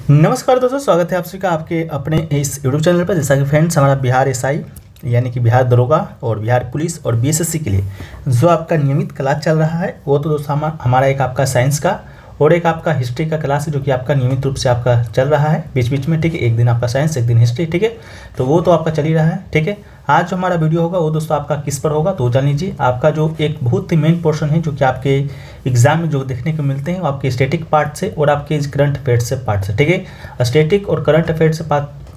नमस्कार दोस्तों, स्वागत है आप सभी का आपके अपने इस यूट्यूब चैनल पर। जैसा कि फ्रेंड्स, हमारा बिहार एसआई यानी कि बिहार दरोगा और बिहार पुलिस और बीएसएससी के लिए जो आपका नियमित क्लास चल रहा है वो तो दोस्तों हमारा एक आपका साइंस का और एक आपका हिस्ट्री का क्लास है जो कि आपका नियमित रूप से आपका चल रहा है बीच बीच में। ठीक है, एक दिन आपका साइंस, एक दिन हिस्ट्री। ठीक है, तो वो तो आपका चल ही रहा है। ठीक है, आज जो हमारा वीडियो होगा वो दोस्तों आपका किस पर होगा तो जान लीजिए। आपका जो एक बहुत ही मेन पोर्शन है जो कि आपके एग्जाम में जो देखने को मिलते हैं वो आपके स्टैटिक पार्ट से और आपके करंट अफेयर्स से पार्ट से। ठीक है, स्टैटिक और करंट अफेयर्स से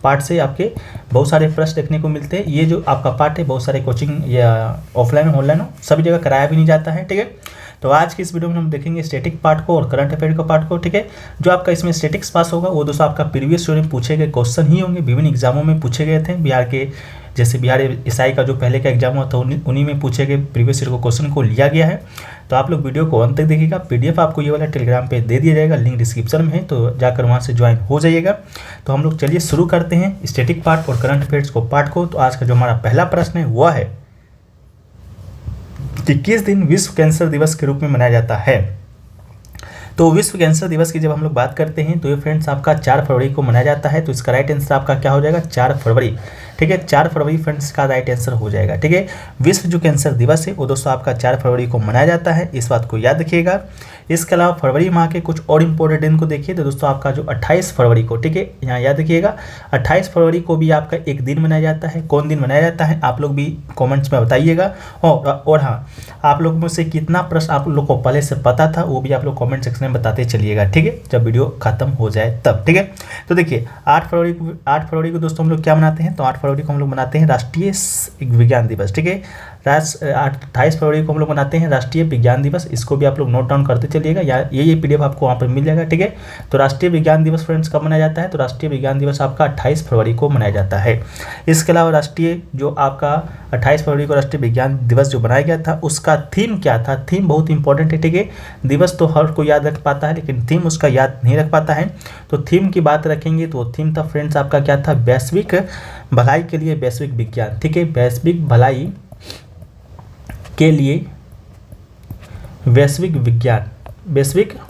पार्ट से आपके बहुत सारे प्रश्न देखने को मिलते हैं। ये जो आपका पार्ट है बहुत सारे कोचिंग या ऑफलाइन हो ऑनलाइन हो सभी जगह कराया भी नहीं जाता है। ठीक है, तो आज की इस वीडियो में हम देखेंगे स्टैटिक पार्ट को और करंट अफेयर का पार्ट को। ठीक है, जो आपका इसमें स्टैटिक्स पास होगा वो दोस्तों आपका प्रीवियस ईयर में पूछे गए क्वेश्चन ही होंगे। विभिन्न एग्जामों में पूछे गए थे बिहार के, जैसे बिहार एसआई का जो पहले का एग्जाम हुआ था उन्हीं में पूछे गए प्रीवियस ईयर को क्वेश्चन को लिया गया है। तो आप लोग वीडियो को अंत तक देखिएगा। पीडीएफ आपको ये वाला टेलीग्राम पे दे दिया जाएगा, लिंक डिस्क्रिप्शन में है, तो जाकर वहाँ से ज्वाइन हो जाइएगा। तो हम लोग चलिए शुरू करते हैं स्टैटिक पार्ट और करंट अफेयर्स को पार्ट को। तो आज का जो हमारा पहला प्रश्न है वह है कि किस दिन विश्व कैंसर दिवस के रूप में मनाया जाता है। तो विश्व कैंसर दिवस की जब हम लोग बात करते हैं तो ये फ्रेंड्स आपका 4 फरवरी को मनाया जाता है। तो इसका राइट आंसर आपका क्या हो जाएगा, 4 फरवरी। ठीक है, 4 फरवरी फ्रेंड्स का राइट आंसर हो जाएगा। ठीक है, विश्व जो कैंसर दिवस है वो दोस्तों आपका 4 फरवरी को मनाया जाता है, इस बात को याद रखिएगा। इसके अलावा फरवरी माह के कुछ और इंपॉर्टेंट दिन को देखिए तो दोस्तों आपका जो 28 फरवरी को, ठीक है यहाँ याद रखिएगा, 28 फरवरी को भी आपका एक दिन मनाया जाता है। कौन दिन मनाया जाता है आप लोग भी कमेंट्स में बताइएगा। और हाँ, आप लोग में से कितना प्रश्न आप लोग को पहले से पता था वो भी आप लोग कमेंट सेक्शन में बताते चलिएगा। ठीक है, जब वीडियो खत्म हो जाए तब। ठीक है, तो देखिए 8 फरवरी को दोस्तों हम लोग क्या मनाते हैं, तो 8 फरवरी को हम लोग मनाते हैं राष्ट्रीय विज्ञान दिवस। ठीक है, 28 फरवरी को हम लोग मनाते हैं राष्ट्रीय विज्ञान दिवस। इसको भी आप लोग नोट डाउन करते चलिएगा, या ये पीडीएफ आपको वहाँ पर मिल जाएगा। ठीक है, तो राष्ट्रीय विज्ञान दिवस फ्रेंड्स कब मनाया जाता है, तो राष्ट्रीय विज्ञान दिवस आपका 28 फरवरी को मनाया जाता है। इसके अलावा राष्ट्रीय जो आपका 28 फरवरी को राष्ट्रीय विज्ञान दिवस जो बनाया गया था उसका थीम क्या था, थीम बहुत इंपॉर्टेंट है। ठीक है, दिवस तो हर कोई याद रख पाता है लेकिन थीम उसका याद नहीं रख पाता है। तो थीम की बात रखेंगे तो थीम था फ्रेंड्स आपका क्या था, वैश्विक भलाई के लिए वैश्विक विज्ञान। ठीक है, वैश्विक भलाई के लिए वैश्विक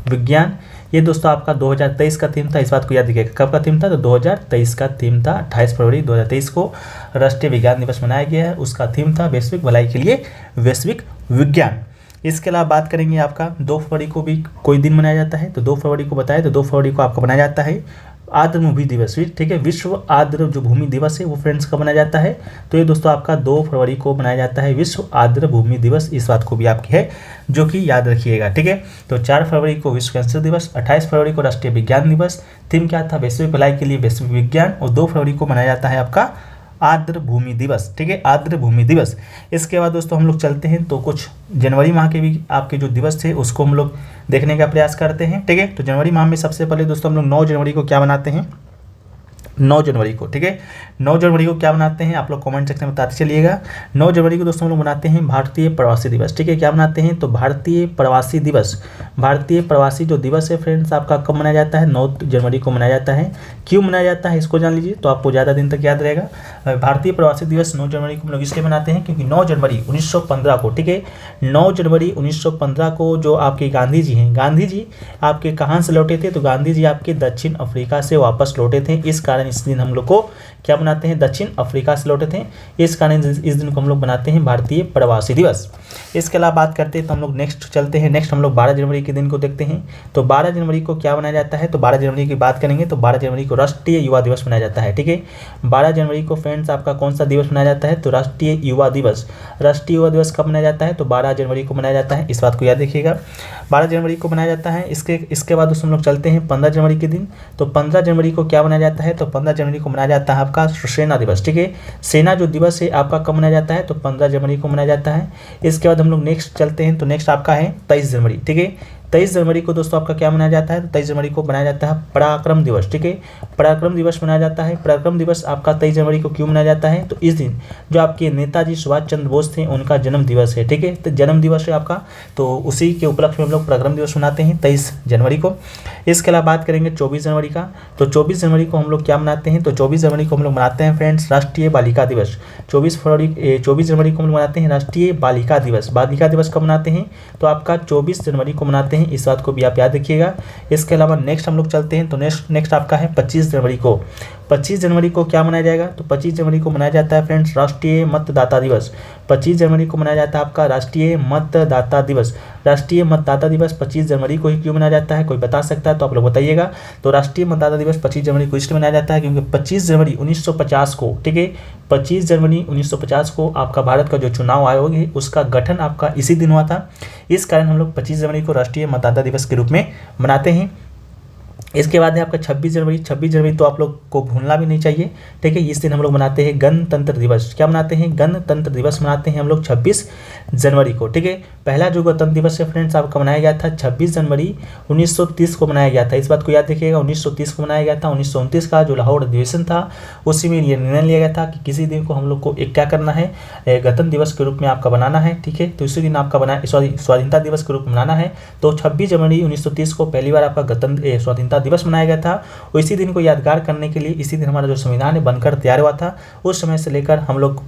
विज्ञान ये दोस्तों आपका 2023 का थीम था, इस बात को याद रखिएगा। कब का थीम था, तो 2023 का थीम था। 28 फरवरी 2023 को राष्ट्रीय विज्ञान दिवस मनाया गया है, उसका थीम था वैश्विक भलाई के लिए वैश्विक विज्ञान। इसके अलावा बात करेंगे आपका 2 फरवरी को भी कोई दिन मनाया जाता है। तो 2 फरवरी को बताएं तो 2 फरवरी को आपका मनाया जाता है आर्द्र भूमि दिवस। ठीक है, विश्व आर्द्र जो भूमि दिवस है वो फ्रेंड्स कब मनाया जाता है, तो ये दोस्तों आपका 2 फरवरी को मनाया जाता है विश्व आर्द्र भूमि दिवस। इस बात को भी आपकी है जो कि याद रखिएगा। ठीक है, तो 4 फरवरी को विश्व कैंसर दिवस, 28 फरवरी को राष्ट्रीय विज्ञान दिवस, थीम क्या था वैश्विक भलाई के लिए वैश्विक विज्ञान, और 2 फरवरी को मनाया जाता है आपका आर्द्र भूमि दिवस। ठीक है, आर्द्र भूमि दिवस। इसके बाद दोस्तों हम लोग चलते हैं तो कुछ जनवरी माह के भी आपके जो दिवस थे उसको हम लोग देखने का प्रयास करते हैं। ठीक है, तो जनवरी माह में सबसे पहले दोस्तों हम लोग 9 जनवरी को क्या मनाते हैं, 9 जनवरी को। ठीक है, 9 जनवरी को क्या मनाते हैं आप लोग कमेंट सेक्शन में बताते चलिएगा। 9 जनवरी को दोस्तों हम लोग मनाते हैं भारतीय प्रवासी दिवस। ठीक है, क्या मनाते हैं, तो भारतीय प्रवासी दिवस। भारतीय प्रवासी जो दिवस है फ्रेंड्स आपका कब मनाया जाता है, 9 जनवरी को मनाया जाता है। क्यों मनाया जाता है इसको जान लीजिए तो आपको ज़्यादा दिन तक याद रहेगा। भारतीय प्रवासी दिवस 9 जनवरी को हम लोग इसलिए मनाते हैं क्योंकि 9 जनवरी 1915 को, ठीक है 9 जनवरी 1915 को जो आपके गांधी जी हैं, गांधी जी आपके कहाँ से लौटे थे, तो गांधी जी आपके दक्षिण अफ्रीका से वापस लौटे थे। इस कारण इस दिन हम लोग को क्या मनाते हैं, दक्षिण अफ्रीका से लौटे थे, इस कारण इस दिन को हम लोग मनाते हैं भारतीय प्रवासी दिवस। इसके अलावा बात करते हैं तो हम लोग नेक्स्ट चलते हैं। नेक्स्ट हम लोग 12 जनवरी के दिन को देखते हैं। तो 12 जनवरी को क्या मनाया जाता है, तो 12 जनवरी की बात करेंगे तो 12 जनवरी को राष्ट्रीय युवा दिवस मनाया जाता है। ठीक है, 12 जनवरी को फ्रेंड्स आपका कौन सा दिवस मनाया जाता है, तो राष्ट्रीय युवा दिवस। राष्ट्रीय युवा दिवस कब मनाया जाता है, तो 12 जनवरी को मनाया जाता है, इस बात को याद रखिएगा। 12 जनवरी को मनाया जाता है। इसके बाद हम लोग चलते हैं 15 जनवरी के दिन। तो 15 जनवरी को क्या मनाया जाता है, तो 15 जनवरी को मनाया जाता है आपका सेना दिवस। ठीक है, सेना जो दिवस है आपका कब मनाया जाता है, तो 15 जनवरी को मनाया जाता है। इसके बाद हम लोग नेक्स्ट चलते हैं तो नेक्स्ट आपका है 23 जनवरी। ठीक है, 23 जनवरी को दोस्तों आपका क्या मनाया जाता है, तो 23 जनवरी को मनाया जाता है पराक्रम दिवस। ठीक है, पराक्रम दिवस मनाया जाता है। पराक्रम दिवस आपका 23 जनवरी को क्यों मनाया जाता है, तो इस दिन जो आपके नेताजी सुभाष चंद्र बोस थे उनका जन्म दिवस है। ठीक है, तो जन्म दिवस है आपका, तो उसी के उपलक्ष्य में हम लोग पराक्रम दिवस मनाते हैं 23 जनवरी को। इसके अलावा बात करेंगे 24 जनवरी का, तो 24 जनवरी को हम लोग क्या मनाते हैं, तो 24 जनवरी को हम लोग मनाते हैं फ्रेंड्स राष्ट्रीय बालिका दिवस। 24 जनवरी को हम लोग मनाते हैं राष्ट्रीय बालिका दिवस। बालिका दिवस कब मनाते हैं, तो आपका 24 जनवरी को मनाते हैं, इस बात को भी आप याद रखिएगा। इसके अलावा नेक्स्ट हम लोग चलते हैं, तो नेक्स्ट आपका है 25 जनवरी को। 25 जनवरी को क्या मनाया जाएगा, तो 25 जनवरी को मनाया जाता है फ्रेंड्स राष्ट्रीय मतदाता दिवस। 25 जनवरी को मनाया जाता है आपका राष्ट्रीय मतदाता दिवस। राष्ट्रीय मतदाता दिवस 25 जनवरी को ही क्यों मनाया जाता है, कोई बता सकता है तो आप लोग बताइएगा। तो राष्ट्रीय मतदाता दिवस 25 जनवरी को इसलिए मनाया जाता है क्योंकि 25 जनवरी 1950 को, ठीक है, 25 जनवरी 1950 को आपका भारत का जो चुनाव आयोग है उसका गठन आपका इसी दिन हुआ था। इस कारण हम लोग 25 जनवरी को राष्ट्रीय मतदाता दिवस के रूप में मनाते हैं। इसके बाद है आपका 26 जनवरी। 26 जनवरी तो आप लोग को भूलना भी नहीं चाहिए, ठीक है। इस दिन हम लोग मनाते हैं गणतंत्र दिवस। क्या मनाते हैं, गणतंत्र दिवस मनाते हैं हम लोग 26 जनवरी को, ठीक है। पहला जो गणतंत्र दिवस है फ्रेंड्स आपका मनाया गया था 26 जनवरी 1930 को मनाया गया था। इस बात को याद रखिएगा, 1930 को मनाया गया था। 1929 का जो लाहौर अधिवेशन था उसी में ये निर्णय लिया गया था कि किसी दिन को हम लोग को एक क्या करना है, गणतंत्र दिवस के रूप में आपका बनाना है, ठीक है। तो इसी दिन आपका स्वाधीनता दिवस के रूप में मनाना है। तो 26 जनवरी 1930 को पहली बार आपका स्वाधीनता दिवस मनाया गया था। और इसी दिन को यादगार करने के लिए इसी दिन हमारा जो संविधान है बनकर तैयार हुआ था। उस समय से लेकर हम लोग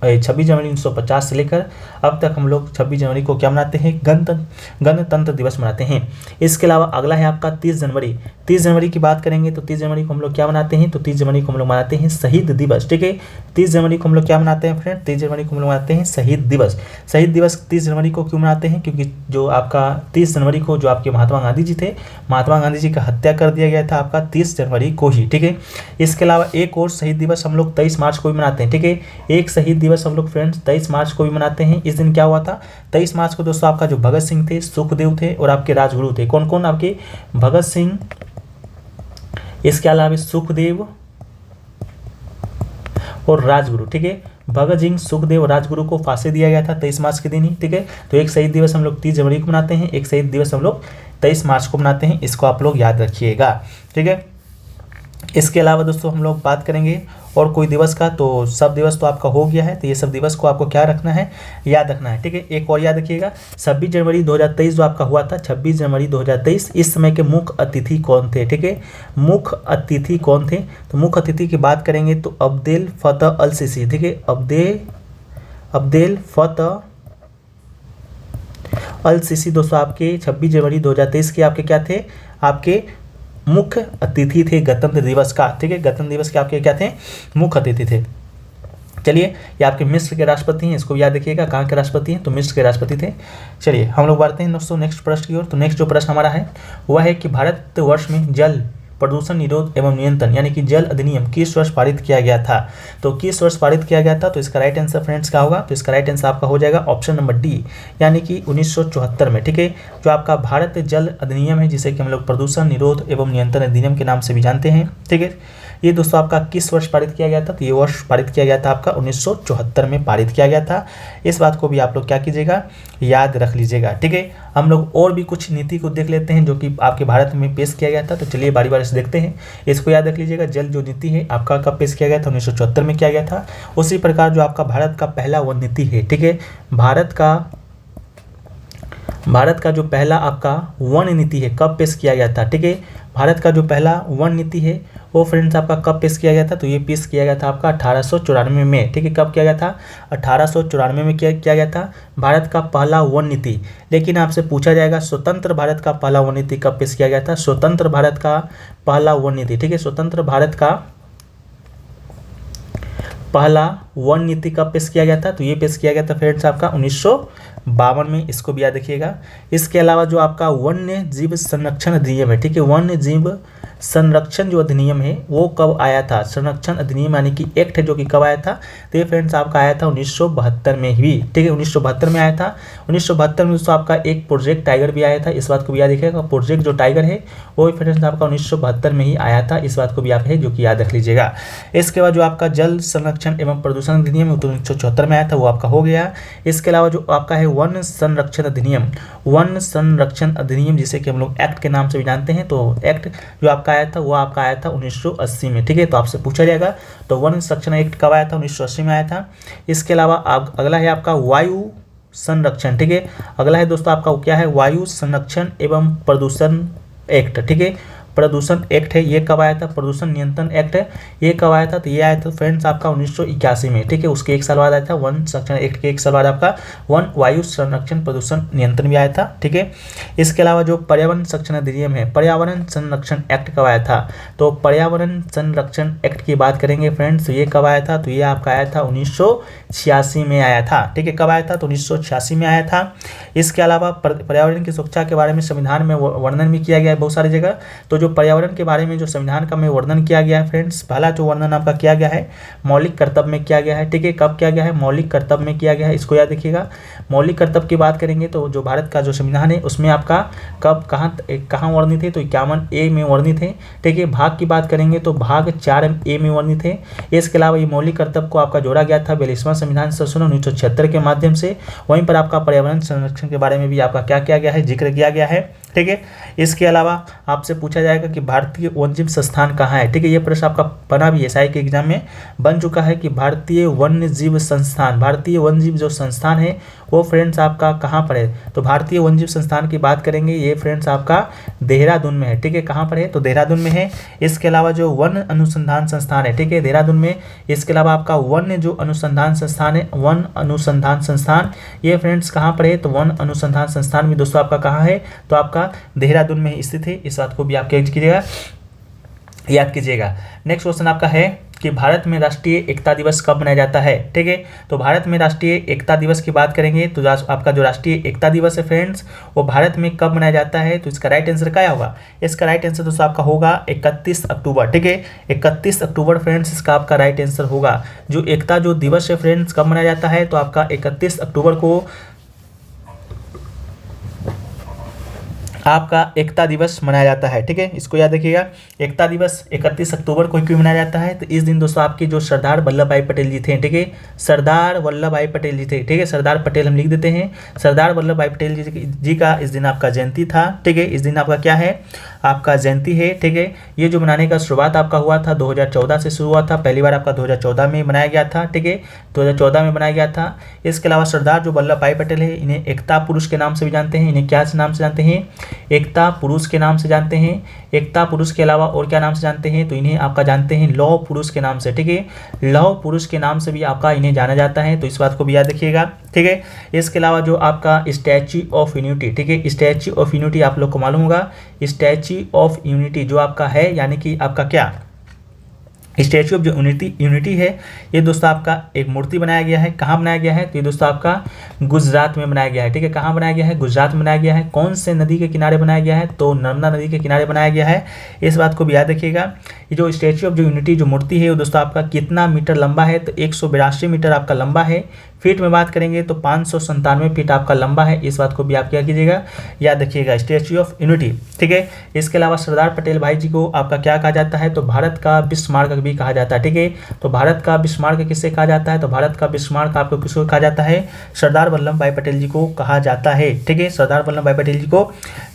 26 जनवरी 1950 से लेकर अब तक हम लोग 26 जनवरी को क्या मनाते हैं, गणतंत्र दिवस मनाते हैं। इसके अलावा अगला है आपका 30 जनवरी। 30 जनवरी की बात करेंगे तो 30 जनवरी को हम लोग क्या मनाते हैं, तो 30 जनवरी को हम लोग मनाते हैं शहीद दिवस, ठीक है। 30 जनवरी को हम लोग क्या मनाते हैं फ्रेंड, 30 जनवरी को हम लोग मनाते हैं शहीद दिवस। शहीद दिवस 30 जनवरी को क्यों मनाते हैं, क्योंकि जो आपका 30 जनवरी को जो आपके महात्मा गांधी जी थे, महात्मा गांधी जी का हत्या कर दिया गया था आपका 30 जनवरी को ही, ठीक है। इसके अलावा एक और शहीद दिवस हम लोग 23 मार्च को भी मनाते हैं, ठीक है। एक शहीद दिवस हम लोग फ्रेंड्स 23 मार्च को भी मनाते हैं। इस दिन क्या हुआ था, 23 मार्च को दोस्तों आपका जो भगत सिंह थे, सुखदेव थे और आपके राजगुरु थे। कौन कौन, आपके भगत सिंह, इसके अलावा सुखदेव और राजगुरु, ठीक है। भगत सिंह, सुखदेव और राजगुरु को फांसी दिया गया था 23 मार्च के दिन ही, ठीक है। तो एक शहीद दिवस हम लोग 30 जनवरी को मनाते हैं, एक शहीद दिवस हम लोग 23 मार्च को मनाते हैं। इसको आप लोग याद रखिएगा, ठीक है। इसके अलावा दोस्तों हम लोग बात करेंगे और कोई दिवस का, तो सब दिवस तो आपका हो गया है, तो ये सब दिवस को आपको क्या रखना है, याद रखना है, ठीक है। एक और याद रखिएगा, 26 जनवरी 2023 जो आपका हुआ था, 26 जनवरी 2023, इस समय के मुख्य अतिथि कौन थे, ठीक है। मुख्य अतिथि कौन थे, तो मुख्य अतिथि की बात करेंगे तो अब्देल फतह अल सीसी, ठीक है। अब्देल फतह अल सीसी दोस्तों आपके 26 जनवरी 2023 के आपके क्या थे, आपके मुख्य अतिथि थे गणतंत्र दिवस का, ठीक है। गणतंत्र दिवस के आपके क्या थे, मुख्य अतिथि थे। चलिए, ये आपके मिस्र के राष्ट्रपति हैं, इसको याद रखिएगा, कहाँ के राष्ट्रपति हैं, तो मिस्र के राष्ट्रपति थे। चलिए हम लोग बढ़ते हैं दोस्तों नेक्स्ट प्रश्न की ओर। तो नेक्स्ट जो प्रश्न हमारा है वह है कि भारतवर्ष में जल प्रदूषण निरोध एवं नियंत्रण यानी कि जल अधिनियम किस वर्ष पारित किया गया था, तो किस वर्ष पारित किया गया था, तो इसका राइट आंसर फ्रेंड्स क्या होगा, तो इसका राइट आंसर आपका हो जाएगा ऑप्शन नंबर डी, यानी कि 1974 में, ठीक है। जो आपका भारत जल अधिनियम है जिसे कि हम लोग प्रदूषण निरोध एवं नियंत्रण अधिनियम के नाम से भी जानते हैं, ठीक है। ये दोस्तों आपका किस वर्ष पारित किया गया था, तो ये वर्ष पारित किया गया था आपका 1974 में पारित किया गया था। इस बात को भी आप लोग क्या कीजिएगा, याद रख लीजिएगा, ठीक है। हम लोग और भी कुछ नीति को देख लेते हैं जो कि आपके भारत में पेश किया गया था, तो चलिए बारी बारी से देखते हैं। इसको याद रख लीजिएगा, जल जो नीति है आपका कब पेश किया गया था, 1974 में किया गया था। उसी प्रकार जो आपका भारत का पहला वन नीति है, ठीक है, भारत का जो पहला आपका वन नीति है कब पेश किया गया था, ठीक है। भारत का जो पहला वन नीति है वो फ्रेंड्स आपका कब पेश किया गया था, तो ये पेश किया गया था आपका 1894 में, ठीक है। कब किया गया था, 1894 में किया गया था भारत का पहला वन नीति। लेकिन आपसे पूछा जाएगा स्वतंत्र भारत का पहला वन नीति कब पेश किया गया था, स्वतंत्र भारत का पहला वन नीति, ठीक है। स्वतंत्र भारत का पहला वन नीति कब पेश किया गया था, तो ये पेश किया गया था फ्रेंड्स आपका 1952 में, इसको भी याद रखिएगा। इसके अलावा जो आपका वन्य जीव संरक्षण अधिनियम है, ठीक है, वन्य जीव संरक्षण जो अधिनियम है वो कब आया था, संरक्षण अधिनियम यानी कि एक्ट है जो कि कब आया था, तो ये फ्रेंड्स आपका आया था 1972 में ही, ठीक है, 1972 में आया था। 1972 में दोस्तों आपका एक प्रोजेक्ट टाइगर भी आया था, इस बात को भी याद रखिएगा। प्रोजेक्ट जो टाइगर है वो फ्रेंड्स आपका 1972 में ही आया था, इस बात को भी आप है जो कि याद रख लीजिएगा। इसके बाद जो आपका जल संरक्षण एवं प्रदूषण अधिनियम है तो 1974 में आया था, वो आपका हो गया। इसके अलावा जो आपका है वन संरक्षण अधिनियम, वन संरक्षण अधिनियम जिसे कि हम लोग एक्ट के नाम से भी जानते हैं, तो एक्ट जो आपका आया था वो आपका आया था 1980 में, ठीक है। तो आपसे पूछा जाएगा तो वन संरक्षण एक्ट कब आया था, 1980 में आया था। इसके अलावा अगला है आपका वायु संरक्षण, ठीक है। अगला है दोस्तों आपका क्या है, वायु संरक्षण एवं प्रदूषण एक्ट, ठीक है, प्रदूषण एक्ट है, ये कब आया था? प्रदूषण नियंत्रण एक्ट है, ये कब आया था? तो ये आया था फ्रेंड्स आपका 1981 में, ठीक है। उसके एक साल बाद आया था वन संरक्षण एक्ट के एक साल बाद आपका वन वायु संरक्षण प्रदूषण नियंत्रण भी आया था, ठीक है। इसके अलावा जो पर्यावरण संरक्षण अधिनियम है, पर्यावरण संरक्षण एक्ट कब आया था? तो पर्यावरण संरक्षण एक्ट की बात करेंगे फ्रेंड्स, ये कब आया था? तो ये आपका आया था 1986 में आया था, ठीक है। कब आया था? तो 1986 में आया था। इसके अलावा पर्यावरण की सुरक्षा के बारे में संविधान में वर्णन भी किया गया है बहुत सारी जगह। तो जो पर्यावरण के बारे में जो संविधान का में वर्णन किया गया है फ्रेंड्स, पहला जो वर्णन आपका किया गया है मौलिक कर्तव्य में किया गया है, ठीक है। कब किया गया है? मौलिक कर्तव्य में किया गया है, इसको याद रखिएगा। मौलिक कर्तव्य की बात करेंगे तो जो भारत का जो संविधान है उसमें आपका कब कहाँ वर्णित है? तो 51A में वर्णित है, ठीक है। भाग की बात करेंगे तो भाग 4A में वर्णित है। इसके अलावा ये मौलिक कर्तव्य को आपका जोड़ा गया था 42वां संविधान संशोधन 1976 के माध्यम से। वहीं पर आपका पर्यावरण संरक्षण के बारे में भी आपका क्या किया गया है? जिक्र किया गया है, ठीक है। इसके अलावा आपसे पूछा जाएगा कि भारतीय वन्यजीव संस्थान कहाँ है, ठीक है। ये प्रश्न आपका बना भी एसआई के एग्जाम में बन चुका है कि भारतीय वन्यजीव संस्थान, भारतीय वन्यजीव जो संस्थान है वो फ्रेंड्स आपका कहाँ पर है? तो भारतीय वन्यजीव संस्थान की बात करेंगे, ये फ्रेंड्स आपका देहरादून में है, ठीक है। कहाँ पर है? तो देहरादून में है। इसके अलावा जो वन अनुसंधान संस्थान है, ठीक है, देहरादून में। इसके अलावा आपका वन्य जो अनुसंधान संस्थान है, वन अनुसंधान संस्थान, ये फ्रेंड्स कहाँ पर है? तो वन अनुसंधान संस्थान भी दोस्तों आपका कहाँ है? तो आपका देहरादून में स्थित है। इस बात को भी आप याद कीजिएगा। नेक्स्ट क्वेश्चन आपका है कि भारत में राष्ट्रीय एकता दिवस कब मनाया जाता है, ठीक है। तो भारत में राष्ट्रीय एकता दिवस की बात करेंगे तो आपका जो राष्ट्रीय एकता दिवस है फ्रेंड्स वो भारत में कब मनाया जाता है? तो इसका राइट आंसर क्या होगा? इसका राइट आंसर दोस्तों आपका होगा 31 अक्टूबर, ठीक है। 31 अक्टूबर फ्रेंड्स इसका आपका राइट आंसर होगा। जो एकता जो दिवस है फ्रेंड्स कब मनाया जाता है? तो आपका 31 अक्टूबर को आपका एकता दिवस मनाया जाता है, ठीक है। इसको याद रखिएगा। एकता दिवस 31 अक्टूबर को क्यों मनाया जाता है? तो इस दिन दोस्तों आपके जो सरदार वल्लभ भाई पटेल जी थे, ठीक है, सरदार वल्लभ भाई पटेल जी थे, ठीक है, सरदार पटेल हम लिख देते हैं। सरदार वल्लभ भाई पटेल जी का इस दिन आपका जयंती था, ठीक है। इस दिन आपका क्या है? आपका जयंती है, ठीक है। ये जो मनाने का शुरुआत आपका हुआ था 2014 से शुरू हुआ था। पहली बार आपका 2014 में बनाया गया था, ठीक है, 2014 में बनाया गया था। इसके अलावा सरदार जो वल्लभ भाई पटेल है इन्हें एकता पुरुष के नाम से भी जानते हैं। इन्हें क्या नाम से जानते हैं? एकता पुरुष के नाम से जानते हैं। एकता पुरुष के अलावा और क्या नाम से जानते हैं? तो इन्हें आपका जानते हैं लौह पुरुष के नाम से, ठीक है। लौह पुरुष के नाम से भी आपका इन्हें जाना जाता है, तो इस बात को भी याद रखिएगा, ठीक है। इसके अलावा जो आपका स्टैच्यू ऑफ यूनिटी, ठीक है, स्टैच्यू ऑफ यूनिटी आप लोग को मालूम होगा। स्टैच्यू ऑफ यूनिटी जो आपका है यानी कि आपका क्या स्टैच्यू ऑफ जो यूनिटी है ये दोस्तों आपका एक मूर्ति बनाया गया है। कहाँ बनाया गया है? तो ये दोस्तों आपका गुजरात में बनाया गया है, ठीक है। कहाँ बनाया गया है? गुजरात में बनाया गया है। कौन से नदी के किनारे बनाया गया है? तो नर्मदा नदी के किनारे बनाया गया है। इस बात को भी याद रखिएगा। ये जो स्टैच्यू ऑफ जो यूनिटी जो मूर्ति है वो दोस्तों आपका कितना मीटर लंबा है? तो 182 मीटर आपका लंबा है। फीट में बात करेंगे तो 597 फीट आपका लंबा है। इस बात को भी आप क्या कीजिएगा, याद रखिएगा, स्टैच्यू ऑफ यूनिटी, ठीक है। इसके अलावा सरदार पटेल भाई जी को आपका क्या कहा जाता है? तो भारत का बिस्मार्क भी कहा जाता है, ठीक है। तो भारत का बिस्मार्क किससे कहा जाता है? तो भारत का बिस्मार्क आपको किसको कहा जाता है? सरदार वल्लभ भाई पटेल जी को कहा जाता है, ठीक है। सरदार वल्लभ भाई पटेल जी को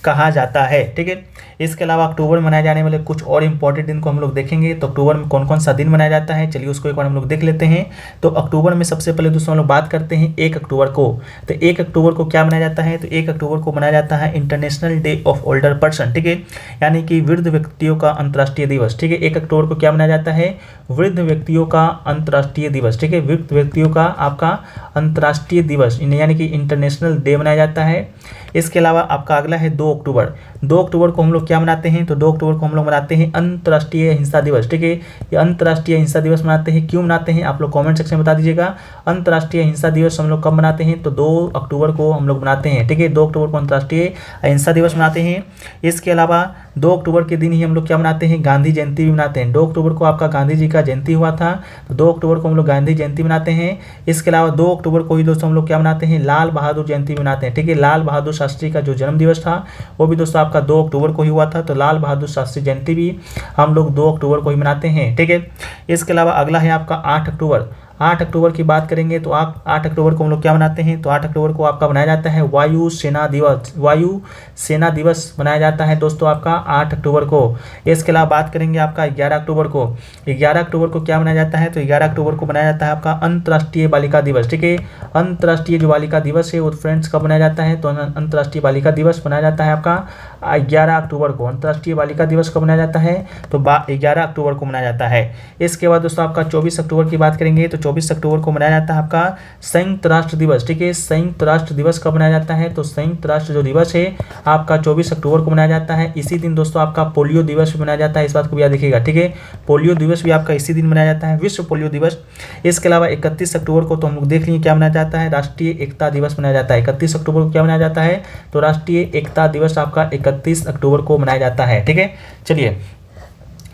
कहा जाता है, ठीक है। इसके अलावा अक्टूबर में मनाए जाने वाले कुछ और इंपॉर्टेंट दिन को हम लोग देखेंगे। तो अक्टूबर में कौन कौन सा दिन मनाया जाता है, चलिए उसको एक बार हम लोग देख लेते हैं। तो अक्टूबर में सबसे पहले दोस्तों हम लोग बात करते हैं 1 अक्टूबर को। तो 1 अक्टूबर को क्या मनाया जाता है? तो 1 अक्टूबर को मनाया जाता है international day of older person, ठीक है, यानी कि वृद्ध व्यक्तियों का अंतर्राष्ट्रीय दिवस, ठीक है। 1 अक्टूबर को क्या मनाया जाता है? वृद्ध व्यक्तियों का अंतर्राष्ट्रीय दिवस, ठीक है, वृद्ध व्यक्तियों का आपका अंतर्राष्ट्रीय दिवस यानी कि इंटरनेशनल डे मनाया जाता है। इसके अलावा आपका अगला है 2 अक्टूबर। 2 अक्टूबर को हम लोग क्या मनाते हैं? तो 2 अक्टूबर को हम लोग मनाते हैं अंतर्राष्ट्रीय हिंसा दिवस, ठीक है। ये अंतर्राष्ट्रीय हिंसा दिवस मनाते हैं। क्यों मनाते हैं आप लोग कमेंट सेक्शन में बता दीजिएगा। अंतर्राष्ट्रीय हिंसा दिवस हम लोग कब मनाते हैं? तो 2 अक्टूबर को हम लोग मनाते हैं, ठीक है। 2 अक्टूबर को अंतर्राष्ट्रीय हिंसा दिवस मनाते हैं। इसके अलावा 2 अक्टूबर के दिन ही हम लोग क्या मनाते हैं? गांधी जयंती भी मनाते हैं। 2 अक्टूबर को आपका गांधी जी का जयंती हुआ था, तो 2 अक्टूबर को हम लोग गांधी जयंती मनाते हैं। इसके अलावा 2 अक्टूबर को ही दोस्तों हम लोग क्या मनाते हैं? लाल बहादुर जयंती मनाते हैं, ठीक है। लाल बहादुर शास्त्री का जो जन्म दिवस था वो भी दोस्तों आपका 2 अक्टूबर को ही हुआ था, तो लाल बहादुर शास्त्री जयंती भी हम लोग 2 अक्टूबर को ही मनाते हैं, ठीक है। इसके अलावा अगला है आपका 8 अक्टूबर। 8 अक्टूबर की बात करेंगे तो 8 अक्टूबर को हम लोग क्या मनाते हैं? तो 8 अक्टूबर को आपका मनाया जाता है वायु सेना दिवस। वायु सेना दिवस मनाया जाता है दोस्तों आपका 8 अक्टूबर को। इसके अलावा बात करेंगे आपका 11 अक्टूबर को। 11 अक्टूबर को क्या मनाया जाता है? तो 11 अक्टूबर को मनाया जाता है आपका अंतर्राष्ट्रीय बालिका दिवस, ठीक है। अंतर्राष्ट्रीय जो बालिका दिवस है वो फ्रेंड्स कब मनाया जाता है? तो अंतर्राष्ट्रीय बालिका दिवस मनाया जाता है आपका 11 अक्टूबर को। अंतर्राष्ट्रीय बालिका दिवस कब मनाया जाता है? तो 11 अक्टूबर को मनाया जाता है। इसके बाद दोस्तों आपका 24 अक्टूबर की बात करेंगे तो 24 अक्टूबर को मनाया जाता है आपका संयुक्त राष्ट्र दिवस। ठीक है, संयुक्त राष्ट्र दिवस कब मनाया जाता है? तो संयुक्त राष्ट्र जो दिवस है आपका 24 अक्टूबर को मनाया जाता है। इसी दिन दोस्तों आपका पोलियो दिवस भी मनाया जाता है, इस बात को भी याद रखिएगा। ठीक है, पोलियो दिवस भी आपका इसी दिन मनाया जाता है, विश्व पोलियो दिवस। इसके अलावा 31 अक्टूबर को तो हम लोग देख लिए क्या मनाया जाता है, राष्ट्रीय एकता दिवस मनाया जाता है। 31 अक्टूबर को क्या मनाया जाता है? तो राष्ट्रीय एकता दिवस आपका 31 अक्टूबर को मनाया जाता है। ठीक है, चलिए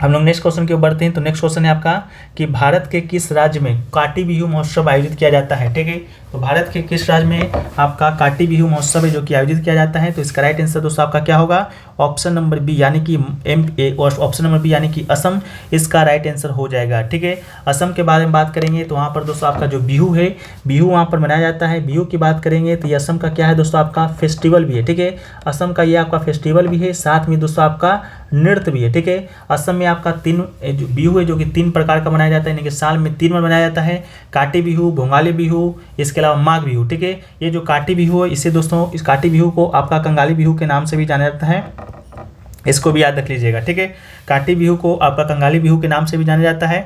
हम लोग नेक्स्ट क्वेश्चन की ओर बढ़ते हैं। तो नेक्स्ट क्वेश्चन है आपका कि भारत के किस राज्य में काटी बिहू महोत्सव आयोजित किया जाता है? ठीक है, तो भारत के किस राज्य में आपका काटी बिहू महोत्सव है जो कि आयोजित किया जाता है? तो इसका राइट आंसर दोस्तों आपका क्या होगा? ऑप्शन नंबर बी यानी कि ऑप्शन नंबर बी यानी कि असम इसका राइट आंसर हो जाएगा। ठीक है, असम के बारे में बात करेंगे तो वहाँ पर दोस्तों आपका जो बिहू है, बिहू वहाँ पर मनाया जाता है। बिहू की बात करेंगे तो ये असम का क्या है दोस्तों? आपका फेस्टिवल भी है। ठीक है, असम का ये आपका फेस्टिवल भी है, साथ में दोस्तों आपका नृत्य भी है। ठीक है, असम में आपका जो बिहू है जो कि 3 प्रकार का मनाया जाता है, यानी कि साल में 3 बार मनाया जाता है। काटी बिहू, भोगाली बिहू, इसके अलावा माघ बिहू। ठीक है, ये जो काटी बिहू है इसे दोस्तों इस काटी बिहू को आपका कंगाली बिहू के नाम से भी जाना जाता है, इसको भी याद रख लीजिएगा। ठीक है, काटी बिहू को आपका कंगाली बिहू के नाम से भी जाना जाता है।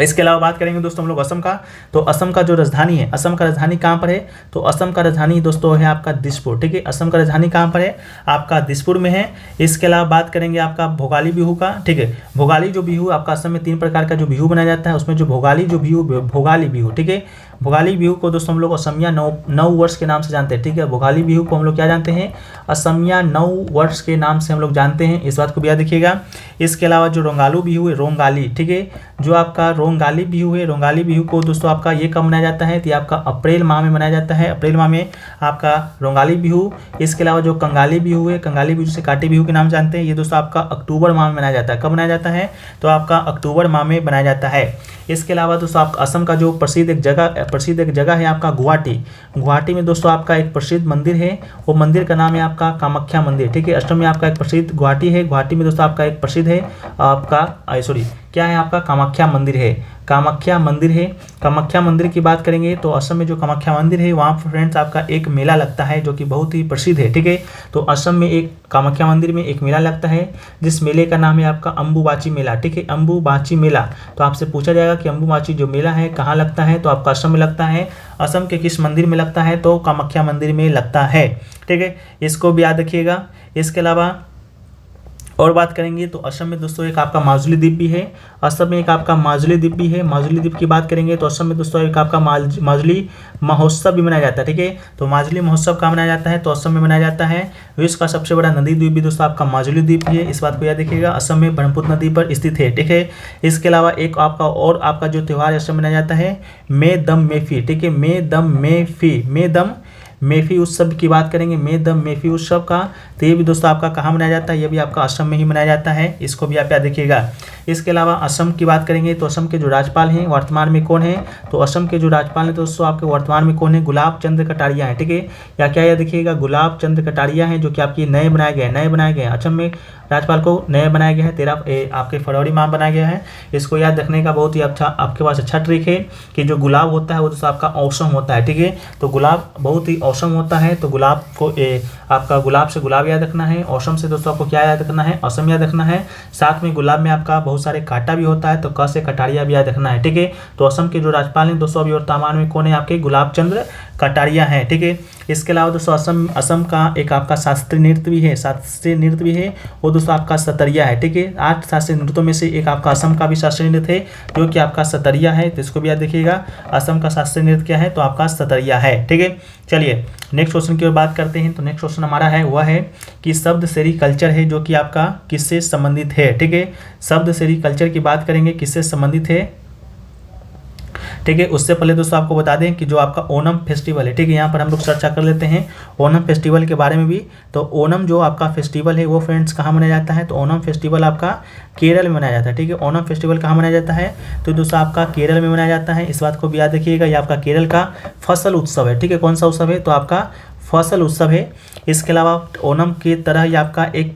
इसके अलावा बात करेंगे दोस्तों हम लोग असम का, तो असम का जो राजधानी है, असम का राजधानी कहाँ पर है? तो असम का राजधानी दोस्तों है आपका दिसपुर। ठीक है, असम का राजधानी कहाँ पर है? आपका दिसपुर में है। इसके अलावा बात करेंगे आपका भोगाली बिहू का। ठीक है, भोगाली जो बिहू आपका असम में 3 प्रकार का जो बिहू बनाया जाता है, उसमें जो भोगाली जो बिहू, भोगाली बिहू। ठीक है, भोगाली बिहू को दोस्तों हम लोग असमिया नव वर्ष के नाम से जानते हैं। ठीक है, भोगाली बिहू को हम लोग क्या जानते हैं? असमिया नव वर्ष के नाम से हम लोग जानते हैं, इस बात को भी याद रखिएगा। इसके अलावा जो रोंगालू बिहू है, रोंगाली, ठीक है, जो आपका रोंगाली बिहू है, रोंगाली बिहू को दोस्तों आपका ये कब मनाया जाता है? तो ये आपका अप्रैल माह में मनाया जाता है, अप्रैल माह में आपका रोंगाली बिहू। इसके अलावा जो कंगाली बिहू है, कंगाली बिहू से काटी बिहू के नाम जानते हैं, ये दोस्तों आपका अक्टूबर माह में मनाया जाता है। कब मनाया जाता है? तो आपका अक्टूबर माह में मनाया जाता है। इसके अलावा दोस्तों आपका असम का जो प्रसिद्ध एक जगह है आपका गुवाहाटी। गुवाहाटी में दोस्तों आपका एक प्रसिद्ध मंदिर है, वो मंदिर का नाम है आपका कामाख्या मंदिर। ठीक है, असम में आपका एक प्रसिद्ध गुवाहाटी है, गुवाहाटी में दोस्तों आपका एक प्रसिद्ध है आपका क्या है? आपका कामाख्या मंदिर है, कामाख्या मंदिर है। कामाख्या मंदिर की बात करेंगे तो असम में जो कामाख्या मंदिर है वहाँ फ्रेंड्स आपका एक मेला लगता है जो कि बहुत ही प्रसिद्ध है। ठीक है, तो असम में एक कामाख्या मंदिर में एक मेला लगता है जिस मेले का नाम है आपका अम्बुबाची मेला। ठीक है, अम्बुबाची मेला। तो आपसे पूछा जाएगा कि अम्बुबाची जो मेला है कहाँ लगता है? तो आपका असम में लगता है। असम के किस मंदिर में लगता है? तो कामाख्या मंदिर में लगता है। ठीक है, इसको भी याद रखिएगा। इसके अलावा और बात करेंगे तो असम में दोस्तों एक आपका माजुली द्वीप भी है, असम में एक आपका माजुली द्वीप भी है। माजुली द्वीप की बात करेंगे तो असम में दोस्तों एक आपका माजुली महोत्सव भी मनाया जाता है। ठीक है, तो माजुली महोत्सव कहाँ मनाया जाता है? तो असम में मनाया जाता है। विश्व का सबसे बड़ा नदी द्वीप भी दोस्तों आपका माजुली द्वीप ही है, इस बात को याद रखिएगा। असम में ब्रह्मपुत्र नदी पर स्थित है। ठीक है, इसके अलावा एक आपका और आपका जो त्यौहार असम में मनाया जाता है मे दम मेफी। ठीक है, मे दम मेफी उत्सव की बात करेंगे, मे दम मेफी उत्सव का, तो ये भी दोस्तों आपका कहाँ मनाया जाता है? ये भी आपका असम में ही मनाया जाता है, इसको भी आप याद रखिएगा। इसके अलावा असम की बात करेंगे तो असम के जो राज्यपाल हैं वर्तमान में कौन है? तो असम के जो राज्यपाल हैं दोस्तों आपके वर्तमान में कौन है? गुलाब चंद्र कटारिया हैं। ठीक है, या क्या याद रखिएगा? गुलाब चंद्र कटारिया हैं जो कि आपके नए बनाए गए हैं। असम में राज्यपाल को नया बनाया गया है, 13 आपके फरवरी माह बनाया गया है। इसको याद रखने का बहुत ही अच्छा आपके पास अच्छा ट्रिक है कि जो गुलाब होता है वो दोस्तों आपका औसम होता है। ठीक है, तो गुलाब बहुत ही औसम होता है, तो गुलाब को आपका गुलाब से गुलाब याद रखना है, औसम से दोस्तों आपको क्या याद रखना है? असम याद रखना है। साथ में गुलाब में आपका बहुत सारे कांटा भी होता है, तो क से कटारिया भी याद रखना है। ठीक है, तो असम के जो राज्यपाल हैं दोस्तों अभी वर्तमान में कौन है? आपके गुलाब चंद्र कटारिया हैं। ठीक है, इसके अलावा दोस्तों असम का एक आपका शास्त्रीय नृत्य भी है, वो दोस्तों आपका सतरिया है। ठीक है, 8 शास्त्रीय नृत्यों में से एक आपका असम का भी शास्त्रीय नृत्य है जो कि आपका सतरिया है, तो इसको भी याद रखिएगा। असम का शास्त्रीय नृत्य क्या है? तो आपका सतरिया है। ठीक है, चलिए नेक्स्ट क्वेश्चन की ओर बात करते हैं। तो नेक्स्ट क्वेश्चन हमारा है वह है कि शब्द सेरिकल्चर है जो कि आपका किससे संबंधित है? ठीक है, शब्द सेरिकल्चर की बात करेंगे किससे संबंधित है? ठीक है, उससे पहले दोस्तों आपको बता दें कि जो आपका ओणम फेस्टिवल है, ठीक है, यहाँ पर हम लोग चर्चा कर लेते हैं ओणम फेस्टिवल के बारे में भी। तो ओणम जो आपका फेस्टिवल है वो फ्रेंड्स कहाँ मनाया जाता है? तो ओणम फेस्टिवल आपका केरल में मनाया जाता है। ठीक है, ओणम फेस्टिवल कहाँ मनाया जाता है? तो दोस्तों आपका केरल में मनाया जाता है, इस बात को भी याद रखिएगा। ये आपका केरल का फसल उत्सव है। ठीक है, कौन सा उत्सव है? तो आपका फसल उत्सव है। इसके अलावा ओणम की तरह ही आपका एक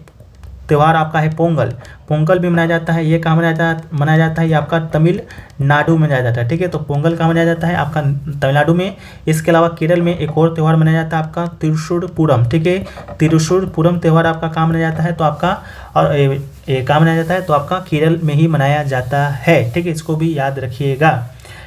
त्यौहार आपका है पोंगल। पोंगल भी मनाया जाता है, ये कहाँ मनाया जाता है, ये आपका तमिलनाडु में मनाया जाता है। ठीक है, तो पोंगल कहाँ मनाया जाता है, आपका तमिलनाडु में। इसके अलावा केरल में एक और त्यौहार मनाया जाता है आपका त्रिशूरपूरम। ठीक है, त्रिशूरपूरम त्यौहार आपका कहाँ मनाया जाता है, तो आपका और कहाँ मनाया जाता है, तो आपका केरल में ही मनाया जाता है। ठीक है, इसको भी याद रखिएगा।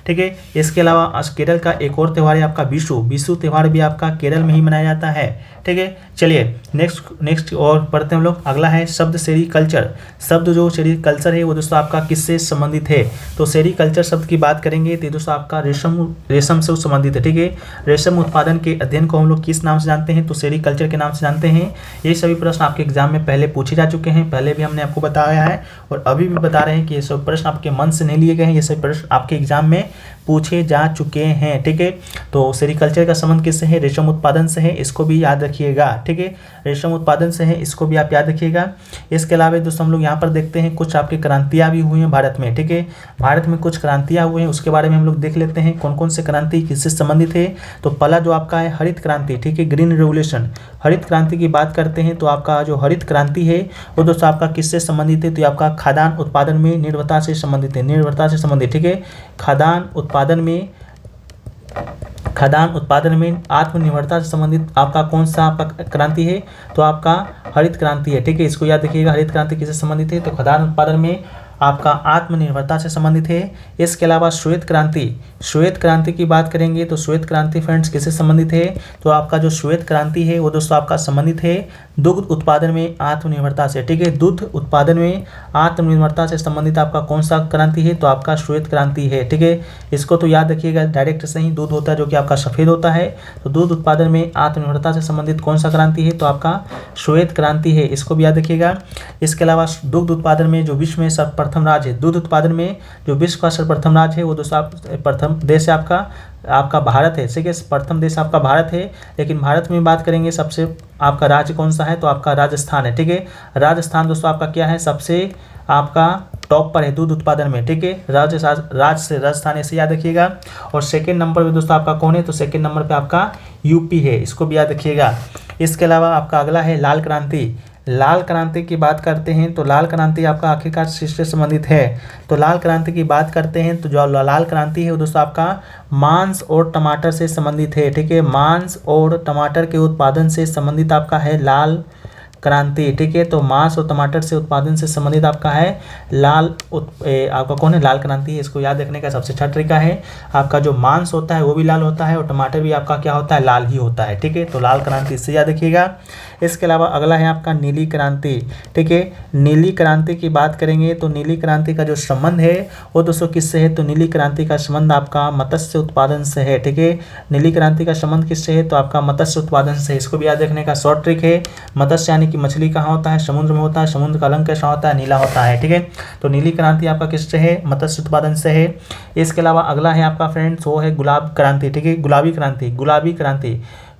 ठीक है, इसके अलावा केरल का एक और त्यौहार है आपका विशु। विशु त्यौहार भी आपका केरल में ही मनाया जाता है। ठीक है, चलिए नेक्स्ट और पढ़ते हैं हम लोग। अगला है शब्द सेरीकल्चर। शब्द जो सेरीकल्चर है वो दोस्तों आपका किससे संबंधित है, तो सेरीकल्चर शब्द की बात करेंगे तो दोस्तों आपका रेशम से संबंधित है। ठीक है, रेशम उत्पादन के अध्ययन को हम लोग किस नाम से जानते हैं, तो सेरीकल्चर के नाम से जानते हैं। ये सभी प्रश्न आपके एग्जाम में पहले पूछे जा चुके हैं, पहले भी हमने आपको बताया है और अभी भी बता रहे हैं कि ये सब प्रश्न आपके मन से नहीं लिए गए हैं, ये सभी प्रश्न आपके एग्जाम में पूछे जा चुके हैं। ठीक है, तो सेरीकल्चर का संबंध किससे है, रेशम उत्पादन से है, इसको भी याद रखिएगा। ठीक है, रेशम उत्पादन से है, इसको भी आप याद रखिएगा। इसके अलावा दोस्तों हम लोग यहाँ पर देखते हैं कुछ आपकी क्रांतियाँ भी हुई हैं भारत में। ठीक है, भारत में कुछ क्रांतियाँ हुई हैं, उसके बारे में हम लोग देख लेते हैं कौन कौन से क्रांति किससे संबंधित है। तो पहला जो आपका है हरित क्रांति। ठीक है, ग्रीन रेवोल्यूशन। हरित क्रांति की बात करते हैं तो आपका जो हरित क्रांति है वो दोस्तों आपका किससे संबंधित है, तो आपका खाद्यान्न उत्पादन में निर्भरता से संबंधित है, निर्भरता से संबंधित। ठीक है, खाद्यान्न उत्पादन में आत्मनिर्भरता से संबंधित आपका कौन सा आपका क्रांति है, तो आपका हरित क्रांति है। ठीक है, इसको याद रखिएगा। हरित क्रांति किससे संबंधित है, तो खाद्यान्न उत्पादन में आपका आत्मनिर्भरता से संबंधित है। इसके अलावा श्वेत क्रांति। श्वेत क्रांति की बात करेंगे तो श्वेत क्रांति फ्रेंड्स किससे संबंधित है, तो आपका जो श्वेत क्रांति है वो दोस्तों आपका संबंधित है दुग्ध उत्पादन में आत्मनिर्भरता से। ठीक है, दुग्ध उत्पादन में आत्मनिर्भरता से संबंधित आपका कौन सा क्रांति है, तो आपका श्वेत क्रांति है। ठीक है, इसको तो याद रखिएगा। डायरेक्ट से ही दूध होता है जो कि आपका सफ़ेद होता है, तो दूध उत्पादन में आत्मनिर्भरता से संबंधित कौन सा क्रांति है, तो आपका श्वेत क्रांति है, इसको भी याद रखिएगा। इसके अलावा दुग्ध उत्पादन में जो विश्व में सर्वप्रथम राज्य है, दूध उत्पादन में जो विश्व का सर्वप्रथम राज्य है वो दोस्तों प्रथम देश है आपका भारत है। ठीक है, प्रथम देश आपका भारत है, लेकिन भारत में बात करेंगे सबसे आपका राज्य कौन सा है, तो आपका राजस्थान है। ठीक है, राजस्थान दोस्तों आपका क्या है, सबसे आपका टॉप पर है दूध उत्पादन में। ठीक है, राजस्थान ऐसे याद रखिएगा। और सेकेंड नंबर पे दोस्तों आपका कौन है, तो सेकेंड नंबर पे आपका यूपी है, इसको भी याद रखिएगा। इसके अलावा आपका अगला है लाल क्रांति। लाल क्रांति की बात करते हैं तो लाल क्रांति आपका आखिरकार किससे संबंधित है, तो लाल क्रांति की बात करते हैं तो जो लाल क्रांति है वो दोस्तों आपका मांस और टमाटर से संबंधित है। ठीक है, मांस और टमाटर के उत्पादन से संबंधित आपका है लाल क्रांति। ठीक है, तो मांस और टमाटर से उत्पादन से संबंधित आपका है आपका कौन है, लाल क्रांति है। इसको याद रखने का सबसे अच्छा तरीका है, आपका जो मांस होता है वो भी लाल होता है और टमाटर भी आपका क्या होता है, लाल ही होता है। ठीक है, तो लाल क्रांति इससे याद रखिएगा। इसके अलावा अगला है आपका नीली क्रांति। ठीक है, नीली क्रांति की बात करेंगे तो नीली क्रांति का जो संबंध है वो दोस्तों किससे है, तो नीली क्रांति का संबंध आपका मत्स्य उत्पादन से है। ठीक है, नीली क्रांति का संबंध किससे है, तो आपका मत्स्य उत्पादन से। इसको भी याद रखने का शॉर्ट ट्रिक है। मत्स्य यानी कि मछली कहाँ होता है, समुद्र में होता है, समुद्र का रंग कैसा होता है, नीला होता है। ठीक है, तो नीली क्रांति आपका किससे है, मत्स्य उत्पादन से है। इसके अलावा अगला है आपका फ्रेंड्स वो है गुलाब क्रांति। ठीक है, गुलाबी क्रांति।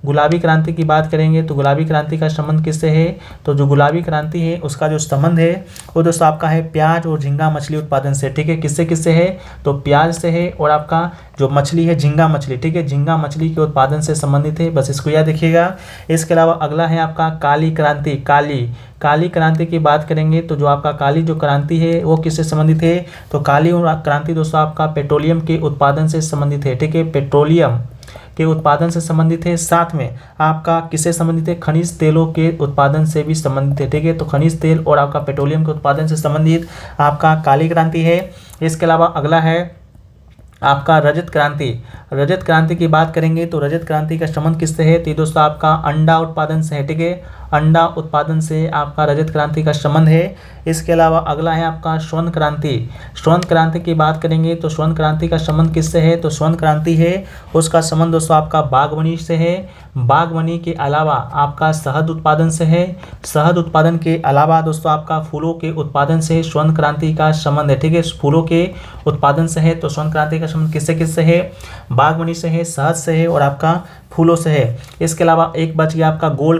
गुलाबी क्रांति की बात करेंगे तो गुलाबी क्रांति का संबंध किससे है, तो जो गुलाबी क्रांति है उसका जो संबंध है वो दोस्तों आपका है प्याज और झींगा मछली उत्पादन से। ठीक है, किससे है, तो प्याज से है और आपका जो मछली है झींगा मछली। ठीक है, झींगा मछली के उत्पादन से संबंधित है, बस इसको याद रखिएगा। इसके अलावा अगला है आपका काली क्रांति। काली क्रांति की बात करेंगे तो जो आपका काली जो क्रांति है वो किससे संबंधित है, तो काली क्रांति दोस्तों आपका पेट्रोलियम के उत्पादन से संबंधित है। ठीक है, पेट्रोलियम के उत्पादन से संबंधित है, साथ में आपका किससे संबंधित है, खनिज तेलों के उत्पादन से भी संबंधित है। ठीक है, तो खनिज तेल और आपका पेट्रोलियम के उत्पादन से संबंधित आपका काली क्रांति है। इसके अलावा अगला है आपका रजत क्रांति की बात करेंगे तो रजत क्रांति का संबंध किससे है, तो दोस्तों आपका अंडा उत्पादन से है। ठीक है, अंडा उत्पादन से आपका रजत क्रांति का संबंध है। इसके अलावा अगला है आपका स्वर्ण क्रांति की बात करेंगे तो स्वर्ण क्रांति का संबंध किससे है, तो स्वर्ण क्रांति है उसका संबंध दोस्तों आपका बागवानी से है। बागवानी के अलावा आपका शहद उत्पादन से है। शहद उत्पादन के अलावा दोस्तों आपका फूलों के उत्पादन से स्वर्ण क्रांति का संबंध है। ठीक है, फूलों के उत्पादन से है, तो स्वर्ण क्रांति का संबंध किससे है, बागवानी से है, शहद से है और आपका फूलों से है। इसके अलावा एक बच गया आपका गोल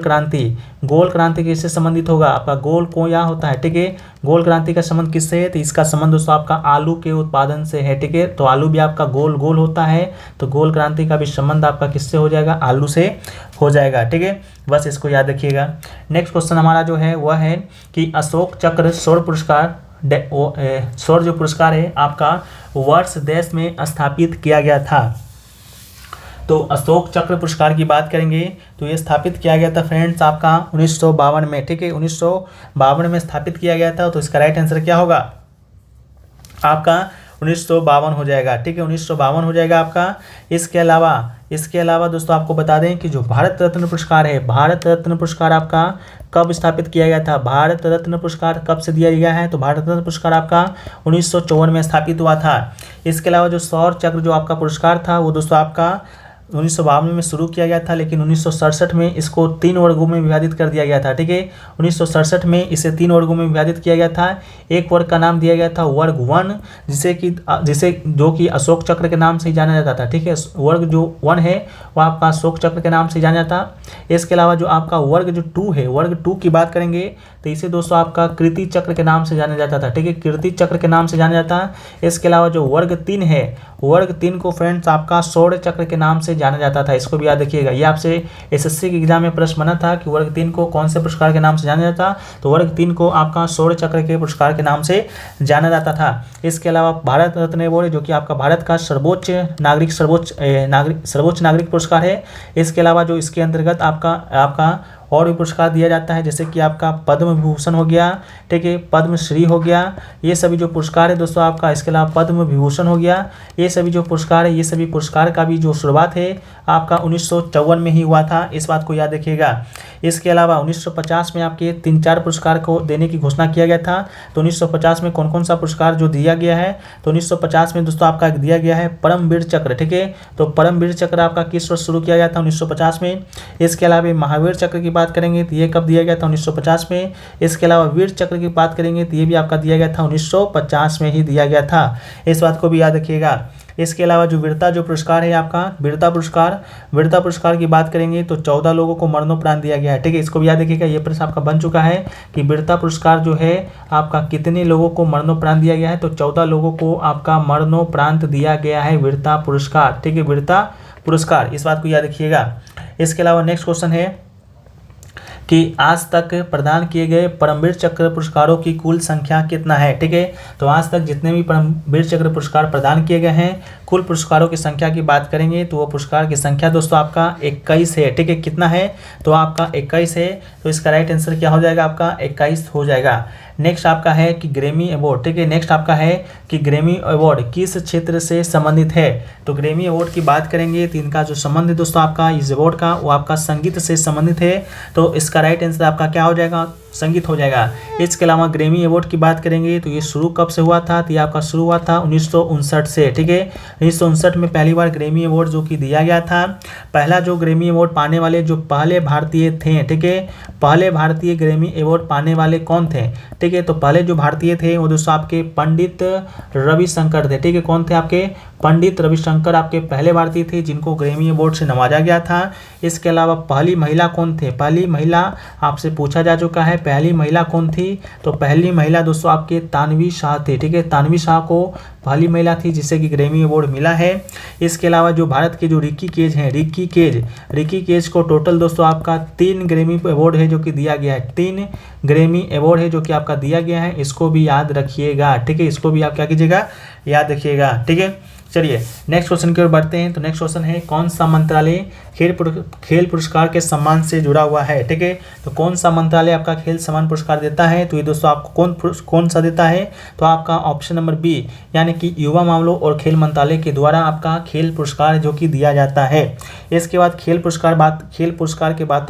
क्रांति किससे संबंधित होगा, आपका गोल को यहाँ होता है। ठीक है, गोल क्रांति का संबंध किससे है? तो इसका संबंध दोस्तों आपका आलू के उत्पादन से है, ठीक है। तो आलू भी आपका गोल गोल होता है, तो गोल क्रांति का भी संबंध आपका किससे हो जाएगा? आलू से हो जाएगा, ठीक है। बस इसको याद रखिएगा। नेक्स्ट क्वेश्चन हमारा जो है वह है कि अशोक चक्र सौर पुरस्कार सौर जो पुरस्कार है आपका वर्ष देश में स्थापित किया गया था। तो अशोक चक्र पुरस्कार की बात करेंगे तो ये स्थापित किया गया था फ्रेंड्स आपका 1952 में, ठीक है। 1952 में स्थापित किया गया था। तो इसका राइट आंसर क्या होगा? आपका 1952 हो जाएगा, ठीक है। 1952 हो जाएगा आपका। इसके अलावा दोस्तों आपको बता दें कि जो भारत रत्न पुरस्कार है, भारत रत्न पुरस्कार आपका कब स्थापित किया गया था? भारत रत्न पुरस्कार कब से दिया गया है? तो भारत रत्न पुरस्कार आपका 1954 में स्थापित हुआ था। इसके अलावा जो सौर चक्र जो आपका पुरस्कार था वो दोस्तों आपका 1952 में शुरू किया गया था, लेकिन 1967 में इसको 3 वर्गों में विभाजित कर दिया गया था, ठीक है। 1967 में इसे 3 वर्गों में विभाजित किया गया था। एक वर्ग का नाम दिया गया था वर्ग 1, जिसे जो कि अशोक चक्र के नाम से ही जाना जाता था, ठीक है। वर्ग जो 1 है वह आपका अशोक चक्र के नाम से जाना जाता। इसके अलावा जो आपका वर्ग जो 2 है, वर्ग 2 की बात करेंगे तो इसे दोस्तों आपका कीर्ति चक्र के नाम से जाना जाता था, ठीक है। कीर्ति चक्र के नाम से जाना जाता। इसके अलावा जो वर्ग 3 है, वर्ग 3 को फ्रेंड्स आपका शौर्य चक्र के नाम से जाना जाता था। इसको भी याद रखिएगा, ये आपसे एसएससी के एग्जाम में प्रश्न बना था कि वर्ग 3 को कौन से पुरस्कार के नाम से जाना जाता। तो वर्ग 3 को आपका शौर्य चक्र के पुरस्कार के नाम से जाना जाता था। इसके अलावा भारत रत्न अवार्ड जो कि आपका भारत का सर्वोच्च नागरिक पुरस्कार है। इसके अलावा जो इसके अंतर्गत आपका और भी पुरस्कार दिया जाता है, जैसे कि आपका पद्म विभूषण हो गया, ठीक है, पद्मश्री हो गया, ये सभी जो पुरस्कार है दोस्तों आपका। इसके अलावा पद्म विभूषण हो गया, ये सभी जो पुरस्कार है, ये सभी पुरस्कार का भी जो शुरुआत है आपका 1954 में ही हुआ था। इस बात को याद रखिएगा। इसके अलावा 1950 में आपके 3-4 पुरस्कार को देने की घोषणा किया गया था। तो 1950 में कौन कौन सा पुरस्कार जो दिया गया है? तो 1950 में दोस्तों आपका दिया गया है परमवीर चक्र, ठीक है। तो परमवीर चक्र आपका किस वर्ष शुरू किया गया था? 1950 में। इसके अलावा महावीर चक्र की बात करेंगे तो ये कब दिया गया था? 1950 में। इसके अलावा वीर चक्र की बात करेंगे तो ये भी आपका दिया गया था 1950 में ही दिया गया था। इस बात को भी याद रखिएगा। इसके अलावा जो वीरता जो पुरस्कार है आपका वीरता पुरस्कार की बात करेंगे तो 14 लोगों को मरणोपरांत दिया गया है, ठीक है। इसको भी याद रखिएगा, ये प्रश्न आपका बन चुका है कि वीरता पुरस्कार जो है आपका कितने लोगों को मरणोपरांत दिया गया है? तो 14 लोगों को आपका मरणोपरांत दिया गया है वीरता पुरस्कार, ठीक है, वीरता पुरस्कार। इस बात को याद रखिएगा। इसके अलावा नेक्स्ट क्वेश्चन है कि आज तक प्रदान किए गए परमवीर चक्र पुरस्कारों की कुल संख्या कितना है, ठीक है। तो आज तक जितने भी परमवीर चक्र पुरस्कार प्रदान किए गए हैं, कुल पुरस्कारों की संख्या की बात करेंगे तो वो पुरस्कार की संख्या दोस्तों आपका 21 है, ठीक है। कितना है? तो आपका 21 है। तो इसका राइट आंसर क्या हो जाएगा? आपका 21 हो जाएगा। नेक्स्ट आपका है कि ग्रैमी अवार्ड, ठीक है। नेक्स्ट आपका है कि ग्रैमी अवार्ड किस क्षेत्र से संबंधित है? तो ग्रैमी अवार्ड की बात करेंगे तो इनका जो संबंध है दोस्तों आपका इस अवार्ड का वो आपका संगीत से संबंधित है। तो इसका राइट आंसर आपका क्या हो जाएगा? संगीत हो जाएगा। इसके अलावा ग्रैमी अवार्ड की बात करेंगे तो ये शुरू कब से हुआ था? तो ये आपका शुरू हुआ था 1959 से, ठीक है। 1959 में पहली बार ग्रैमी अवार्ड जो कि दिया गया था। पहला जो ग्रैमी अवार्ड पाने वाले जो पहले भारतीय थे, ठीक है, पहले भारतीय ग्रैमी अवार्ड पाने वाले कौन थे? ठीक है, तो पहले जो भारतीय थे वो दोस्तों आपके पंडित रविशंकर थे, ठीक है। कौन थे? आपके पंडित रविशंकर आपके पहले भारतीय थे जिनको ग्रैमी अवार्ड से नवाजा गया था। इसके अलावा पहली महिला कौन थे? पहली महिला आपसे पूछा जा चुका है, पहली महिला कौन थी? तो पहली महिला दोस्तों आपके तानवी शाह थे, ठीक है। तानवी शाह को पहली महिला थी जिसे कि ग्रैमी अवार्ड मिला है। इसके अलावा जो भारत के जो रिकी केज हैं, रिकी केज को टोटल दोस्तों आपका 3 ग्रैमी अवार्ड है जो कि दिया गया है। 3 ग्रैमी अवार्ड है जो कि आपका दिया गया है। इसको भी याद रखिएगा, ठीक है। इसको भी आप क्या कीजिएगा? याद रखिएगा, ठीक है। चलिए नेक्स्ट क्वेश्चन की ओर बढ़ते हैं। तो नेक्स्ट क्वेश्चन है कौन सा मंत्रालय खेल पुरस्कार के सम्मान से जुड़ा हुआ है, ठीक है। तो कौन सा मंत्रालय आपका खेल सम्मान पुरस्कार देता है? तो ये दोस्तों आपको कौन सा देता है? तो आपका ऑप्शन नंबर बी यानी कि युवा मामलों और खेल मंत्रालय के द्वारा आपका खेल पुरस्कार जो कि दिया जाता है। इसके बाद खेल पुरस्कार की बात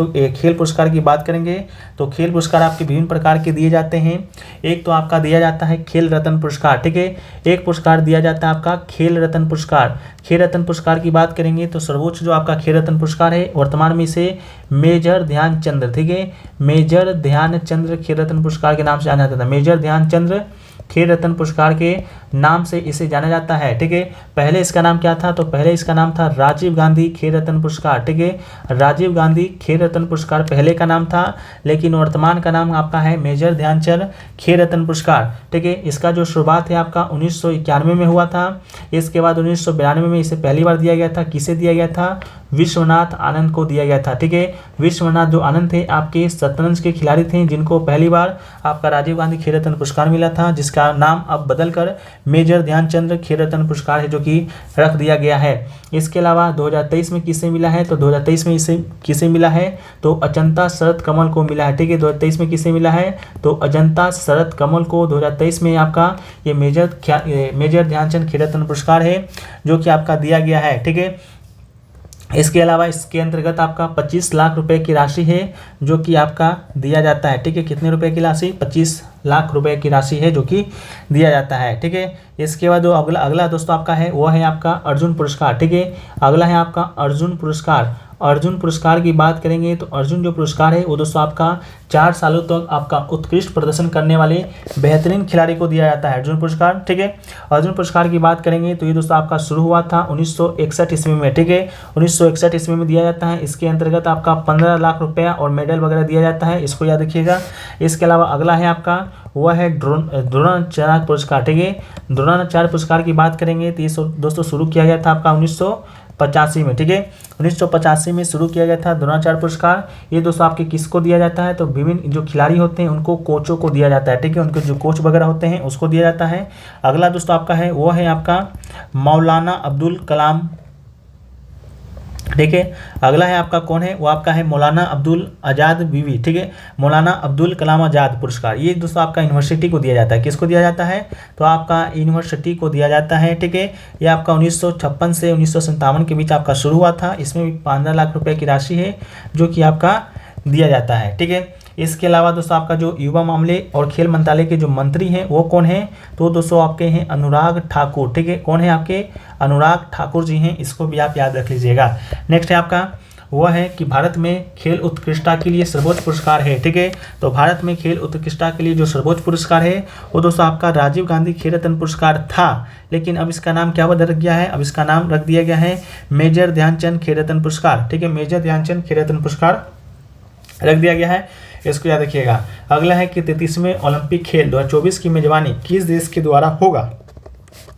करेंगे तो खेल पुरस्कार आपके विभिन्न प्रकार के दिए जाते हैं। एक तो आपका दिया जाता है खेल रत्न पुरस्कार, ठीक है। एक पुरस्कार दिया जाता है आपका खेल रत्न पुरस्कार। खेल रत्न पुरस्कार की बात करेंगे तो सर्वोच्च जो आपका खेल रत्न पुरस्कार है वर्तमान में इसे मेजर ध्यानचंद्र, ठीक है, मेजर ध्यानचंद्र खेल रत्न पुरस्कार के नाम से जाना जाता था। मेजर ध्यानचंद्र खेल रत्न पुरस्कार के नाम से इसे जाना जाता है। ठीक है, पहले इसका नाम क्या था? तो पहले इसका नाम था राजीव गांधी खेल रत्न पुरस्कार। ठीक है, राजीव गांधी खेल रत्न पुरस्कार पहले का नाम था, लेकिन वर्तमान का नाम आपका है मेजर ध्यानचंद खेल रत्न पुरस्कार। ठीक है, इसका जो शुरुआत है आपका 1991 में हुआ था। इसके बाद 1992 में इसे पहली बार दिया गया था। किसे दिया गया था? विश्वनाथ आनंद को दिया गया था। ठीक है, विश्वनाथ जो आनंद थे आपके शतरंज के खिलाड़ी थे, जिनको पहली बार आपका राजीव गांधी खेल रत्न पुरस्कार मिला था, जिसका नाम अब बदलकर मेजर ध्यानचंद खेल रत्न पुरस्कार है, जो कि रख दिया गया है। इसके अलावा 2023 में किसे मिला है? तो 2023 में इसे किसे मिला है? तो अजंता शरद कमल को मिला है। ठीक है, 2023 में किसे मिला है? तो अजंता शरद कमल को 2023 में आपका ये मेजर ध्यानचंद खेल रत्न पुरस्कार है, जो कि आपका दिया गया है। ठीक है, इसके अलावा इसके अंतर्गत आपका 25 लाख रुपए की राशि है, जो कि आपका दिया जाता है। ठीक है, कितने रुपए की राशि? 25 लाख रुपए की राशि है, जो कि दिया जाता है। ठीक है, इसके बाद जो अगला दोस्तों आपका है वो है आपका अर्जुन पुरस्कार। ठीक है, अगला है आपका अर्जुन पुरस्कार। अर्जुन पुरस्कार की बात करेंगे तो अर्जुन जो पुरस्कार है वो दोस्तों आपका 4 सालों तक आपका उत्कृष्ट प्रदर्शन करने वाले बेहतरीन खिलाड़ी को दिया जाता है अर्जुन पुरस्कार। ठीक है, अर्जुन पुरस्कार की बात करेंगे तो ये दोस्तों आपका शुरू हुआ था 1961 ईस्वी में। ठीक है, 1961 ईस्वी में दिया जाता है। इसके अंतर्गत आपका 15 लाख रुपया और मेडल वगैरह दिया जाता है, इसको याद रखिएगा। इसके अलावा अगला है आपका वह है द्रोणाचार्य पुरस्कार। ठीक है, द्रोणाचार्य पुरस्कार की बात करेंगे तो ये दोस्तों शुरू किया गया था आपका 1985 में। ठीक है, 1985 में शुरू किया गया था द्रोणाचार्य पुरस्कार। ये दोस्तों आपके किसको दिया जाता है? तो विभिन्न जो खिलाड़ी होते हैं उनको कोचों को दिया जाता है। ठीक है, उनके जो कोच वगैरह होते हैं उसको दिया जाता है। अगला दोस्तों आपका है वो है आपका मौलाना अब्दुल कलाम। ठीक है, अगला है आपका कौन है? वो आपका है मौलाना अब्दुल आज़ाद बीवी। ठीक है, मौलाना अब्दुल कलाम आज़ाद पुरस्कार। ये दोस्तों आपका यूनिवर्सिटी को दिया जाता है। किसको दिया जाता है? तो आपका यूनिवर्सिटी को दिया जाता है। ठीक है, ये आपका 1956 से 1957 के बीच आपका शुरू हुआ था। इसमें भी 15 लाख रुपए की राशि है, जो कि आपका दिया जाता है। ठीक है, इसके अलावा दोस्तों आपका जो युवा मामले और खेल मंत्रालय के जो मंत्री हैं वो कौन है? तो दोस्तों आपके हैं अनुराग ठाकुर। ठीक है, कौन है आपके? अनुराग ठाकुर जी हैं, इसको भी आप याद रख लीजिएगा। नेक्स्ट है आपका वह है कि भारत में खेल उत्कृष्टता के लिए सर्वोच्च पुरस्कार है। ठीक है, तो भारत में खेल उत्कृष्टता के लिए जो सर्वोच्च पुरस्कार है वो दोस्तों आपका राजीव गांधी खेल रत्न पुरस्कार था, लेकिन अब इसका नाम क्या बदल गया है? अब इसका नाम रख दिया गया है मेजर ध्यानचंद खेल रत्न पुरस्कार। ठीक है, मेजर ध्यानचंद खेल रत्न पुरस्कार रख दिया गया है, इसको याद रखिएगा। अगला है कि 33वें ओलंपिक खेल 2024 की मेजबानी किस देश के द्वारा होगा?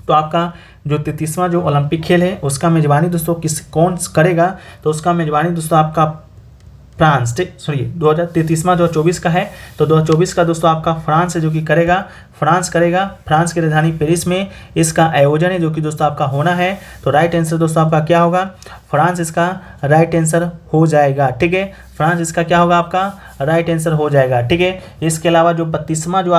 तो आपका जो 33वां जो ओलंपिक खेल है उसका मेजबानी दोस्तों कौन करेगा? तो उसका मेजबानी दोस्तों आपका फ्रांस, 2033वां 2024 का है, तो 2024 का दोस्तों आपका फ्रांस है जो कि करेगा। फ्रांस की राजधानी पेरिस में इसका आयोजन है, जो कि दोस्तों आपका होना है। तो राइट आंसर दोस्तों आपका क्या होगा? फ्रांस इसका राइट आंसर हो जाएगा। ठीक है, फ्रांस इसका क्या होगा? आपका राइट आंसर हो जाएगा। ठीक है, इसके अलावा जो 32वां जो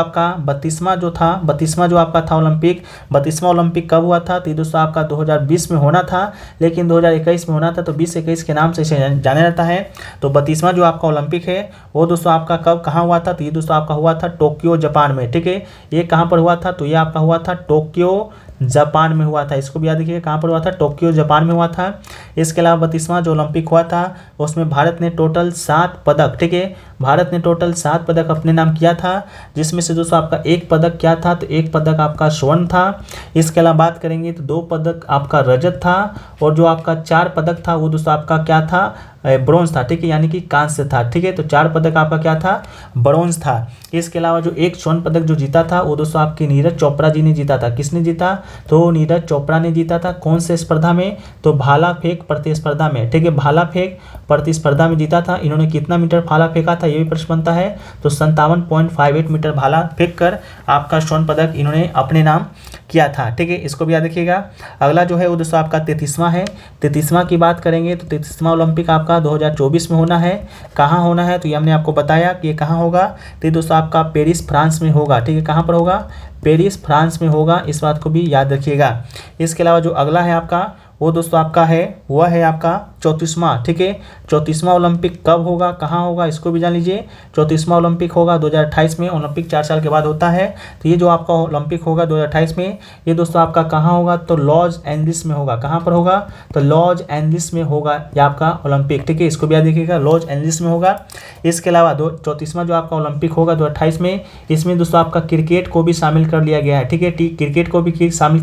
आपका था ओलंपिक, 32वां ओलंपिक कब हुआ था? तो दोस्तों आपका 2020 में होना था, लेकिन 2021 में होना था, तो 2021 के नाम से इसे जाना जाता है। तो 32वां जो आपका ओलंपिक है वो दोस्तों आपका कहाँ हुआ था? तो ये दोस्तों आपका हुआ था टोक्यो जापान में। ठीक है, ये कहाँ पर हुआ था? तो ये आपका हुआ था टोक्यो जापान में हुआ था, इसको भी याद रखिए कहाँ पर हुआ था? टोक्यो जापान में हुआ था। इसके अलावा 32वां जो ओलंपिक हुआ था उसमें भारत ने टोटल 7 पदक, ठीक है, भारत ने टोटल 7 पदक अपने नाम किया था, जिसमें से दोस्तों आपका 1 पदक क्या था? तो 1 पदक आपका स्वर्ण था। इसके अलावा बात करेंगे तो 2 पदक आपका रजत था, और जो आपका 4 पदक था वो दोस्तों आपका क्या था? ब्रोंज था। ठीक है, यानी कि कांस्य था। ठीक है, तो 4 पदक आपका क्या था? ब्रोंज था। इसके अलावा जो 1 स्वर्ण पदक जो जीता था वो दोस्तों आपके नीरज चोपड़ा जी ने जीता था। किसने जीता? तो नीरज चोपड़ा ने जीता था। कौन से स्पर्धा में? तो भाला फेंक प्रतिस्पर्धा में। ठीक है, भाला फेंक प्रतिस्पर्धा में जीता था। इन्होंने कितना मीटर भाला फेंका था ये भी प्रश्न बनता है, तो 57.58 मीटर भाला फेंक कर आपका स्वर्ण पदक इन्होंने अपने नाम किया था। ठीक है, इसको भी याद रखिएगा। अगला जो है वो दोस्तों आपका 33वां है। 33वां की बात करेंगे तो 33वां ओलंपिक आपका 2024 में होना है। कहाँ होना है? तो ये हमने आपको बताया कि ये कहाँ होगा। तो दोस्तों आपका पेरिस फ्रांस में होगा। ठीक है, कहाँ पर होगा? पेरिस फ्रांस में होगा, इस बात को भी याद रखिएगा। इसके अलावा जो अगला है आपका वो दोस्तों आपका है, वह है आपका 34वां, ठीक है। 34वां ओलंपिक कब होगा, कहाँ होगा, इसको भी जान लीजिए। 34वां ओलंपिक होगा 2028 में। ओलंपिक 4 साल के बाद होता है। तो ये जो आपका ओलंपिक होगा 2028 में, ये दोस्तों आपका कहाँ होगा, तो लॉस एंजलिस में होगा। कहाँ पर होगा, तो लॉस एंजलिस में होगा ये आपका ओलंपिक, ठीक है। इसको भी याद रखिएगा, लॉस एंजलिस में होगा। इसके अलावा 34वां जो आपका ओलंपिक होगा 2028 में, इसमें दोस्तों आपका क्रिकेट को भी शामिल कर लिया गया है, ठीक है। क्रिकेट को भी शामिल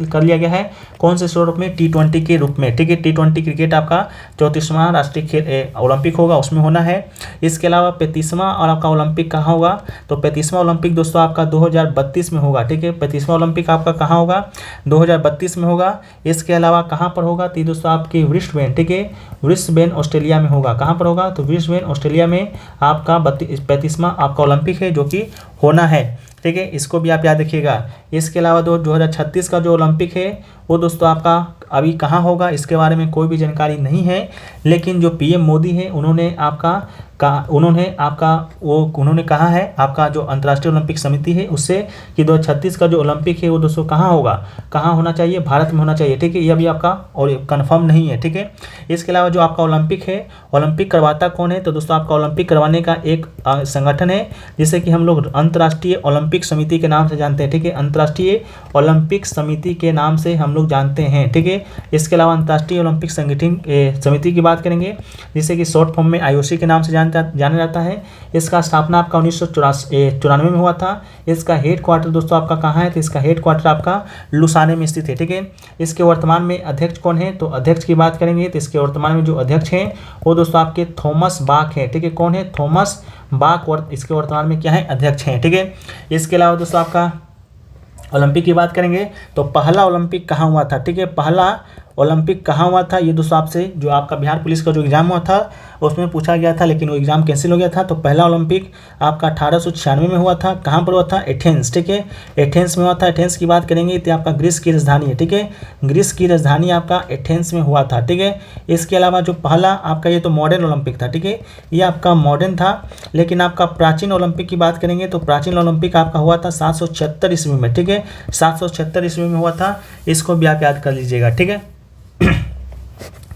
कर लिया गया है। कौन से स्वरूप में, T20 के रूप में, ठीक है। T20 क्रिकेट आपका 34वां राष्ट्रीय खेल ओलंपिक होगा, उसमें होना है। इसके अलावा 35वां और आपका ओलंपिक कहाँ होगा, तो 35वां ओलंपिक दोस्तों आपका 2032 में होगा, ठीक है। 35वां ओलंपिक आपका कहाँ होगा, 2032 में होगा। इसके अलावा कहाँ पर होगा, तो दोस्तों आपकी ब्रिस्बेन, ठीक है, ब्रिस्बेन ऑस्ट्रेलिया में होगा। कहाँ पर होगा, तो ब्रिस्बेन ऑस्ट्रेलिया में आपका 35वां आपका ओलंपिक है जो कि होना है, ठीक है। इसको भी आप याद रखिएगा। इसके अलावा 2036 का जो ओलंपिक है वो दोस्तों आपका अभी कहाँ होगा, इसके बारे में कोई भी जानकारी नहीं है। लेकिन जो पीएम मोदी है उन्होंने कहा है आपका जो अंतर्राष्ट्रीय ओलंपिक समिति है उससे कि 2036 का जो ओलंपिक है वो दोस्तों कहाँ होगा, कहाँ होना चाहिए, भारत में होना चाहिए, ठीक है। ये अभी आपका और कंफर्म नहीं है, ठीक है। इसके अलावा जो आपका ओलंपिक है, ओलंपिक करवाता कौन है, तो दोस्तों आपका ओलंपिक करवाने का एक संगठन है जिसे कि हम लोग अंतर्राष्ट्रीय ओलंपिक समिति के नाम से जानते हैं, ठीक है। अंतर्राष्ट्रीय ओलंपिक समिति के नाम से हम लोग जानते हैं, ठीक है। इसके अलावा अंतर्राष्ट्रीय ओलंपिक समिति की बात करेंगे जिसे कि शॉर्ट फॉर्म में IOC के नाम से जाना जाता है। इसका स्थापना आपका 1994 में हुआ था। इसका हेड क्वार्टर दोस्तों आपका कहाँ है, तो इसका हेड क्वार्टर आपका लुसाने में स्थित है, ठीक है। इसके वर्तमान में अध्यक्ष कौन है, तो अध्यक्ष की बात करेंगे तो इसके वर्तमान में जो अध्यक्ष हैं वो दोस्तों आपके थॉमस बाक है, ठीक है। कौन है, थॉमस बाक इसके वर्तमान में क्या है, अध्यक्ष हैं, ठीक है। इसके अलावा दोस्तों आपका ओलंपिक की बात करेंगे तो पहला ओलंपिक कहाँ हुआ था, ठीक है। पहला ओलंपिक कहाँ हुआ था, ये दोस्तों आपसे जो आपका बिहार पुलिस का जो एग्ज़ाम हुआ था उसमें पूछा गया था, लेकिन वो एग्ज़ाम कैंसिल हो गया था। तो पहला ओलंपिक आपका 1896 में हुआ था। कहाँ पर हुआ था, एथेंस, ठीक है, एथेंस में हुआ था। एथेंस की बात करेंगे तो आपका ग्रीस की राजधानी है, ठीक है, ग्रीस की राजधानी आपका एथेंस में हुआ था, ठीक है। इसके अलावा जो पहला आपका ये तो मॉडर्न ओलंपिक था, ठीक है, ये आपका मॉडर्न था। लेकिन आपका प्राचीन ओलंपिक की बात करेंगे तो प्राचीन ओलंपिक आपका हुआ था 776 ईस्वी में, ठीक है, 776 ईस्वी में हुआ था। इसको भी आप याद कर लीजिएगा, ठीक है।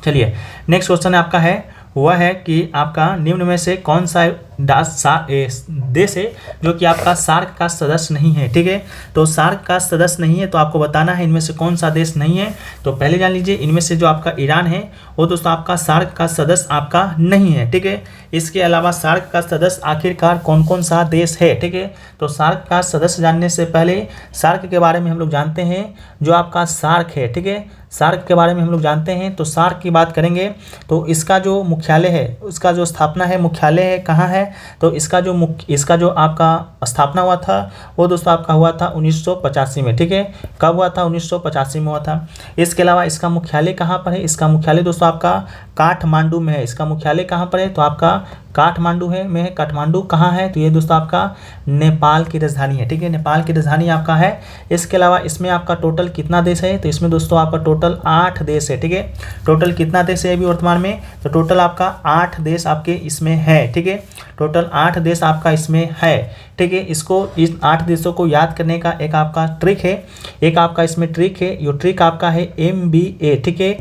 चलिए नेक्स्ट क्वेश्चन आपका है, वह है कि आपका निम्न में से कौन सा देश है जो कि आपका सार्क का सदस्य नहीं है, ठीक है। तो सार्क का सदस्य नहीं है तो आपको बताना है इनमें से कौन सा देश नहीं है। तो पहले जान लीजिए इनमें से जो आपका ईरान है वो दोस्तों आपका सार्क का सदस्य आपका नहीं है, ठीक है। इसके अलावा सार्क का सदस्य आखिरकार कौन कौन सा देश है, ठीक है। तो सार्क का सदस्य जानने से पहले सार्क के बारे में हम लोग जानते हैं जो आपका सार्क है, ठीक है, सार्क के बारे में हम लोग जानते हैं। तो सार्क की बात करेंगे तो इसका जो मुख्यालय है, उसका जो स्थापना है, मुख्यालय है कहाँ है, तो इसका जो आपका स्थापना हुआ था वो दोस्तों आपका हुआ था 1985 में, ठीक है। कब हुआ था, 1985 में हुआ था। इसके अलावा इसका मुख्यालय कहाँ पर है, इसका मुख्यालय दोस्तों आपका काठमांडू में है। इसका मुख्यालय कहाँ पर है, तो आपका काठमांडू में है। काठमांडू कहाँ है, तो ये दोस्तों आपका नेपाल की राजधानी है, ठीक है, नेपाल की राजधानी आपका है। इसके अलावा इसमें आपका टोटल कितना देश है, तो इसमें दोस्तों आपका टोटल 8 देश है, ठीक है। टोटल कितना देश है अभी वर्तमान में, तो टोटल आपका 8 देश आपके इसमें है, ठीक है, टोटल 8 देश आपका इसमें है, ठीक है। इसको इस 8 देशों को याद करने का एक आपका ट्रिक है, एक आपका इसमें ट्रिक है। ये ट्रिक आपका है MBA, ठीक है,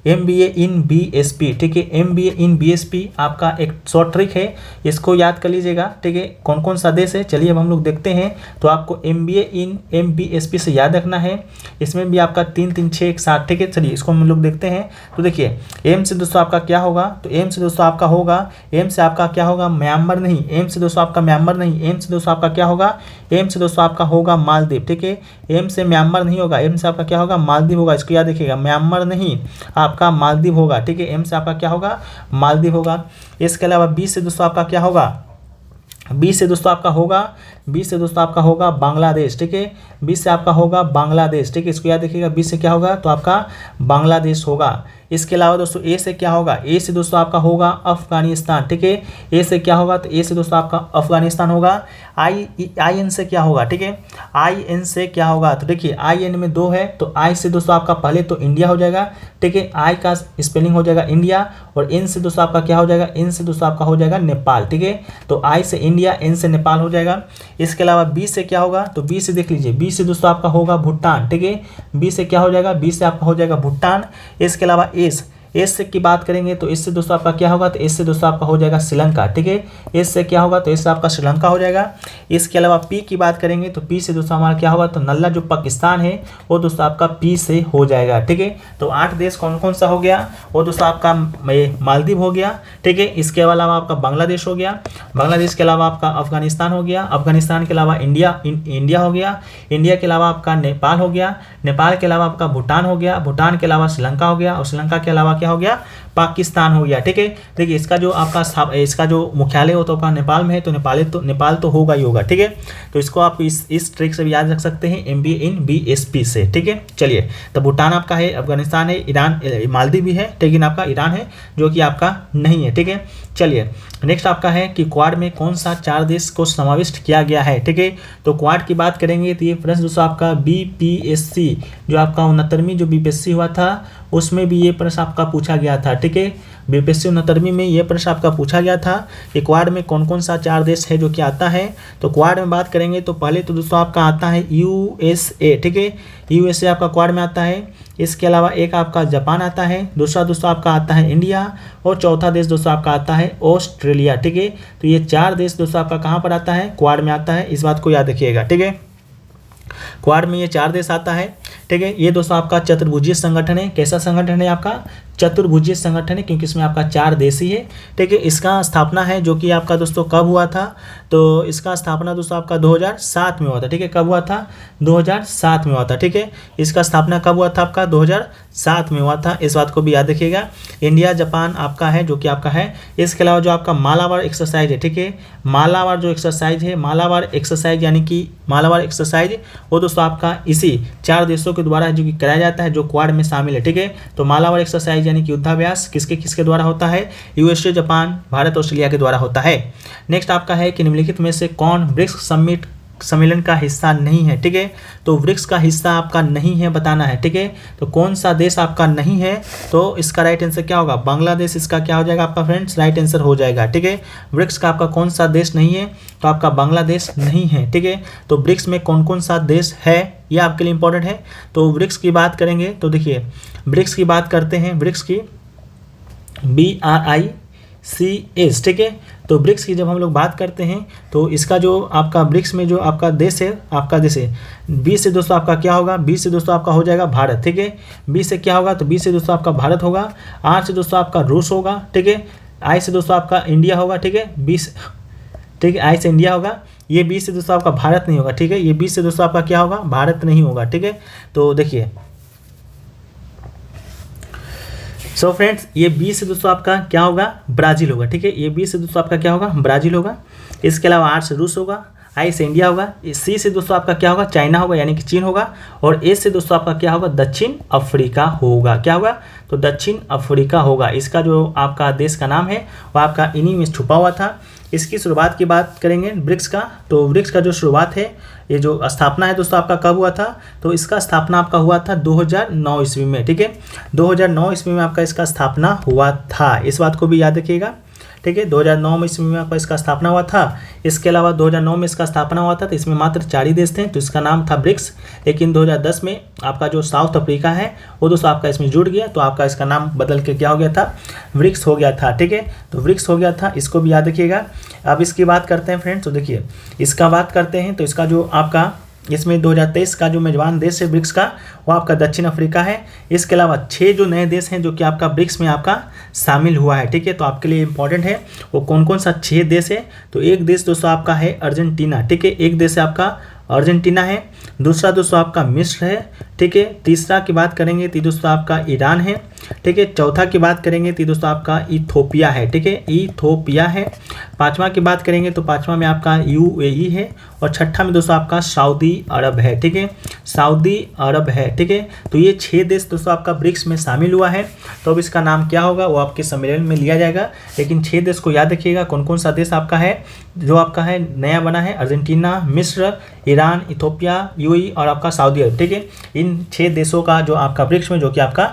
MBA इन BSP, ठीक है, MBA इन BSP आपका एक शॉर्ट ट्रिक है, इसको याद कर लीजिएगा, ठीक है। कौन कौन सा देश है, चलिए अब हम लोग देखते हैं। तो आपको MBA इन MBSP से याद रखना है। इसमें भी आपका 3 3 6 1 7, ठीक है। चलिए इसको हम लोग देखते हैं। तो देखिए एम से दोस्तों आपका क्या होगा, तो एम से दोस्तों आपका होगा, एम से आपका क्या होगा, म्यांमार नहीं, एम से दोस्तों आपका म्यांमार नहीं, एम से दोस्तों आपका क्या होगा, एम से दोस्तों आपका होगा मालदीव, ठीक है। एम से म्यांमार नहीं होगा, एम से आपका क्या होगा, मालदीव होगा। इसको याद रखिएगा, म्यांमार नहीं आपका मालदीव होगा, ठीक है। एम से आपका क्या होगा, मालदीव होगा। इसके अलावा बी से दोस्तों आपका क्या होगा, बी से दोस्तों आपका होगा, बी से दोस्तों आपका होगा बांग्लादेश, ठीक है, बी से आपका होगा बांग्लादेश, ठीक है। इसको याद रखिएगा, बी से क्या होगा, तो आपका बांग्लादेश होगा। इसके अलावा दोस्तों ए से क्या होगा, ए से दोस्तों आपका होगा अफगानिस्तान, ठीक है। ए से क्या होगा, तो ए से दोस्तों आपका अफगानिस्तान होगा। आई एन से क्या होगा, ठीक है, आई एन से क्या होगा, तो देखिए आई एन में 2 है, तो आई से दोस्तों आपका पहले तो इंडिया हो जाएगा, ठीक है, आई का स्पेलिंग हो जाएगा इंडिया, और एन से दोस्तों आपका क्या हो जाएगा, एन से दोस्तों आपका हो जाएगा नेपाल, ठीक है। तो आई से इंडिया, एन से नेपाल हो जाएगा। इसके अलावा बी से क्या होगा, तो बी से देख लीजिए, बी से दोस्तों आपका होगा भूटान, ठीक है, बी से क्या हो जाएगा, बी से आपका हो जाएगा भूटान। इसके अलावा एस की बात करेंगे तो इससे दोस्तों आपका क्या होगा, तो एस से दोस्तों आपका हो जाएगा श्रीलंका, ठीक है, एस से क्या होगा, तो एस से आपका श्रीलंका हो जाएगा। इसके अलावा पी की बात करेंगे तो पी से दोस्तों हमारा क्या होगा, तो नल्ला जो पाकिस्तान है वो दोस्तों आपका पी से हो जाएगा, ठीक है। तो 8 देश कौन कौन सा हो गया, वो दोस्तों आपका मालदीव हो गया, ठीक है। इसके अलावा आपका बांग्लादेश हो गया, बांग्लादेश के अलावा आपका अफगानिस्तान हो गया, अफगानिस्तान के अलावा इंडिया हो गया, इंडिया के अलावा आपका नेपाल हो गया, नेपाल के अलावा आपका भूटान हो गया, भूटान के अलावा श्रीलंका हो गया, और श्रीलंका के अलावा क्या हो गया, पाकिस्तान हो गया, ठीक है। देखिए इसका जो मुख्यालय हो तो आपका नेपाल में है, तो नेपाल तो होगा ही होगा, ठीक है। तो इसको आप इस ट्रिक से भी याद रख सकते हैं, MBA इन BSP से, ठीक है। चलिए, तो भूटान आपका है, अफगानिस्तान है, ईरान, मालदीव भी है, लेकिन आपका ईरान है जो कि आपका नहीं है, ठीक है। चलिए नेक्स्ट आपका है कि क्वाड में कौन सा 4 देश को समाविष्ट किया गया है, ठीक है। तो क्वाड की बात करेंगे तो ये प्रश्न दोस्तों आपका BPSC जो आपका 69वीं जो BPSC हुआ था उसमें भी ये प्रश्न आपका पूछा गया था, ठीक है। BPSC 69वीं में ये प्रश्न आपका पूछा गया था कि क्वाड में कौन कौन सा 4 देश है जो कि आता है। तो क्वाड में बात करेंगे तो पहले तो दोस्तों आपका आता है USA, ठीक है, USA आपका क्वाड में आता है। इसके अलावा एक आपका जापान आता है, दूसरा दोस्तों आपका आता है इंडिया, और चौथा देश दोस्तों आपका आता है ऑस्ट्रेलिया, ठीक है। तो ये 4 देश दोस्तों आपका कहाँ पर आता है, क्वाड में आता है, इस बात को याद रखिएगा, ठीक है। क्वाड में ये 4 देश आता है, ठीक है। ये दोस्तों आपका चतुर्भुजीय संगठन है। कैसा संगठन है आपका, चतुर्भुजीय संगठन है, क्योंकि इसमें आपका 4 देश ही है, ठीक है। इसका स्थापना है जो कि आपका दोस्तों कब हुआ था, तो इसका स्थापना दोस्तों आपका 2007 में हुआ था, ठीक है। कब हुआ था, 2007 में हुआ था, ठीक है। इसका स्थापना कब हुआ था आपका, 2007 में हुआ था, इस बात को भी याद रखिएगा। इंडिया जापान आपका है जो कि आपका है। इसके अलावा जो आपका मालाबार एक्सरसाइज है, ठीक है, मालाबार जो एक्सरसाइज है, मालाबार एक्सरसाइज यानी कि मालाबार एक्सरसाइज वो दोस्तों आपका इसी 4 देशों के द्वारा जो कि कराया जाता है, जो क्वाड में शामिल है, ठीक है। तो मालाबार एक्सरसाइज यानी कि युद्धाभ्यास किसके किसके द्वारा होता है, USA, जापान, भारत, ऑस्ट्रेलिया के द्वारा होता है। नेक्स्ट आपका है कि निम्नलिखित में से कौन ब्रिक्स सम्मेलन का हिस्सा नहीं है, ठीक है। तो ब्रिक्स का हिस्सा आपका नहीं है बताना है, ठीक है। तो कौन सा देश आपका नहीं है, तो इसका राइट आंसर क्या होगा, बांग्लादेश इसका क्या हो जाएगा आपका फ्रेंड्स, राइट आंसर हो जाएगा, ठीक है। ब्रिक्स का आपका कौन सा देश नहीं है, तो आपका बांग्लादेश नहीं है, ठीक है। तो ब्रिक्स में कौन कौन सा देश है ये आपके लिए इंपॉर्टेंट है। तो ब्रिक्स की बात करेंगे तो देखिए ब्रिक्स की बात करते हैं, ब्रिक्स की BRICS, ठीक है। तो ब्रिक्स की जब हम लोग बात करते हैं तो इसका जो आपका ब्रिक्स में जो आपका देश है, आपका देश है, बी से दोस्तों आपका क्या होगा, बी से दोस्तों आपका हो जाएगा भारत, ठीक है। बी से क्या होगा, तो बी से दोस्तों आपका भारत होगा। आर से दोस्तों आपका रूस होगा, ठीक है। आई से दोस्तों आपका इंडिया होगा, ठीक है, बी से, ठीक है, आई से इंडिया होगा। ये बी से दोस्तों आपका भारत नहीं होगा, ठीक है, ये बी से दोस्तों आपका क्या होगा, भारत नहीं होगा, ठीक है। तो देखिए सो फ्रेंड्स ये बी से दोस्तों आपका क्या होगा, ब्राज़ील होगा, ठीक है। ये बी से दोस्तों आपका क्या होगा, ब्राज़ील होगा। इसके अलावा आर से रूस होगा, आई से इंडिया होगा। सी से दोस्तों आपका क्या होगा, चाइना होगा यानी कि चीन होगा। और ए से दोस्तों आपका क्या होगा, दक्षिण अफ्रीका होगा। क्या होगा, तो दक्षिण अफ्रीका होगा। इसका जो आपका देश का नाम है वह आपका इन्हीं में छुपा हुआ था। इसकी शुरुआत की बात करेंगे ब्रिक्स का, तो ब्रिक्स का जो शुरुआत है, ये जो स्थापना है दोस्तों आपका कब हुआ था, तो इसका स्थापना आपका हुआ था 2009 ईस्वी में, ठीक है। 2009 ईस्वी में आपका इसका स्थापना हुआ था, इस बात को भी याद रखिएगा, ठीक है। 2009 में ईस्वी में आपका इसका स्थापना हुआ था। इसके अलावा 2009 में इसका स्थापना हुआ था तो इसमें मात्र 4 ही देश थे, तो इसका नाम था ब्रिक्स। लेकिन 2010 में आपका जो साउथ अफ्रीका है वो दोस्तों आपका इसमें जुड़ गया, तो आपका इसका नाम बदल के क्या हो गया था, ब्रिक्स हो गया था, ठीक है। तो ब्रिक्स हो गया था, इसको भी याद रखिएगा। अब इसकी बात करते हैं फ्रेंड्स, तो देखिए इसका बात करते हैं तो इसका जो आपका इसमें 2023 का जो मेजबान देश है ब्रिक्स का वो आपका दक्षिण अफ्रीका है। इसके अलावा 6 जो नए देश हैं जो कि आपका ब्रिक्स में आपका शामिल हुआ है, ठीक है। तो आपके लिए इंपॉर्टेंट है वो कौन कौन सा 6 देश है। तो एक देश दोस्तों आपका है अर्जेंटीना, ठीक है, एक देश है आपका अर्जेंटीना है। दूसरा दोस्तों आपका मिस्र है, ठीक है। तीसरा की बात करेंगे तो दोस्तों आपका ईरान है, ठीक है। चौथा की बात करेंगे तो दोस्तों आपका इथोपिया है, ठीक है, इथोपिया है। पांचवा की बात करेंगे तो पांचवा में आपका यूएई है, और छठा में दोस्तों आपका सऊदी अरब है, ठीक है, सऊदी अरब है, ठीक है। तो ये 6 देश दोस्तों आपका ब्रिक्स में शामिल हुआ है। तो अब इसका नाम क्या होगा वो आपके सम्मेलन में लिया जाएगा, लेकिन 6 देश को याद रखिएगा। कौन कौन सा देश आपका है जो आपका है नया बना है? अर्जेंटीना, मिस्र, ईरान, इथोपिया, यूएई और आपका सऊदी अरब, ठीक है। इन 6 देशों का जो आपका ब्रिक्स में जो कि आपका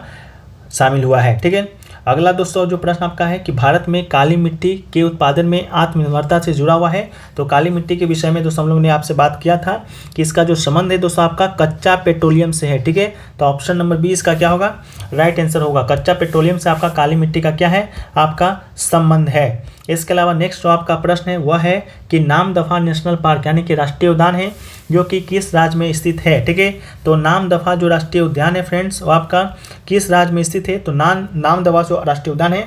शामिल हुआ है, ठीक है। अगला दोस्तों जो प्रश्न आपका है कि भारत में काली मिट्टी के उत्पादन में आत्मनिर्भरता से जुड़ा हुआ है। तो काली मिट्टी के विषय में दोस्तों हम लोग ने आपसे बात किया था कि इसका जो संबंध है दोस्तों आपका कच्चा पेट्रोलियम से है, ठीक है। तो ऑप्शन नंबर बी इसका क्या होगा? राइट आंसर होगा। कच्चा पेट्रोलियम से आपका काली मिट्टी का क्या है? आपका संबंध है। इसके अलावा नेक्स्ट जो आपका प्रश्न है वह है कि नामदफा नेशनल पार्क यानी कि राष्ट्रीय उद्यान है जो कि किस राज्य में स्थित है, ठीक है। तो नामदफा जो राष्ट्रीय उद्यान है फ्रेंड्स वो आपका किस राज्य में स्थित है? तो नामदफा जो राष्ट्रीय उद्यान है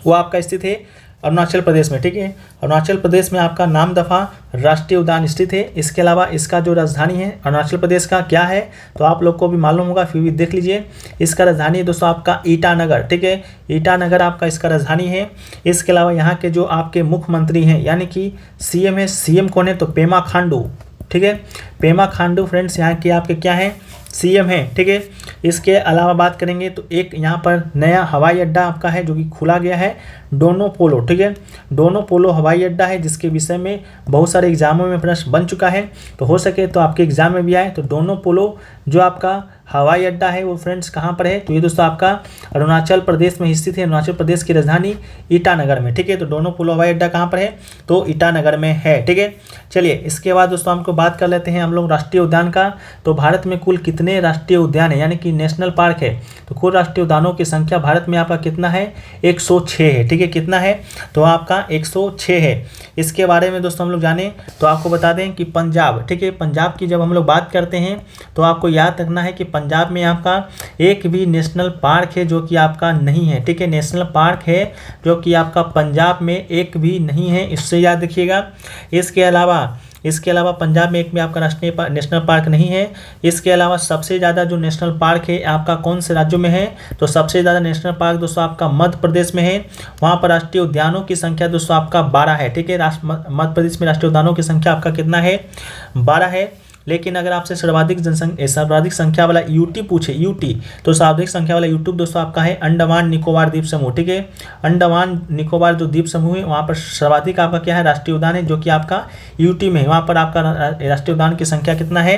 वो आपका स्थित है अरुणाचल प्रदेश में, ठीक है। अरुणाचल प्रदेश में आपका नामदफा राष्ट्रीय उद्यान स्थित है। इसके अलावा इसका जो राजधानी है अरुणाचल प्रदेश का क्या है तो आप लोग को भी मालूम होगा, फिर भी देख लीजिए। इसका राजधानी है दोस्तों आपका ईटानगर, ठीक है, ईटानगर आपका इसका राजधानी है। इसके अलावा यहाँ के जो आपके मुख्यमंत्री हैं यानी कि सीएम है, सीएम कौन है? तो पेमा खांडू, ठीक है, पेमा खांडू फ्रेंड्स यहाँ के आपके क्या है? सीएम है, ठीक है। इसके अलावा बात करेंगे तो एक यहाँ पर नया हवाई अड्डा आपका है जो कि खुला गया है, डोनो पोलो, ठीक है, डोनो पोलो हवाई अड्डा है जिसके विषय में बहुत सारे एग्जामों में प्रश्न बन चुका है। तो हो सके तो आपके एग्जाम में भी आए। तो डोनो पोलो जो आपका हवाई अड्डा है वो फ्रेंड्स कहाँ पर है? तो ये दोस्तों आपका अरुणाचल प्रदेश में स्थित है, अरुणाचल प्रदेश की राजधानी ईटानगर में, ठीक है। तो डोनो पोलो हवाई अड्डा कहाँ पर है? तो ईटानगर में है, ठीक है। चलिए इसके बाद दोस्तों हमको बात कर लेते हैं हम लोग राष्ट्रीय उद्यान का। तो भारत में कुल कितने राष्ट्रीय उद्यान है यानी कि नेशनल पार्क है? तो कुल राष्ट्रीय उद्यानों की संख्या भारत में आपका कितना है? 106 है, ठीक है। कितना है? तो आपका 106 है। इसके बारे में दोस्तों हम लोग जाने तो आपको बता दें कि पंजाब, ठीक है, पंजाब की जब हम लोग बात करते हैं तो आपको याद रखना है कि पंजाब में आपका एक भी नेशनल पार्क है जो कि आपका नहीं है, ठीक है। नेशनल पार्क है जो कि आपका पंजाब में एक भी नहीं है, इससे याद रखिएगा। इसके अलावा पंजाब में एक भी आपका नेशनल पार्क नहीं है। इसके अलावा सबसे ज़्यादा जो नेशनल पार्क है आपका कौन से राज्यों में है? तो सबसे ज़्यादा नेशनल पार्क दोस्तों आपका मध्य प्रदेश में है। वहाँ पर राष्ट्रीय उद्यानों की संख्या दोस्तों आपका 12 है, ठीक है। मध्य प्रदेश में राष्ट्रीय उद्यानों की संख्या आपका कितना है? 12 है। लेकिन अगर आपसे सर्वाधिक संख्या वाला यूटी पूछे, यूटी, तो सर्वाधिक संख्या वाला यूट्यूब दोस्तों आपका है अंडमान निकोबार द्वीप समूह, ठीक है। अंडमान निकोबार जो द्वीप समूह है वहाँ पर सर्वाधिक आपका क्या है? राष्ट्रीय उद्यान है जो कि आपका यूटी में है। वहाँ पर आपका राष्ट्रीय उद्यान की संख्या कितना है?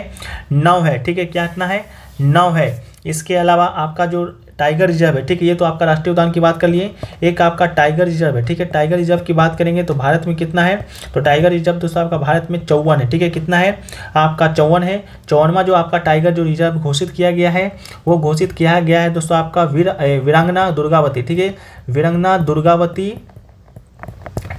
9 है, ठीक है। क्या कितना है? 9 है। इसके अलावा आपका जो टाइगर रिजर्व है, ठीक है, ये तो आपका राष्ट्रीय उद्यान की बात कर लिए। एक आपका टाइगर रिजर्व है, ठीक है। टाइगर रिजर्व की बात करेंगे तो भारत में कितना है? तो टाइगर रिजर्व दोस्तों आपका भारत में 54 है, ठीक है। कितना है? आपका 54 है। 54वां जो आपका टाइगर जो रिजर्व घोषित किया गया है वो घोषित किया गया है दोस्तों आपका वीरांगना दुर्गावती, ठीक है। वीरांगना दुर्गावती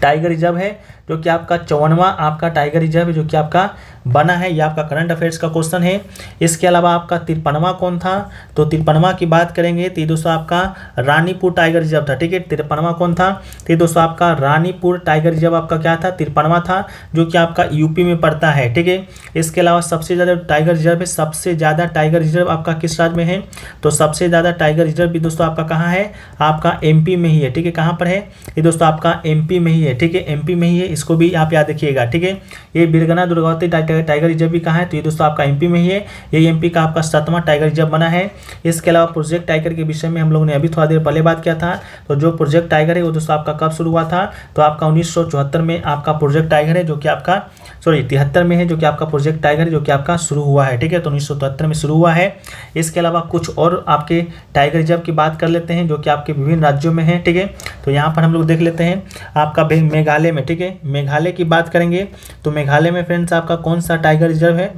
टाइगर रिजर्व है जो कि आपका 54वां आपका टाइगर रिजर्व है जो कि आपका बना है। यह आपका करंट अफेयर्स का क्वेश्चन है। इसके अलावा आपका 53वां कौन था? तो 53वां की बात करेंगे तो दोस्तों आपका रानीपुर टाइगर रिजर्व था, ठीक है। 53वां कौन था? तो दोस्तों आपका रानीपुर टाइगर रिजर्व आपका क्या था? 53वां था जो कि आपका यूपी में पड़ता है, ठीक है। इसके अलावा सबसे ज़्यादा टाइगर रिजर्व है, सबसे ज़्यादा टाइगर रिजर्व आपका किस राज्य में है? तो सबसे ज़्यादा टाइगर रिजर्व भी दोस्तों आपका कहाँ है? आपका एमपी में ही है, ठीक है। कहाँ पर है? ये दोस्तों आपका एमपी में ही है, ठीक है, एमपी में ही है। इसको भी आप याद रखिएगा, ठीक है। ये वीरांगना दुर्गावती टाइगर रिजर्व भी कहाँ है? तो ये दोस्तों आपका एमपी में ही है। ये एमपी का आपका 7वां टाइगर रिजर्व बना है। इसके अलावा प्रोजेक्ट टाइगर के विषय में हम लोग ने अभी थोड़ा देर पहले बात किया था। तो जो प्रोजेक्ट टाइगर है वो दोस्तों आपका कब शुरू हुआ था? तो आपका 1974 में आपका प्रोजेक्ट टाइगर है जो कि आपका 73 में है जो कि आपका प्रोजेक्ट टाइगर है जो कि आपका शुरू हुआ है, ठीक है। तो 1973 में शुरू हुआ है। इसके अलावा कुछ और आपके टाइगर रिजर्व की बात कर लेते हैं जो कि आपके विभिन्न राज्यों में है, ठीक है। तो यहाँ पर हम लोग देख लेते हैं आपका मेघालय में, ठीक है। मेघालय की बात करेंगे तो मेघालय में फ्रेंड्स आपका कौन सा टाइगर रिजर्व है?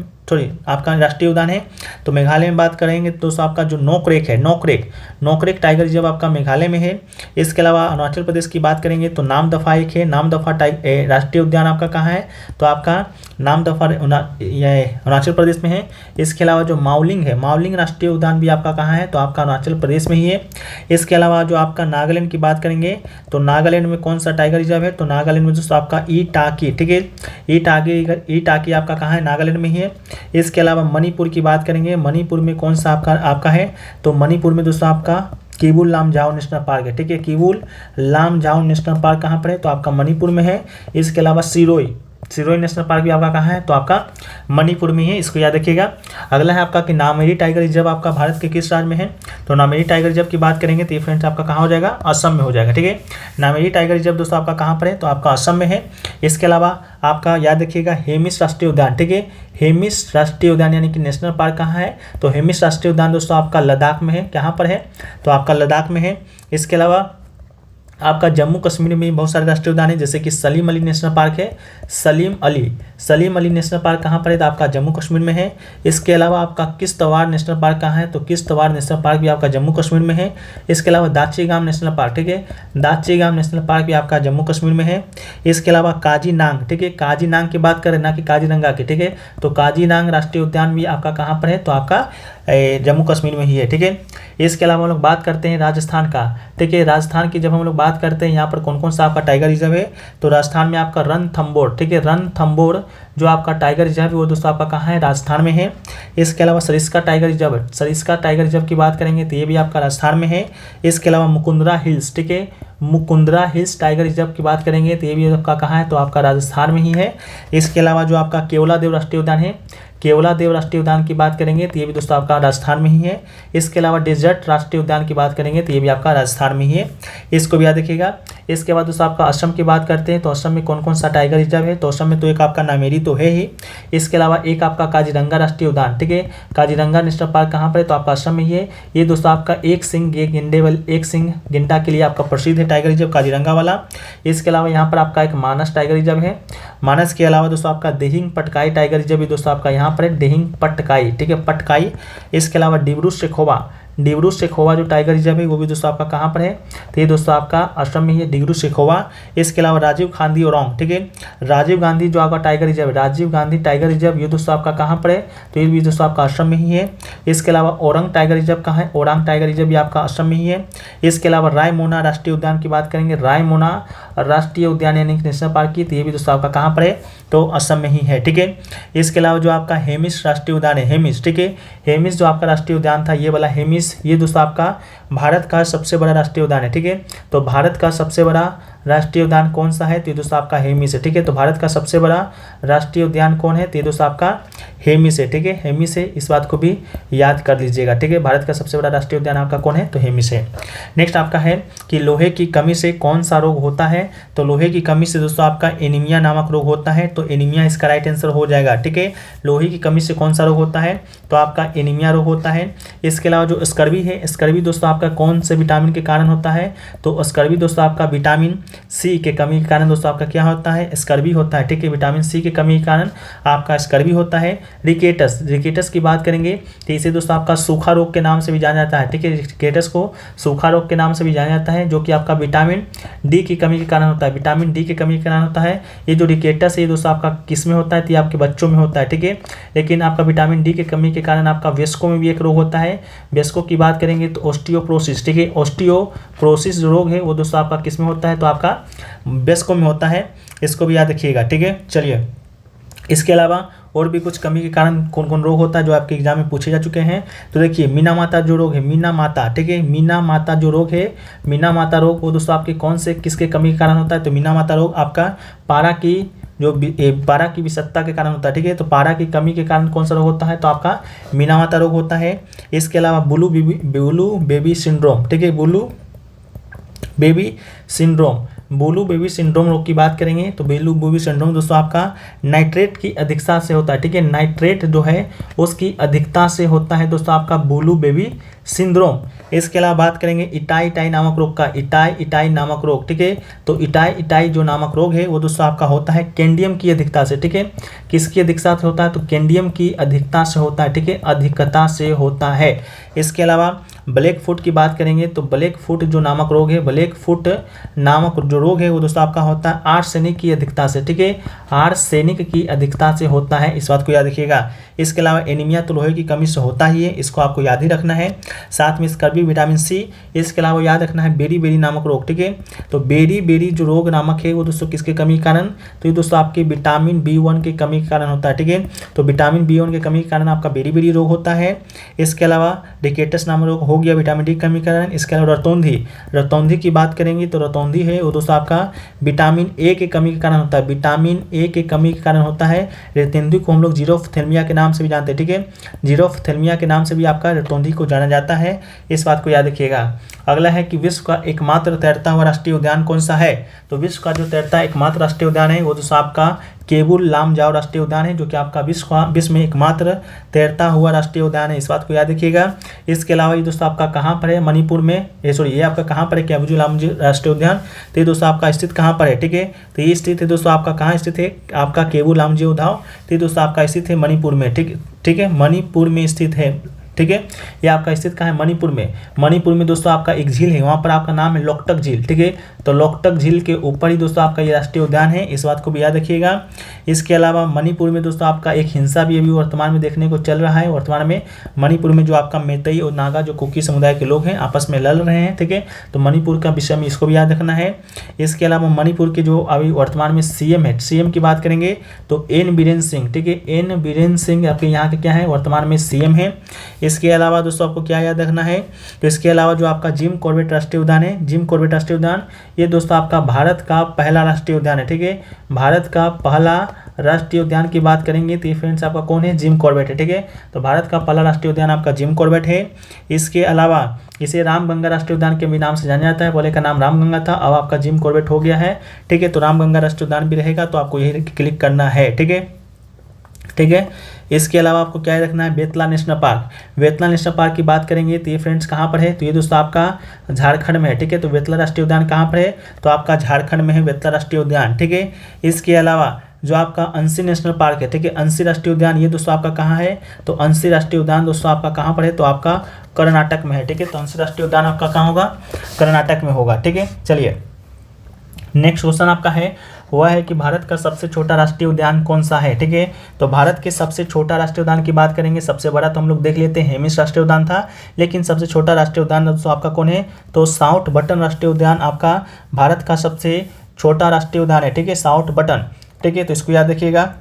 आपका राष्ट्रीय उद्यान है। तो मेघालय में बात करेंगे तो आपका जो नोकरेक है, नोकरेक टाइगर रिजर्व आपका मेघालय में है। इसके अलावा अरुणाचल प्रदेश की बात करेंगे तो नामदफा एक है, नामदफा राष्ट्रीय उद्यान आपका कहाँ है? तो आपका नामदफा अरुणाचल प्रदेश में है। इसके अलावा जो माउलिंग है, माउलिंग राष्ट्रीय उद्यान भी आपका कहाँ है? तो आपका अरुणाचल प्रदेश में ही है। इसके अलावा जो आपका नागालैंड की बात करेंगे तो नागालैंड में कौन सा टाइगर रिजर्व है? तो नागालैंड में दोस्तों आपका ई टाकी, ठीक है। ई टाकी आपका कहाँ है? नागालैंड में ही है। इसके अलावा मणिपुर की बात करेंगे, मणिपुर में कौन सा आपका है, तो मणिपुर में दोस्तों आपका किबुल लामजाओ नेशनल पार्क है, ठीक है। किबुल लामजाओ नेशनल पार्क कहाँ पर है, तो आपका मणिपुर में है। इसके अलावा सिरोई नेशनल पार्क भी आपका कहाँ है, तो आपका मणिपुर में है, इसको याद रखिएगा। अगला है आपका कि नामेरी टाइगर रिजर्व आपका भारत के किस राज्य में है, तो नामेरी टाइगर रिजर्व की बात करेंगे तो ये फ्रेंड्स आपका कहाँ हो जाएगा, असम में हो जाएगा, ठीक है। नामेरी टाइगर रिजर्व दोस्तों आपका कहाँ पर है, तो आपका असम में है। इसके अलावा आपका याद रखिएगा हेमिस राष्ट्रीय उद्यान, ठीक है। हेमिस राष्ट्रीय उद्यान यानी कि नेशनल पार्क कहाँ है, तो हेमिस राष्ट्रीय उद्यान दोस्तों आपका लद्दाख में है, कहाँ पर है, तो आपका लद्दाख में है। इसके अलावा आपका जम्मू कश्मीर में बहुत सारे राष्ट्रीय उद्यान है, जैसे कि सलीम अली नेशनल पार्क है। सलीम अली नेशनल पार्क कहाँ पर है, तो आपका जम्मू कश्मीर में है। इसके अलावा आपका किश्तवाड़ नेशनल पार्क कहाँ है, तो किश्तवाड़ नेशनल पार्क भी आपका जम्मू कश्मीर में है। इसके अलावा दाची-गाम नेशनल पार्क, ठीक है, दाची-गाम नेशनल पार्क भी आपका जम्मू कश्मीर में है। इसके अलावा काजीनांग, ठीक है, काजीनांग की बात करें ना कि काजीरंगा की, ठीक है, तो काजीनांग राष्ट्रीय उद्यान भी आपका कहाँ पर है, तो आपका जम्मू कश्मीर में ही है, ठीक है। इसके अलावा हम लोग बात करते हैं राजस्थान का, ठीक है। राजस्थान की जब हम लोग बात करते हैं यहाँ पर कौन कौन सा आपका टाइगर रिजर्व है, तो राजस्थान में आपका रणथंबोर, ठीक है, रणथंबोर जो आपका टाइगर रिजर्व है वो दोस्तों आपका कहाँ है, राजस्थान में है। इसके अलावा सरिस्का टाइगर रिजर्व की बात करेंगे तो ये भी आपका राजस्थान में है। इसके अलावा मुकुंदरा हिल्स, ठीक है, मुकुंदरा हिल्स टाइगर रिजर्व की बात करेंगे तो ये भी आपका कहाँ है, तो आपका राजस्थान में ही है। इसके अलावा जो आपका केवलादेव राष्ट्रीय उद्यान है, केवलादेव राष्ट्रीय उद्यान की बात करेंगे तो ये भी दोस्तों आपका राजस्थान में ही है। इसके अलावा डेजर्ट राष्ट्रीय उद्यान की बात करेंगे तो ये भी आपका राजस्थान में ही है, इसको भी याद रखिएगा। इसके बाद दोस्तों आपका असम की बात करते हैं तो असम में कौन कौन सा टाइगर रिजर्व है, तो असम में तो एक आपका नामेरी तो है ही। इसके अलावा एक आपका काजीरंगा राष्ट्रीय उद्यान, ठीक है, काजीरंगा नेशनल पार्क कहाँ पर है, तो आपका असम में ही है। ये दोस्तों आपका एक सिंह गेंडा के लिए आपका प्रसिद्ध है टाइगर रिजर्व काजीरंगा वाला। इसके अलावा यहाँ पर आपका एक मानस टाइगर रिजर्व है। मानस के अलावा दोस्तों आपका दिहिंग पटकाई टाइगर रिजर्व भी दोस्तों आपका यहाँ पर है, दिहिंग पटकाई, ठीक है, पटकाई। इसके अलावा डिब्रू शेखोवा जो टाइगर रिजर्व है वो भी दोस्तों आपका कहाँ पर है, तो ये दोस्तों आपका असम में ही है, डिब्रू शेखोवा। इसके अलावा राजीव गांधी ओरांग, ठीक है, राजीव गांधी जो आपका टाइगर रिजर्व है, राजीव गांधी टाइगर रिजर्व ये दोस्तों आपका कहाँ पर है, तो ये भी दोस्तों आपका असम में ही है। इसके अलावा ओरंग टाइगर रिजर्व कहाँ है, ओरंग टाइगर रिजर्व भी आपका असम में ही है। इसके अलावा रायमोना राष्ट्रीय उद्यान की बात करेंगे, रायमोना राष्ट्रीय उद्यान यानी नेशनल पार्क की, तो ये भी दोस्तों आपका कहाँ पर है, तो असम में ही है, ठीक है। इसके अलावा जो आपका हेमिस राष्ट्रीय उद्यान है, हेमिस, ठीक है, हेमिस जो आपका राष्ट्रीय उद्यान था ये वाला हेमिस, ये दोस्तों आपका भारत का सबसे बड़ा राष्ट्रीय उद्यान है, ठीक है। तो भारत का सबसे बड़ा राष्ट्रीय उद्यान कौन सा है, तो ये दोस्तों आपका हेमिस है, ठीक है। तो भारत का सबसे बड़ा राष्ट्रीय उद्यान कौन है, तो ये दोस्तों आपका हेमिस है, ठीक है, हेमिस है, इस बात को भी याद कर लीजिएगा, ठीक है। भारत का सबसे बड़ा राष्ट्रीय उद्यान आपका कौन है, तो हेमिस है। नेक्स्ट आपका है कि लोहे की कमी से कौन सा रोग होता है, तो लोहे की कमी से दोस्तों आपका एनीमिया नामक रोग होता है, तो एनीमिया इसका राइट आंसर हो जाएगा, ठीक है। लोहे की कमी से कौन सा रोग होता है, तो आपका एनीमिया रोग होता है। इसके अलावा जो स्कर्वी है, स्कर्वी दोस्तों आपका कौन से विटामिन के कारण होता है, तो स्कर्वी दोस्तों आपका विटामिन सी के कमी के कारण दोस्तों आपका क्या होता है, स्कर्वी होता है, ठीक है। विटामिन सी की कमी के कारण आपका स्कर्वी होता है। रिकेटस की बात करेंगे तो इसे दोस्तों आपका सूखा रोग के नाम से भी जाना जाता है, ठीक है। रिकेटस को सूखा रोग के नाम से भी जाना जाता है, जो कि आपका विटामिन डी की कमी के कारण होता है, विटामिन डी की कमी के कारण होता है। ये जो रिकेटस है दोस्तों आपका किस में होता है, तो ये आपके बच्चों में होता है, ठीक है। लेकिन आपका विटामिन डी की कमी के कारण आपका वयस्कों में भी एक रोग होता है। वयस्कों की बात करेंगे तो ऑस्टियोप्रोसिस, ठीक है, ऑस्टियोप्रोसिस जो रोग है वो दोस्तों आपका किस में होता है, तो आपका वयस्कों में होता है, इसको भी याद रखिएगा, ठीक है। चलिए, इसके अलावा और भी कुछ कमी के कारण कौन कौन रोग होता है जो आपके एग्जाम में पूछे जा चुके हैं, तो देखिए मीना माता जो रोग है, मीना माता, ठीक है, मीना माता जो रोग है, मीना माता रोग वो दोस्तों आपके कौन से किसके कमी के कारण होता है, तो मीना माता रोग आपका पारा की विषमता के कारण होता है, ठीक है। तो पारा की कमी के कारण कौन सा रोग होता है, तो आपका मीना माता रोग होता है। इसके अलावा बुलू बेबी सिंड्रोम, ठीक है, बुलू बेबी सिंड्रोम रोग की बात करेंगे तो बुलू बेबी सिंड्रोम दोस्तों आपका नाइट्रेट की अधिकता से होता है, ठीक है। नाइट्रेट जो है उसकी अधिकता से होता है दोस्तों आपका बुलू बेबी सिंड्रोम। इसके अलावा बात करेंगे इटाई नामक रोग का, इटाई नामक रोग, ठीक है। तो इटाई जो नामक रोग है वो दोस्तों आपका होता है कैंडियम की अधिकता से, ठीक है। किसकी अधिकता से होता है, तो कैंडियम की अधिकता से होता है, ठीक है, अधिकता से होता है। इसके अलावा ब्लैक फुट की बात करेंगे तो ब्लैक फुट जो नामक रोग है, ब्लैक फुट नामक जो रोग है वो दोस्तों आपका होता है आर्सेनिक की अधिकता से, ठीक है, आर्सेनिक की अधिकता से होता है, इस बात को याद रखिएगा। इसके अलावा एनीमिया तो लोहे की कमी से होता ही है, इसको आपको याद ही रखना है। साथ में स्कर्वी, विटामिन सी। इसके अलावा याद रखना है बेरी बेरी नामक रोग, ठीक है। तो बेरी बेरी जो रोग नामक है वो दोस्तों किसके कमी के कारण, तो ये दोस्तों आपके विटामिन B1 की कमी के कारण होता है, ठीक है। तो विटामिन B1 की कमी के कारण आपका बेरी बेरी रोग होता है। इसके अलावा रिकेटस नामक रोग हो गया विटामिन डी की कमी के कारण। इसके अलावा रतौंधी, रतौंधी की बात करेंगे तो रतौंधी है वो दोस्तों आपका विटामिन ए की कमी के कारण होता है, विटामिन ए की कमी के कारण होता है। रतौंधी को हम लोग जीरोफ्थेल्मिया के नाम से भी जानते हैं, ठीक है। जीरोफ्थेल्मिया के नाम से भी आपका रतौंधी को जाना जाता है, इस बात को याद रखिएगा। अगला है कि विश्व का एकमात्र तैरता हुआ राष्ट्रीय उद्यान कौन सा है, तो विश्व का जो तैरता एकमात्र राष्ट्रीय उद्यान है वो दोस्तों आपका केबुल लामजाओ राष्ट्रीय उद्यान है, जो कि आपका विश्व में एकमात्र तैरता हुआ राष्ट्रीय उद्यान है, इस बात को याद रखिएगा। इसके अलावा ये दोस्तों आपका कहाँ पर है, मणिपुर में, ये आपका कहाँ पर है केबुल लामजाओ राष्ट्रीय उद्यान, तो ये दोस्तों आपका स्थित कहाँ पर है, ठीक है। तो ये स्थित है दोस्तों आपका कहाँ स्थित है, आपका केबुल लामजाओ उद्यान, तो ये दोस्तों आपका स्थित है मणिपुर में, ठीक है, मणिपुर में स्थित है, ठीक है। ये आपका स्थित कहाँ है, मणिपुर में। मणिपुर में दोस्तों आपका एक झील है, वहाँ पर आपका नाम है लोकटक झील, ठीक है। तो लोकटक झील के ऊपर ही दोस्तों आपका ये राष्ट्रीय उद्यान है, इस बात को भी याद रखिएगा। इसके अलावा मणिपुर में दोस्तों आपका एक हिंसा भी अभी वर्तमान में देखने को चल रहा है। वर्तमान में मणिपुर में जो आपका मैतेई और नागा जो कुकी समुदाय के लोग हैं आपस में लड़ रहे हैं, ठीक है। तो मणिपुर का विषय में इसको भी याद रखना है। इसके अलावा मणिपुर के जो अभी वर्तमान में सीएम है, सीएम की बात करेंगे तो एन बीरेन्द्र सिंह, ठीक है। एन बीरेन्द्र सिंह आपके यहाँ के क्या है, वर्तमान में सीएम है। इसके अलावा दोस्तों आपको क्या याद रखना है, तो इसके अलावा जो आपका जिम कॉर्बेट राष्ट्रीय उद्यान है, जिम कॉर्बेट राष्ट्रीय उद्यान, ये दोस्तों आपका भारत का पहला राष्ट्रीय उद्यान है, ठीक है। भारत का पहला राष्ट्रीय उद्यान की बात करेंगे तो ये फ्रेंड्स आपका कौन है, जिम कॉर्बेट है, ठीक है। तो भारत का पहला राष्ट्रीय उद्यान आपका जिम कॉर्बेट है। इसके अलावा इसे रामगंगा राष्ट्रीय उद्यान के भी नाम से जाना जाता है, पहले का नाम रामगंगा था, अब आपका जिम कॉर्बेट हो गया है, ठीक है। तो रामगंगा राष्ट्रीय उद्यान भी रहेगा, तो आपको यही क्लिक करना है, ठीक है, ठीक है। इसके अलावा आपको क्या रखना है, Betla national park. Betla national park की बात करेंगे तो ये फ्रेंड्स कहाँ पर है, तो ये दोस्तों आपका झारखंड में है, ठीक है। तो बेतला राष्ट्रीय उद्यान कहाँ पर है, तो आपका झारखंड में है बेतला राष्ट्रीय उद्यान, ठीक है। इसके अलावा जो आपका अंशी नेशनल पार्क है, ठीक है, अंशी राष्ट्रीय उद्यान, ये दोस्तों आपका कहाँ है, तो अंशी राष्ट्रीय उद्यान दोस्तों आपका कहाँ पर है, तो आपका कर्नाटक में है, ठीक है। तो अंशी राष्ट्रीय उद्यान आपका कहाँ होगा, कर्नाटक में होगा, ठीक है। चलिए नेक्स्ट क्वेश्चन आपका है, वह है कि भारत का सबसे छोटा राष्ट्रीय उद्यान कौन सा है, ठीक है। तो भारत के सबसे छोटा राष्ट्रीय उद्यान की बात करेंगे, सबसे बड़ा तो हम लोग देख लेते हैं हेमिस राष्ट्रीय उद्यान था, लेकिन सबसे छोटा राष्ट्रीय उद्यान दोस्तों आपका कौन है, तो साउथ बटन राष्ट्रीय उद्यान आपका भारत का सबसे छोटा राष्ट्रीय उद्यान है, ठीक है, साउथ बटन, ठीक है। तो इसको याद रखिएगा।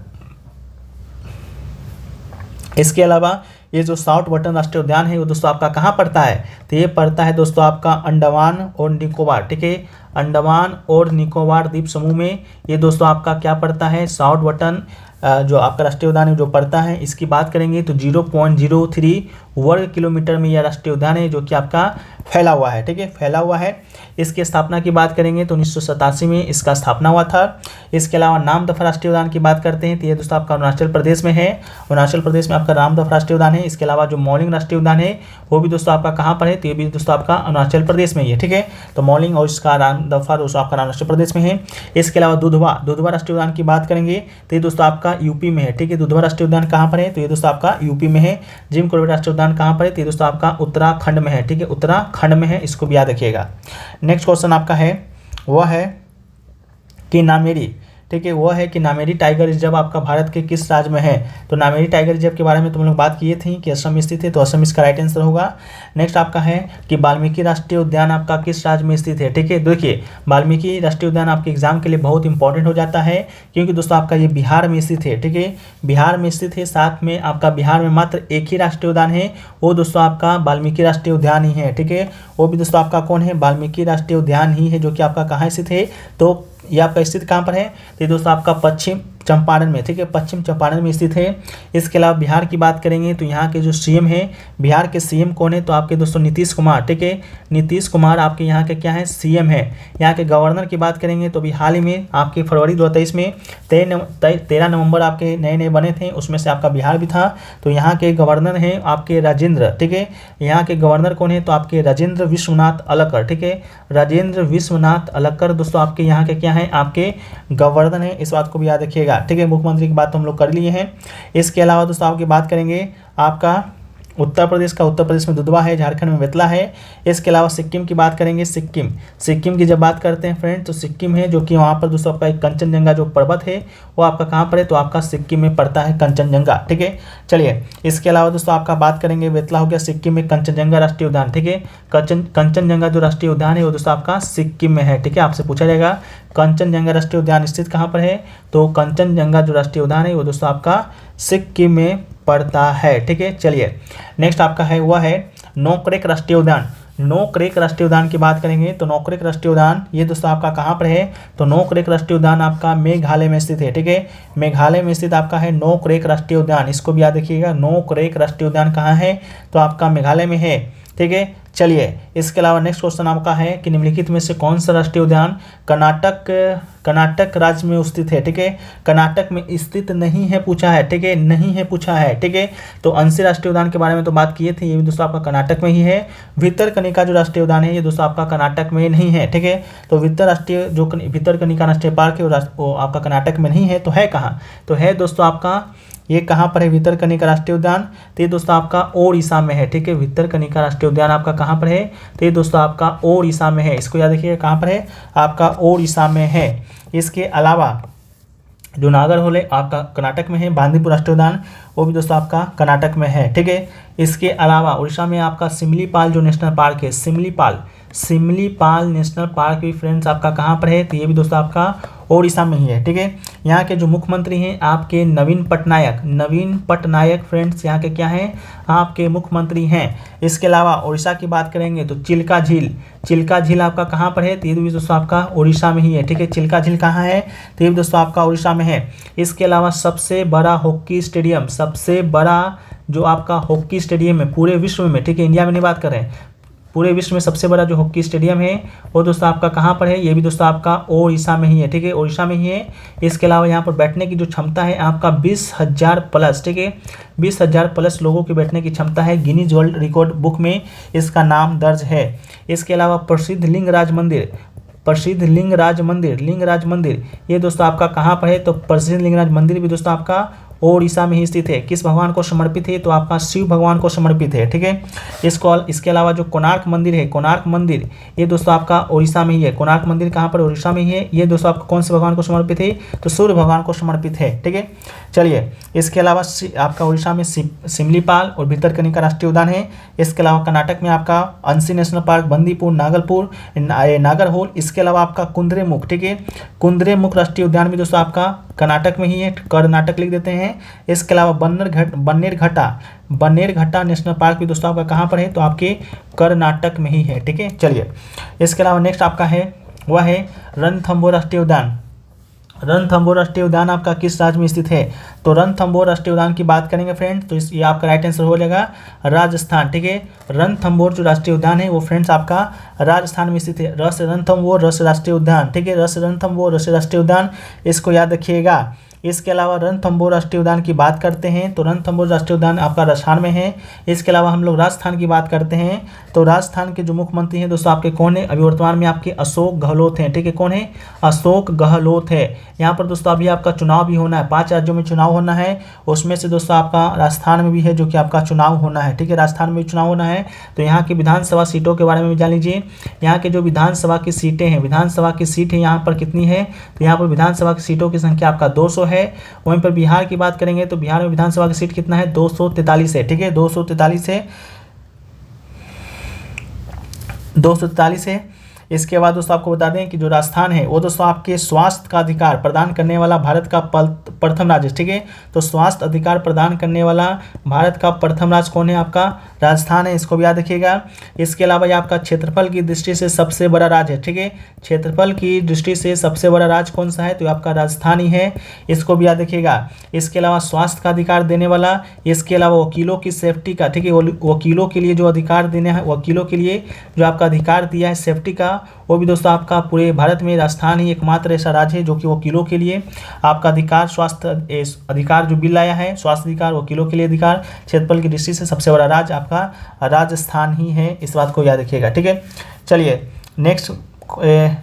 इसके अलावा ये जो साउथ बटन राष्ट्रीय उद्यान है वो दोस्तों आपका कहाँ पड़ता है, तो ये पड़ता है दोस्तों आपका अंडमान और निकोबार, ठीक है। अंडमान और निकोबार द्वीप समूह में ये दोस्तों आपका क्या पड़ता है, साउथ बटन जो आपका राष्ट्रीय उद्यान है जो पड़ता है। इसकी बात करेंगे तो 0.03 वर्ग किलोमीटर में यह राष्ट्रीय उद्यान है जो कि आपका फैला हुआ है, ठीक है, फैला हुआ है। इसकी स्थापना की बात करेंगे तो 1987 में इसका स्थापना हुआ था। इसके अलावा नामदफा राष्ट्रीय उद्यान की बात करते हैं तो ये दोस्तों आपका अरुणाचल प्रदेश में है, अरुणाचल प्रदेश में आपका नामदफा राष्ट्रीय उद्यान है। इसके अलावा जो मौलिंग राष्ट्रीय उद्यान है वो भी दोस्तों आपका कहाँ पर है, तो ये भी दोस्तों आपका अरुणाचल प्रदेश में ही है, ठीक है। तो मौलिंग और इसका नामदफा दोस्तों आपका अरुणाचल प्रदेश में है। इसके अलावा दुधवा राष्ट्रीय उद्यान की बात करेंगे तो ये दोस्तों आपका यूपी में है, ठीक है। दुधवा राष्ट्रीय उद्यान कहाँ पर है, तो ये दोस्तों आपका यूपी में है। जिम कॉर्बेट राष्ट्रीय उद्यान कहाँ पर है, तो ये दोस्तों आपका उत्तराखंड में है, ठीक है, उत्तराखंड में है, इसको भी याद रखिएगा। नेक्स्ट क्वेश्चन आपका है वह है कि नामेरी, ठीक है, वो है कि नामेरी टाइगर रिजर्व आपका भारत के किस राज्य में है। तो नामेरी टाइगर रिजर्व के बारे में तुम लोग बात किए थे कि असम में स्थित है, तो असम इसका राइट आंसर होगा। नेक्स्ट आपका है कि वाल्मीकि राष्ट्रीय उद्यान आपका किस राज्य में स्थित है, ठीक है। देखिए वाल्मीकि राष्ट्रीय उद्यान आपके एग्जाम के लिए बहुत इंपॉर्टेंट हो जाता है क्योंकि दोस्तों आपका ये बिहार में स्थित है, ठीक है, बिहार में स्थित है। साथ में आपका बिहार में मात्र एक ही राष्ट्रीय उद्यान है, वो दोस्तों आपका वाल्मीकि राष्ट्रीय उद्यान ही है, ठीक है। वो भी दोस्तों आपका कौन है, वाल्मीकि राष्ट्रीय उद्यान ही है जो कि आपका कहाँ स्थित है, तो ये आपका स्थित कहाँ पर है, तो दोस्तों आपका पश्चिम चंपारण में, ठीक है, पश्चिम चंपारण में स्थित है। इसके अलावा बिहार की बात करेंगे तो यहाँ के जो सीएम है, बिहार के सीएम कौन है, तो आपके दोस्तों नीतीश कुमार, ठीक है, नीतीश कुमार आपके यहाँ के क्या है, सीएम है। यहाँ के गवर्नर की बात करेंगे तो अभी हाल ही में आपके फरवरी 2023 में 13 नवंबर आपके नए बने थे, उसमें से आपका बिहार भी था। तो यहाँ के गवर्नर हैं आपके राजेंद्र, ठीक है, यहाँ के गवर्नर कौन है, तो आपके राजेंद्र विश्वनाथ अलकर, ठीक है, राजेंद्र विश्वनाथ अलकर दोस्तों आपके यहाँ के क्या है, आपके गवर्नर हैं, इस बात को भी याद रखिएगा, ठीक है। मुख्यमंत्री की बात तो हम लोग कर लिए हैं। इसके अलावा दोस्तों आपकी बात करेंगे आपका उत्तर प्रदेश का, उत्तर प्रदेश में दुधवा है, झारखंड में बेतला है। इसके अलावा सिक्किम की बात करेंगे, सिक्किम की जब बात करते हैं फ्रेंड तो सिक्किम है, जो कि वहाँ पर दोस्तों आपका एक कंचनजंगा जो पर्वत है वो आपका कहाँ पर है, तो आपका सिक्किम में पड़ता है कंचनजंगा, ठीक है। चलिए इसके अलावा दोस्तों आपका बात करेंगे, बेतला हो गया सिक्किम में, कंचनजंगा राष्ट्रीय उद्यान, ठीक है। कंचनजंगा जो राष्ट्रीय उद्यान है वो दोस्तों आपका सिक्किम में है, ठीक है। आपसे पूछा जाएगा कंचनजंगा राष्ट्रीय उद्यान स्थित कहाँ पर है, तो कंचनजंगा जो राष्ट्रीय उद्यान है वो दोस्तों आपका सिक्किम में पड़ता है, ठीक है। चलिए नेक्स्ट आपका है वह है नोकरेक राष्ट्रीय उद्यान। नोकरेक राष्ट्रीय उद्यान की बात करेंगे तो नोकरेक राष्ट्रीय उद्यान ये दोस्तों आपका कहाँ पर है, तो नोकरेक राष्ट्रीय उद्यान आपका मेघालय में स्थित है, ठीक है। मेघालय में स्थित आपका है नोकरेक राष्ट्रीय उद्यान, इसको भी याद रखिएगा। नोकरेक राष्ट्रीय उद्यान कहाँ है, तो आपका मेघालय में है, ठीक है। चलिए इसके अलावा नेक्स्ट क्वेश्चन आपका है कि निम्नलिखित में से कौन सा राष्ट्रीय उद्यान कर्नाटक राज्य में स्थित है, ठीक है। कर्नाटक में स्थित नहीं है पूछा है, ठीक है, नहीं है पूछा है, ठीक है। तो अंशी राष्ट्रीय उद्यान के बारे में तो बात किए थे, ये भी दोस्तों आपका कर्नाटक में ही है। भितरकनिका जो राष्ट्रीय उद्यान है ये दोस्तों आपका कर्नाटक में नहीं है, ठीक है। तो भितरकनिका राष्ट्रीय पार्क है वो आपका कर्नाटक में नहीं है, तो है कहाँ, तो है दोस्तों आपका ये कहाँ पर है, भितरकनिका राष्ट्रीय उद्यान, तो ये दोस्तों आपका ओडिशा में है, ठीक है। भितरकनिका राष्ट्रीय उद्यान आपका कहाँ पर है, तो ये दोस्तों आपका ओडिशा में है, इसको याद रखिएगा कहाँ पर है, आपका ओडिशा में है। इसके अलावा जो नागरहोल है आपका कर्नाटक में है, बांदीपुर राष्ट्रीय उद्यान वो भी दोस्तों आपका कर्नाटक में है, ठीक है। इसके अलावा उड़ीसा में आपका सिमलीपाल जो नेशनल पार्क है, सिमलीपाल नेशनल पार्क भी फ्रेंड्स आपका कहाँ पर है, तो ये भी दोस्तों आपका ओडिशा में ही है, ठीक है। यहाँ के जो मुख्यमंत्री हैं आपके नवीन पटनायक फ्रेंड्स यहाँ के क्या हैं, आपके मुख्यमंत्री हैं। इसके अलावा उड़ीसा की बात करेंगे तो चिल्का झील आपका कहाँ पर है, तो ये भी दोस्तों आपका उड़ीसा में ही है, ठीक है। चिल्का झील कहाँ है, तो ये भी दोस्तों आपका उड़ीसा में है। इसके अलावा सबसे बड़ा हॉकी स्टेडियम जो आपका हॉकी स्टेडियम है पूरे विश्व में, ठीक है, इंडिया में नहीं बात कर रहे हैं, पूरे विश्व में सबसे बड़ा जो हॉकी स्टेडियम है वो दोस्तों आपका कहाँ पर है, ये भी दोस्तों आपका ओडिशा में ही है, ठीक है, ओडिशा में ही है। इसके अलावा यहाँ पर बैठने की जो क्षमता है आपका 20,000 प्लस, ठीक है, 20,000 प्लस लोगों की बैठने की क्षमता है, गिनीज वर्ल्ड रिकॉर्ड बुक में इसका नाम दर्ज है। इसके अलावा प्रसिद्ध लिंगराज मंदिर ये दोस्तों आपका कहाँ पर है, तो प्रसिद्ध लिंगराज मंदिर भी दोस्तों आपका ओडिशा में ही स्थित है। किस भगवान को समर्पित है, तो आपका शिव भगवान को समर्पित है, ठीक है। इसके अलावा जो कोणार्क मंदिर है, कोणार्क मंदिर ये दोस्तों आपका ओडिशा में ही है। कोणार्क मंदिर कहाँ पर, ओडिशा में ही है। ये दोस्तों आपको कौन से भगवान को समर्पित है, तो सूर्य भगवान को समर्पित है, ठीक है। चलिए इसके अलावा आपका ओडिशा में सिमलीपाल और भितरकनिका राष्ट्रीय उद्यान है। इसके अलावा कर्नाटक में आपका अंशी नेशनल पार्क, बंदीपुर, नागरहोल। इसके अलावा आपका कुंद्रेमुख, ठीक है, कुंद्रेमुख राष्ट्रीय उद्यान भी दोस्तों आपका कर्नाटक में ही है, कर्नाटक लिख देते हैं। इसके अलावा बन्नेरघट्टा नेशनल पार्क भी दोस्तों आपका कहाँ पर है, तो आपके कर्नाटक में ही है, ठीक है। चलिए इसके अलावा नेक्स्ट आपका है वह है रणथंबोर राष्ट्रीय उद्यान। रणथंबोर राष्ट्रीय उद्यान आपका किस राज्य में स्थित है, तो रणथंबोर राष्ट्रीय उद्यान की बात करेंगे फ्रेंड्स तो ये आपका राइट आंसर हो जाएगा राजस्थान, ठीक है। रणथंबोर जो राष्ट्रीय उद्यान है वो फ्रेंड्स आपका राजस्थान में स्थित है। रणथंबोर राष्ट्रीय उद्यान, ठीक है, रणथंबोर राष्ट्रीय उद्यान, इसको याद रखिएगा। इसके अलावा रणथंबोर राष्ट्रीय उद्यान की बात करते हैं तो रणथंबोर राष्ट्रीय उद्यान आपका राजस्थान में है। इसके अलावा हम लोग राजस्थान की बात करते हैं तो राजस्थान के जो मुख्यमंत्री हैं दोस्तों आपके कौन है, अभी वर्तमान में आपके अशोक गहलोत हैं, ठीक है। कौन है, अशोक गहलोत है। यहाँ पर दोस्तों अभी आपका चुनाव भी होना है, 5 राज्यों में चुनाव होना है, उसमें से दोस्तों आपका राजस्थान में भी है जो कि आपका चुनाव होना है, ठीक है, राजस्थान में भी चुनाव होना है। तो यहाँ की विधानसभा सीटों के बारे में भी जान लीजिए। यहाँ के जो विधानसभा की सीटें हैं, विधानसभा की सीट है यहाँ पर कितनी है, तो यहाँ पर विधानसभा की सीटों की संख्या आपका 200 है। वहीं पर बिहार की बात करेंगे तो बिहार में विधानसभा की सीट कितना है, 243 है, ठीक है, 243 है, 243 है। इसके बाद दोस्तों आपको बता दें कि जो राजस्थान है वो दोस्तों आपके स्वास्थ्य का अधिकार प्रदान करने वाला भारत का प्रथम राज्य, ठीक है। तो स्वास्थ्य अधिकार प्रदान करने वाला भारत का प्रथम राज्य कौन है, आपका राजस्थान है, इसको भी याद रखिएगा। इसके अलावा ये आपका क्षेत्रफल की दृष्टि से सबसे बड़ा राज्य है, ठीक है, क्षेत्रफल की दृष्टि से सबसे बड़ा राज्य कौन सा है, तो आपका राजस्थान ही है, इसको भी याद रखिएगा। इसके अलावा स्वास्थ्य का अधिकार देने वाला, इसके अलावा वकीलों की सेफ्टी का, ठीक है, वकीलों के लिए जो अधिकार देने हैं, वकीलों के लिए जो आपका अधिकार दिया है सेफ्टी का, वो भी दोस्तों आपका पूरे भारत में राजस्थान ही एकमात्र ऐसा राज्य है जो कि वकीलों के लिए आपका अधिकार, स्वास्थ्य अधिकार जो बिल लाया है, स्वास्थ्य अधिकार, वकीलों के लिए अधिकार, क्षेत्रफल की दृष्टि से सबसे बड़ा राज्य आपका राजस्थान ही है, इस बात को याद रखिएगा, ठीक है। चलिए नेक्स्ट,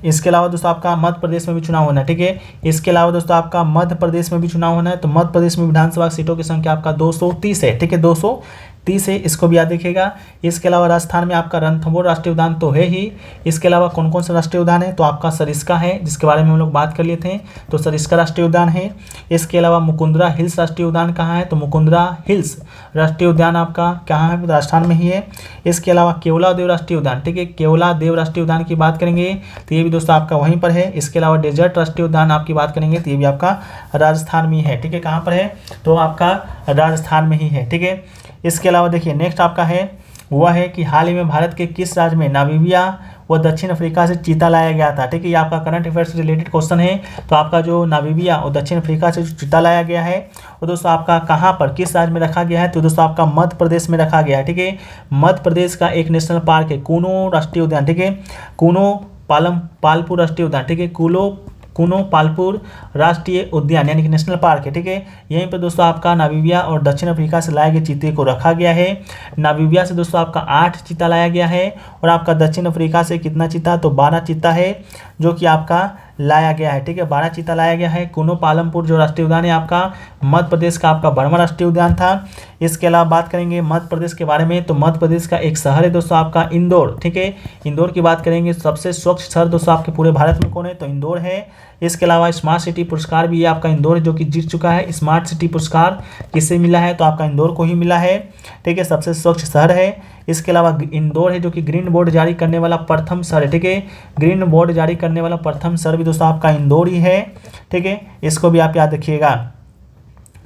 इसके अलावा दोस्तों आपका मध्य प्रदेश में भी चुनाव होना है, ठीक है। इसके अलावा दोस्तों आपका मध्य प्रदेश में भी चुनाव होना है। तो मध्य प्रदेश में विधानसभा सीटों की संख्या आपका 230 है, ठीक है, 230 30 है, इसको भी याद रखिएगा। इसके अलावा राजस्थान में आपका रणथंभौर राष्ट्रीय उद्यान तो है ही। इसके अलावा कौन कौन सा राष्ट्रीय उद्यान है, तो आपका सरिस्का है, जिसके बारे में हम लोग बात कर लिए थे, तो सरिस्का राष्ट्रीय उद्यान है। इसके अलावा मुकुंदरा हिल्स राष्ट्रीय उद्यान कहाँ है, तो मुकुंदरा हिल्स राष्ट्रीय उद्यान आपका कहाँ है, राजस्थान में ही है। इसके अलावा केवलादेव राष्ट्रीय उद्यान, ठीक है, केवलादेव राष्ट्रीय उद्यान की बात करेंगे तो ये भी दोस्तों आपका वहीं पर है। इसके अलावा डेजर्ट राष्ट्रीय उद्यान आपकी बात करेंगे तो ये भी आपका राजस्थान में है, ठीक है, कहाँ पर है, तो आपका राजस्थान में ही है, ठीक है। इसके अलावा देखिए नेक्स्ट आपका है वह है कि हाल ही में भारत के किस राज्य में नामीबिया व दक्षिण अफ्रीका से चीता लाया गया था, ठीक है, ये आपका करंट अफेयर्स से रिलेटेड क्वेश्चन है। तो आपका जो नामीबिया और दक्षिण अफ्रीका से जो चीता लाया गया है वो दोस्तों आपका कहाँ पर किस राज्य में रखा गया है, तो दोस्तों आपका मध्य प्रदेश में रखा गया है, ठीक है। मध्य प्रदेश का एक नेशनल पार्क है कूनो राष्ट्रीय उद्यान, ठीक है, कूनो पालपुर राष्ट्रीय उद्यान, ठीक है, कूनो पालपुर राष्ट्रीय उद्यान यानी कि नेशनल पार्क है, ठीक है। यहीं पर दोस्तों आपका नामीबिया और दक्षिण अफ्रीका से लाए गए चीते को रखा गया है। नामीबिया से दोस्तों आपका 8 चीता लाया गया है और आपका दक्षिण अफ्रीका से कितना चीता, तो 12 चीता है जो कि आपका लाया गया है, ठीक है, 12 चीता लाया गया है। कूनो पालमपुर जो राष्ट्रीय उद्यान है आपका मध्य प्रदेश का आपका बर्मा राष्ट्रीय उद्यान था। इसके अलावा बात करेंगे मध्य प्रदेश के बारे में तो मध्य प्रदेश का एक शहर है दोस्तों आपका इंदौर, ठीक है, इंदौर की बात करेंगे सबसे स्वच्छ शहर दोस्तों आपके पूरे भारत में कौन है, तो इंदौर है। इसके अलावा स्मार्ट सिटी पुरस्कार भी ये आपका इंदौर है जो कि जीत चुका है। स्मार्ट सिटी पुरस्कार किससे मिला है, तो आपका इंदौर को ही मिला है, ठीक है, सबसे स्वच्छ शहर है। इसके अलावा इंदौर है जो कि ग्रीन बोर्ड जारी करने वाला प्रथम शहर है, ठीक है, ग्रीन बोर्ड जारी करने वाला प्रथम शहर भी दोस्तों आपका इंदौर ही है, ठीक है, इसको भी आप याद रखिएगा।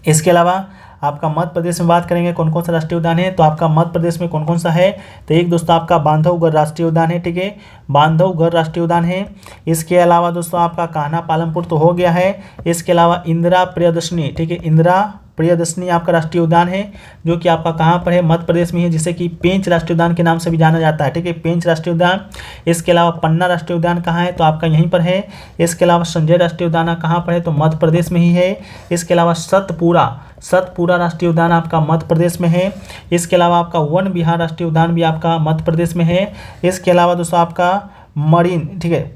इसके अलावा आपका मध्य प्रदेश में बात करेंगे कौन कौन सा राष्ट्रीय उद्यान है, तो आपका मध्य प्रदेश में कौन कौन सा है, तो एक दोस्तों आपका बांधवगढ़ राष्ट्रीय उद्यान है, ठीक है, बांधवगढ़ राष्ट्रीय उद्यान है। इसके अलावा दोस्तों आपका कान्हा पालमपुर तो हो गया है। इसके अलावा इंदिरा प्रियदर्शनी, ठीक है, इंदिरा प्रियदर्शनी आपका राष्ट्रीय उद्यान है जो कि आपका कहाँ पर है, मध्य प्रदेश में है, जिसे कि पेंच राष्ट्रीय उद्यान के नाम से भी जाना जाता है, ठीक है, पेंच राष्ट्रीय उद्यान। इसके अलावा पन्ना राष्ट्रीय उद्यान कहाँ है, तो आपका यहीं पर है। इसके अलावा संजय राष्ट्रीय उद्यान कहाँ पर है, तो मध्य प्रदेश में ही है। इसके अलावा सतपुरा राष्ट्रीय उद्यान आपका मध्य प्रदेश में है। इसके अलावा आपका वन विहार राष्ट्रीय उद्यान भी आपका मध्य प्रदेश में है। इसके अलावा दोस्तों आपका मरीन, ठीक है,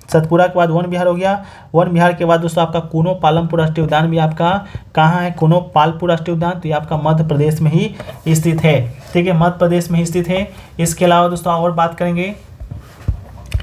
सतपुरा के बाद वन विहार हो गया। वन विहार के बाद दोस्तों आपका कूनो पालमपुर राष्ट्रीय उद्यान भी आपका कहाँ है, कूनो पालपुर राष्ट्रीय उद्यान, तो ये आपका मध्य प्रदेश में ही स्थित है, ठीक है, मध्य प्रदेश में ही स्थित है। इसके अलावा दोस्तों और बात करेंगे,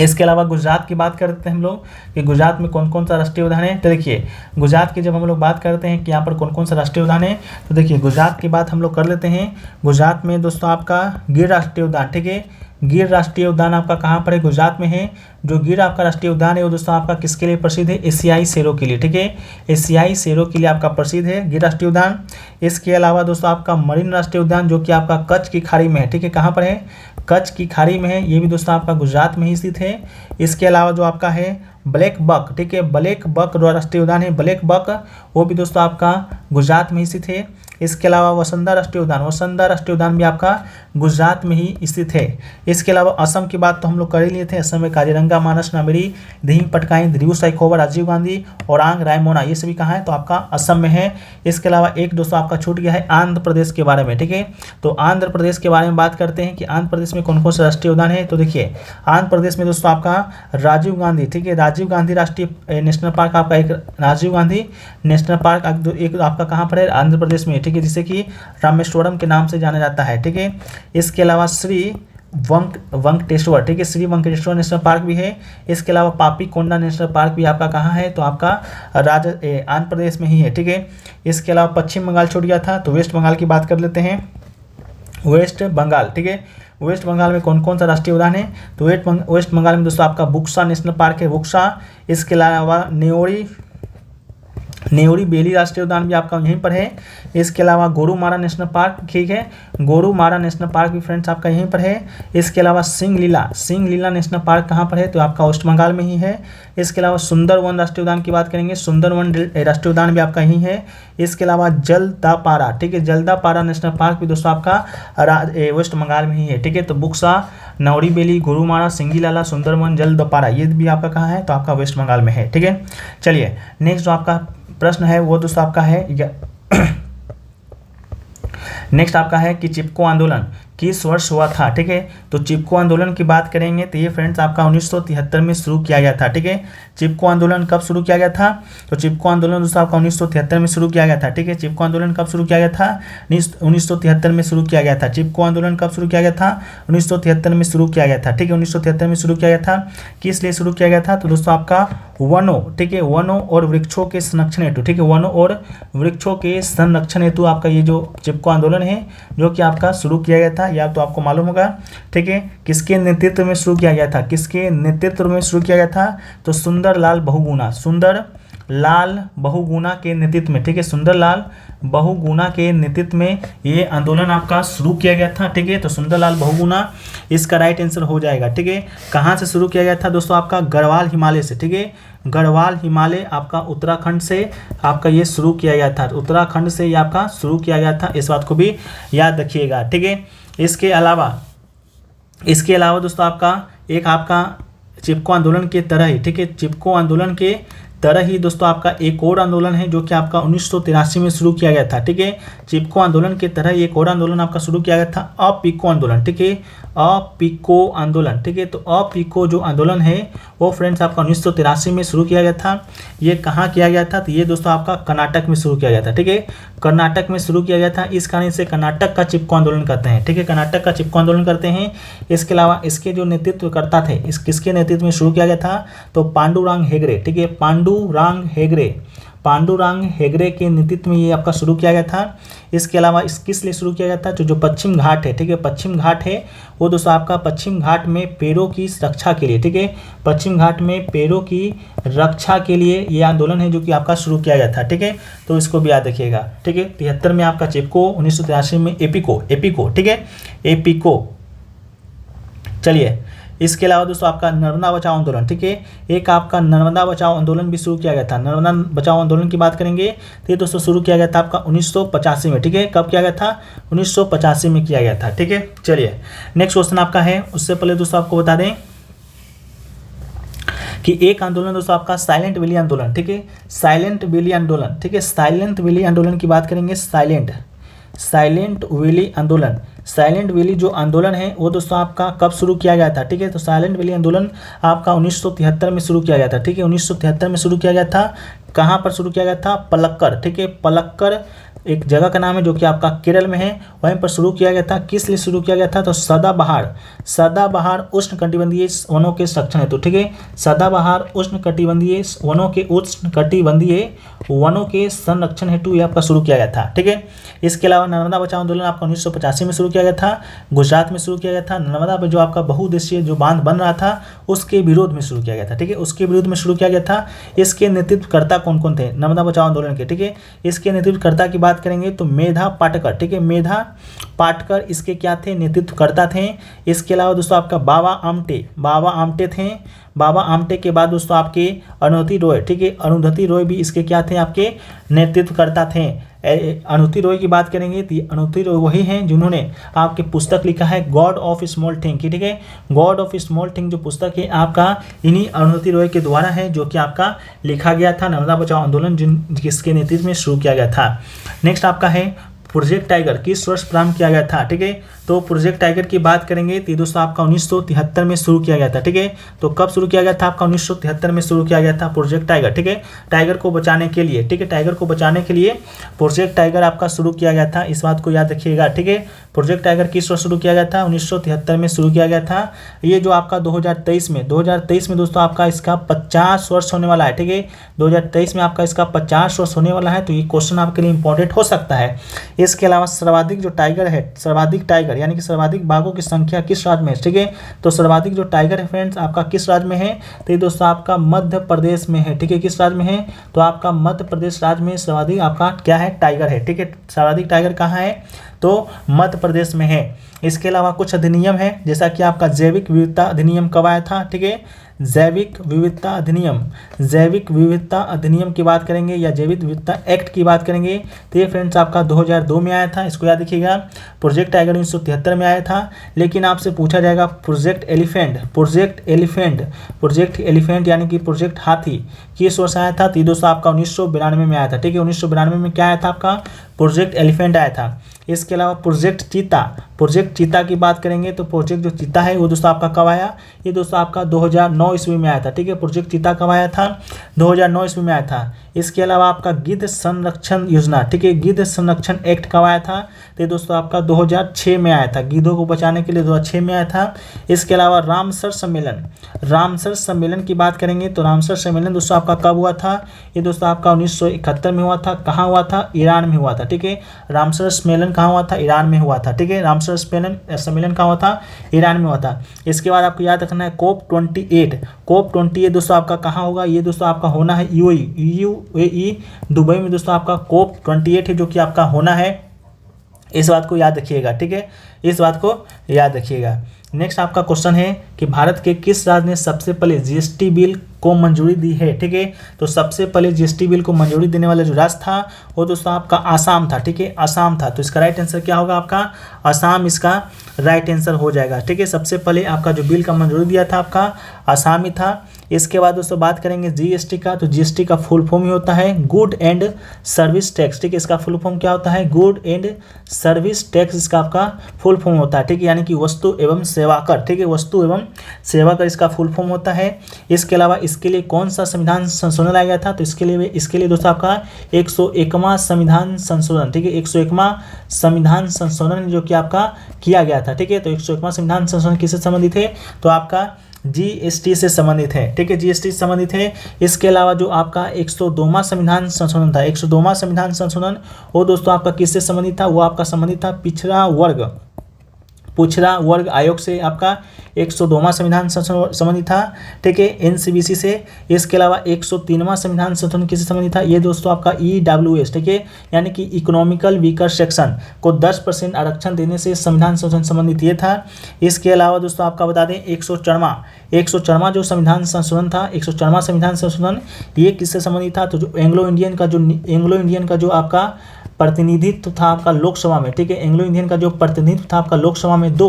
इसके अलावा गुजरात की बात करते हैं हम लोग कि गुजरात में कौन कौन सा राष्ट्रीय उद्यान है। तो देखिए गुजरात की जब हम लोग बात करते हैं कि यहाँ पर कौन कौन सा राष्ट्रीय उद्यान है, तो देखिए गुजरात की बात हम लोग कर लेते हैं। गुजरात में दोस्तों आपका गिर राष्ट्रीय उद्यान, ठीक है, गिर राष्ट्रीय उद्यान आपका कहाँ पर है, गुजरात में है। जो गिर आपका राष्ट्रीय उद्यान है वो दोस्तों आपका किसके लिए प्रसिद्ध है, एशियाई शेरों के लिए, ठीक है, एशियाई शेरों के लिए आपका प्रसिद्ध है गिर राष्ट्रीय उद्यान। इसके अलावा दोस्तों आपका मरीन राष्ट्रीय उद्यान जो कि आपका कच्छ की खाड़ी में है, ठीक है, कहाँ पर है, कच्छ की खाड़ी में है, ये भी दोस्तों आपका गुजरात में ही स्थित है। इसके अलावा जो आपका है ब्लैक बक, ठीक है, ब्लैक बक राष्ट्रीय उद्यान है, ब्लैक बक वो भी दोस्तों आपका गुजरात में ही स्थित है। इसके अलावा वसंदा राष्ट्रीय उद्यान भी आपका गुजरात में ही स्थित है। इसके अलावा असम की बात तो हम लोग कर ही लिए थे। असम में काजीरंगा, मानस, नामेरी, दिहिंग पटकाई, द्रिबू साइखोवा, राजीव गांधी, ओरांग, रायमोना, ये सभी कहाँ है, तो आपका असम में है। इसके अलावा एक दोस्तों आपका छूट गया है आंध्र प्रदेश के बारे में, ठीक है, तो आंध्र प्रदेश के बारे में बात करते हैं कि आंध्र प्रदेश में कौन कौन सा राष्ट्रीय उद्यान है। तो देखिए आंध्र प्रदेश में दोस्तों आपका राजीव गांधी, ठीक है, राजीव गांधी राष्ट्रीय नेशनल पार्क आपका एक राजीव गांधी नेशनल पार्क एक आपका कहाँ पर है, आंध्र प्रदेश में, ठीक है, जिसे कि रामेश्वरम के नाम से जाना जाता है, ठीक है। इसके अलावा श्री वेंकटेश्वर, ठीक है, श्री वेंकटेश्वर नेशनल पार्क भी है। इसके अलावा पापी कोंडा नेशनल पार्क भी आपका कहाँ है, तो आपका आंध्र प्रदेश में ही है, ठीक है। इसके अलावा पश्चिम बंगाल छूट गया था, तो वेस्ट बंगाल की बात कर लेते हैं। वेस्ट बंगाल, ठीक है, वेस्ट बंगाल में कौन कौन सा राष्ट्रीय उद्यान है, तो वेस्ट बंगाल में दोस्तों आपका बुक्सा नेशनल पार्क है, बुक्सा। इसके अलावा नेवरी बेली राष्ट्रीय उद्यान भी आपका यहीं पर है। इसके अलावा गोरुमारा नेशनल पार्क, ठीक है, गोरुमारा नेशनल पार्क भी फ्रेंड्स आपका यहीं पर है। इसके अलावा सिंगलीला नेशनल पार्क कहाँ पर है, तो आपका वेस्ट बंगाल में ही है। इसके अलावा सुंदरवन राष्ट्रीय उद्यान की बात करेंगे, सुंदरवन राष्ट्रीय उद्यान भी आपका यहीं है। इसके अलावा जलदापारा, ठीक है, जलदापारा नेशनल पार्क भी दोस्तों आपका वेस्ट बंगाल में ही है, ठीक है। तो बुक्सा, नौरी बेली, गोरुमारा, सिंगीलाला, सुंदरवन, जलदापारा ये भी आपका कहाँ है, तो आपका वेस्ट बंगाल में है, ठीक है। चलिए नेक्स्ट जो आपका प्रश्न है वो दोस्तों आपका है नेक्स्ट आपका है कि चिपको किस वर्ष हुआ था, ठीक है। तो चिपको आंदोलन की बात करेंगे तो ये फ्रेंड्स आपका 1973 में शुरू किया गया था, ठीक है। चिपको आंदोलन कब शुरू किया गया था, तो चिपको आंदोलन दोस्तों आपका 1973 में शुरू किया गया था, ठीक है। चिपको आंदोलन कब शुरू किया गया था, 1973 में शुरू किया गया था। चिपको आंदोलन कब शुरू किया गया था, 1973 में शुरू किया गया था, ठीक है। 1973 में शुरू किया गया था। किस लिए शुरू किया गया था, तो दोस्तों आपका वनों, ठीक है, वनों और वृक्षों के संरक्षण हेतु, ठीक है, वनों और वृक्षों के संरक्षण हेतु आपका ये जो चिपको आंदोलन है जो कि आपका शुरू किया गया था, या तो आपको मालूम होगा, ठीक है। किसके नेतृत्व में शुरू किया गया था, किसके नेतृत्व में शुरू किया गया था, तो सुंदरलाल बहुगुणा, सुंदरलाल बहुगुणा के नेतृत्व में, ठीक है, सुंदरलाल बहुगुणा के नेतृत्व में ये आंदोलन आपका शुरू किया गया था, ठीक है। तो सुंदरलाल बहुगुणा इसका राइट आंसर हो जाएगा, ठीक है। कहाँ से शुरू किया गया था दोस्तों, आपका गढ़वाल हिमालय से, ठीक है। गढ़वाल हिमालय आपका उत्तराखंड से आपका ये शुरू किया गया था, उत्तराखंड से ये आपका शुरू किया गया था, इस बात को भी याद रखिएगा, ठीक है। इसके अलावा दोस्तों आपका एक आपका चिपको आंदोलन के तरह ही, ठीक है, चिपको आंदोलन के तरह ही दोस्तों आपका एक और आंदोलन है जो कि आपका 1983 में शुरू किया गया था, ठीक है। चिपको आंदोलन के तरह एक और आंदोलन आपका शुरू किया गया था, अपिको आंदोलन, ठीक है, अपिको आंदोलन, ठीक है। तो अपिको जो आंदोलन है वो फ्रेंड्स आपका 1983 में शुरू किया गया था। ये कहाँ किया गया था, तो ये दोस्तों आपका कर्नाटक में शुरू किया गया था, ठीक है, कर्नाटक में शुरू किया गया था। इस कारण से कर्नाटक का चिपको आंदोलन करते हैं, ठीक है, कर्नाटक का चिपको आंदोलन करते हैं। इसके अलावा इसके जो नेतृत्वकर्ता थे, इस किसके नेतृत्व में शुरू किया गया था, तो पांडुरंग हेगड़े, ठीक है, पांडुरंग हेगड़े के नेतृत्व में ये आपका शुरू किया गया था। इसके अलावा इस किस लिए शुरू किया गया था, जो पश्चिम घाट है, ठीक है, पश्चिम घाट है वो दोस्तों आपका पश्चिम घाट में पेड़ों की रक्षा के लिए, ठीक है, पश्चिम घाट में पेड़ों की रक्षा के लिए ये आंदोलन है जो कि आपका शुरू किया गया था, ठीक है। तो इसको भी याद रखिएगा, ठीक है। 73 में आपका चिपको, 1983 में एपिको, ठीक है, एपिको। चलिए, इसके अलावा दोस्तों आपका नर्मदा बचाओ आंदोलन, ठीक है, एक आपका नर्मदा बचाओ आंदोलन भी शुरू किया गया था। नर्मदा बचाओ आंदोलन की बात करेंगे तो ये दोस्तों शुरू किया गया था आपका 1985 में, ठीक है। कब किया गया था, 1985 में किया गया था, ठीक है। चलिए, नेक्स्ट क्वेश्चन आपका है, उससे पहले दोस्तों आपको बता दें कि एक आंदोलन दोस्तों आपका साइलेंट वैली आंदोलन, ठीक है, साइलेंट वैली आंदोलन, ठीक है, साइलेंट वैली आंदोलन की बात करेंगे। साइलेंट वैली आंदोलन, साइलेंट वैली जो आंदोलन है वो दोस्तों आपका कब शुरू किया गया था, ठीक है। तो साइलेंट वैली आंदोलन आपका 1973 में शुरू किया गया था, ठीक है, 1973 में शुरू किया गया था। कहाँ पर शुरू किया गया था, पलक्कड़, ठीक है, पलक्कड़ एक जगह का नाम है जो कि आपका केरल में है, वहीं पर शुरू किया गया था। किस लिए शुरू किया गया था, तो सदाबहार उष्णकटिबंधीय वनों के संरक्षण हेतु, ठीक है, सदाबहार उष्णकटिबंधीय वनों के संरक्षण हेतु ये आपका शुरू किया गया था, ठीक है। इसके अलावा नर्मदा बचाओ आंदोलन आपका 1985 में शुरू किया गया था, गुजरात में शुरू किया गया था। नर्मदा पर जो आपका बहुउद्देशीय जो बांध बन रहा था उसके विरोध में शुरू किया गया था, ठीक है, उसके विरोध में शुरू किया गया था। इसके नेतृत्वकर्ता कौन कौन थे नर्मदा बचाओ आंदोलन के, ठीक है। इसके नेतृत्वकर्ता की बात करेंगे तो मेधा पाटकर, ठीक है, मेधा पाटकर इसके क्या थे, नेतृत्वकर्ता थे। इसके अलावा दोस्तों आपका बाबा आमटे थे। बाबा आमटे के बाद दोस्तों आपके अरुंधति रॉय, ठीक है, अरुंधति रॉय भी इसके क्या थे, आपके नेतृत्वकर्ता थे। अरुंधति रॉय की बात करेंगे तो अरुंधति रॉय वही हैं जिन्होंने आपके पुस्तक लिखा है गॉड ऑफ स्मॉल थिंग, ठीक है, गॉड ऑफ स्मॉल थिंग जो पुस्तक है आपका इन्हीं अरुंधति रॉय के द्वारा है जो कि आपका लिखा गया था। नर्मदा बचाओ आंदोलन जिसके नेतृत्व में शुरू किया गया था। नेक्स्ट आपका है प्रोजेक्ट टाइगर, किस वर्ष प्रारंभ किया गया था, ठीक है। तो प्रोजेक्ट टाइगर की बात करेंगे तो दोस्तों आपका 1973 में शुरू किया गया था, ठीक है। तो कब शुरू किया गया था, आपका 1973 में शुरू किया गया था प्रोजेक्ट टाइगर, ठीक है, टाइगर को बचाने के लिए, ठीक है, टाइगर को बचाने के लिए प्रोजेक्ट टाइगर आपका शुरू किया गया था, इस बात को याद रखिएगा, ठीक है। प्रोजेक्ट टाइगर किस वर्ष शुरू किया गया था, 1973 में शुरू किया गया था। ये जो आपका 2023 में दोस्तों आपका इसका 50 वर्ष होने वाला है, ठीक है, 2023 में आपका इसका 50 वर्ष होने वाला है। तो ये क्वेश्चन आपके लिए इंपॉर्टेंट हो सकता है। इसके अलावा सर्वाधिक जो टाइगर है, सर्वाधिक टाइगर यानी कि सर्वाधिक बाघों की संख्या किस राज्य में है, ठीक है। तो सर्वाधिक जो टाइगर है फ्रेंड्स आपका किस राज्य में है, तो ये दोस्तों आपका मध्य प्रदेश में है, ठीक है। किस राज्य में है, तो आपका मध्य प्रदेश राज्य में सर्वाधिक आपका क्या है, टाइगर है, ठीक है। सर्वाधिक टाइगर कहाँ है, तो मध्य प्रदेश में है। इसके अलावा कुछ अधिनियम है, जैसा कि आपका जैविक विविधता अधिनियम कब आया था, ठीक है, जैविक विविधता अधिनियम की बात करेंगे या जैविक विविधता एक्ट की बात करेंगे तो ये फ्रेंड्स आपका 2002 में आया था, इसको याद रखिएगा। प्रोजेक्ट टाइगर 1973 में आया था, लेकिन आपसे पूछा जाएगा प्रोजेक्ट एलिफेंट यानी कि प्रोजेक्ट हाथी किस वर्ष आया था, तो दोस्तों आपका 1992 में आया था, ठीक है। 1992 में क्या आया था आपका प्रोजेक्ट एलिफेंट आया था। इसके अलावा प्रोजेक्ट चीता की बात करेंगे तो प्रोजेक्ट जो चीता है वो दोस्तों आपका कब आया, ये दोस्तों आपका 2009 ईस्वी में आया था। ठीक है, प्रोजेक्ट चीता कब आया था, 2009 ईस्वी में आया था। इसके अलावा आपका गिद्ध संरक्षण योजना, ठीक है, गिद्ध संरक्षण एक्ट कब आया था, तो ये दोस्तों आपका 2006 में आया था, गिद्धों को बचाने के लिए 2006 में आया था। इसके अलावा रामसर सम्मेलन की बात करेंगे तो रामसर सम्मेलन दोस्तों आपका कब हुआ था, ये दोस्तों आपका 1971 में हुआ था। कहाँ हुआ था, ईरान में हुआ था। ठीक है, रामसर सम्मेलन कहाँ हुआ था, ईरान में हुआ था। ठीक है, रामसर सम्मेलन कहाँ हुआ था, ईरान में हुआ था। इसके बाद आपको याद रखना है COP 28 दोस्तों आपका कहाँ होगा, ये दोस्तों आपका होना है UAE दुबई में दोस्तों आपका COP 28 है जो कि आपका होना है। इस बात को याद रखिएगा। ठीक है, इस बात को याद रखिएगा। नेक्स्ट आपका क्वेश्चन है कि भारत के किस राज्य ने सबसे पहले जीएसटी बिल को मंजूरी दी है। ठीक है, तो सबसे पहले जीएसटी बिल को मंजूरी देने वाला जो राज्य था वो दोस्तों आपका आसाम था। ठीक है, आसाम था। तो इसका राइट आंसर क्या होगा, आपका आसाम इसका राइट आंसर हो जाएगा। ठीक है, सबसे पहले आपका जो बिल का मंजूरी दिया था आपका आसाम ही था। इसके बाद दोस्तों बात करेंगे जीएसटी का, तो जीएसटी का फुल फॉर्म ही होता है गुड एंड सर्विस टैक्स। ठीक है, इसका फुल फॉर्म क्या होता है, गुड एंड सर्विस टैक्स इसका आपका फुल फॉर्म होता है। ठीक है, यानी कि वस्तु एवं सेवा कर। ठीक है, वस्तु एवं सेवा कर इसका फुल फॉर्म होता है। इसके अलावा इसके लिए कौन सा संविधान संशोधन लाया गया था, तो इसके लिए दोस्तों आपका 101वां संविधान संशोधन। ठीक है, 101वां संविधान संशोधन जो कि आपका किया गया था। ठीक है, तो 101वां संविधान संशोधन किससे संबंधित है, तो आपका जीएसटी से संबंधित है। ठीक है, जीएसटी से संबंधित है। इसके अलावा जो आपका 102वां संविधान संशोधन था, 102वां संविधान संशोधन वो दोस्तों आपका किससे संबंधित था, वो आपका संबंधित था पिछड़ा वर्ग आयोग से आपका 102वां संविधान संशोधन संबंधित था। ठीक है, एनसीबीसी से। इसके अलावा 103वां संविधान संशोधन किससे संबंधित था, ये दोस्तों आपका ईडब्ल्यूएस। ठीक है, यानी कि इकोनॉमिकल वीकर सेक्शन को 10% आरक्षण देने से संविधान संशोधन संबंधित ये था। इसके अलावा दोस्तों आपका बता दें 104वां जो संविधान संशोधन था, 104वां संविधान संशोधन ये किससे संबंधित था, तो जो एंग्लो इंडियन का जो आपका प्रतिनिधित्व था आपका लोकसभा में। ठीक है, एंग्लो इंडियन का जो प्रतिनिधित्व था आपका लोकसभा में 2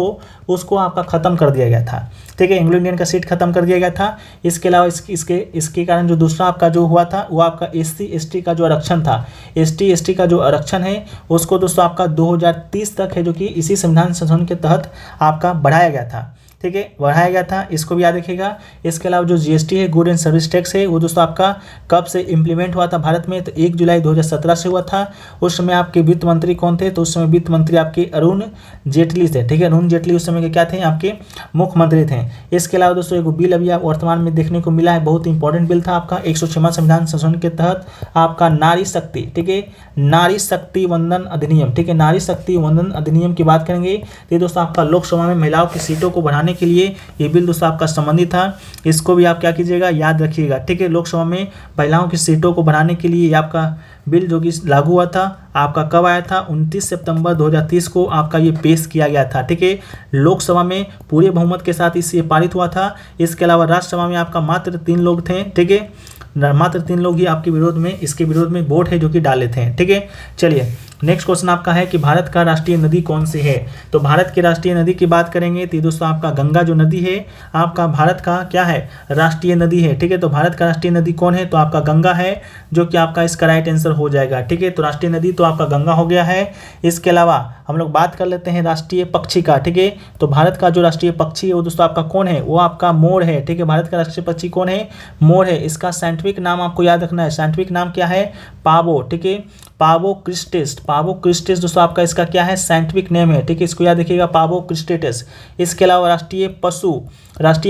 उसको आपका खत्म कर दिया गया था। ठीक है, एंग्लो इंडियन का सीट खत्म कर दिया गया था। इसके अलावा इसके कारण जो दूसरा आपका जो हुआ था वो आपका SC/ST का जो आरक्षण था, ST/ST का जो आरक्षण है उसको दोस्तों आपका 2030 तक है जो कि इसी संविधान संशोधन के तहत आपका बढ़ाया गया था। ठीक है, बढ़ाया गया था, इसको भी याद रखिएगा। इसके अलावा जो जीएसटी है गुड एंड सर्विस टैक्स है वो दोस्तों आपका कब से इम्प्लीमेंट हुआ था भारत में, तो 1 जुलाई 2017 से हुआ था। उस समय आपके वित्त मंत्री कौन थे, तो उस समय वित्त मंत्री आपके अरुण जेटली थे। ठीक है, अरुण जेटली उस समय के क्या थे, आपके मुख्यमंत्री थे। इसके अलावा दोस्तों एक बिल अभी आप वर्तमान में देखने को मिला है, बहुत इंपॉर्टेंट बिल था आपका 106वां संविधान संशोधन के तहत आपका नारी शक्ति। ठीक है, नारी शक्ति वंदन अधिनियम। ठीक है, नारी शक्ति वंदन अधिनियम की बात करेंगे तो ये दोस्तों आपका लोकसभा में महिलाओं की सीटों को बढ़ाने के लिए ये बिल दोस्तों आपका संबंधित था। इसको भी आप क्या कीजिएगा, याद रखिएगा। ठीक है, लोकसभा में महिलाओं की सीटों को बढ़ाने के लिए आपका बिल जो कि लागू हुआ था आपका कब आया था, 29 सितंबर 2030 को आपका ये पेश किया गया था। ठीक है, लोकसभा में पूरे बहुमत के साथ इससे पारित हुआ था। इसके अलावा राज्यसभा में आपका मात्र 3 लोग थे। ठीक है, मात्र 3 लोग ही आपके विरोध में, इसके विरोध में वोट है जो कि डाले थे। ठीक है, चलिए नेक्स्ट क्वेश्चन आपका है कि भारत का राष्ट्रीय नदी कौन सी है। तो भारत की राष्ट्रीय नदी की बात करेंगे तो दोस्तों आपका गंगा जो नदी है आपका भारत का क्या है, राष्ट्रीय नदी है। ठीक है, तो भारत का राष्ट्रीय नदी कौन है, तो आपका गंगा है जो कि आपका इसका राइट आंसर हो जाएगा। ठीक है, तो राष्ट्रीय नदी तो आपका गंगा हो गया है। इसके अलावा हम लोग बात कर लेते हैं राष्ट्रीय पक्षी का। ठीक है, तो भारत का जो राष्ट्रीय पक्षी है वो दोस्तों आपका कौन है, वो आपका मोर है। ठीक है, भारत का राष्ट्रीय पक्षी कौन है, मोर है। इसका साइंटिफिक नाम आपको याद रखना है, साइंटिफिक नाम क्या है, पावो। ठीक है, पावो क्रिस्टेस दोस्तों आपका इसका क्या है, साइंटिफिक नेम है। ठीक है, इसको याद रखिएगा, पावो क्रिस्टेस। इसके अलावा राष्ट्रीय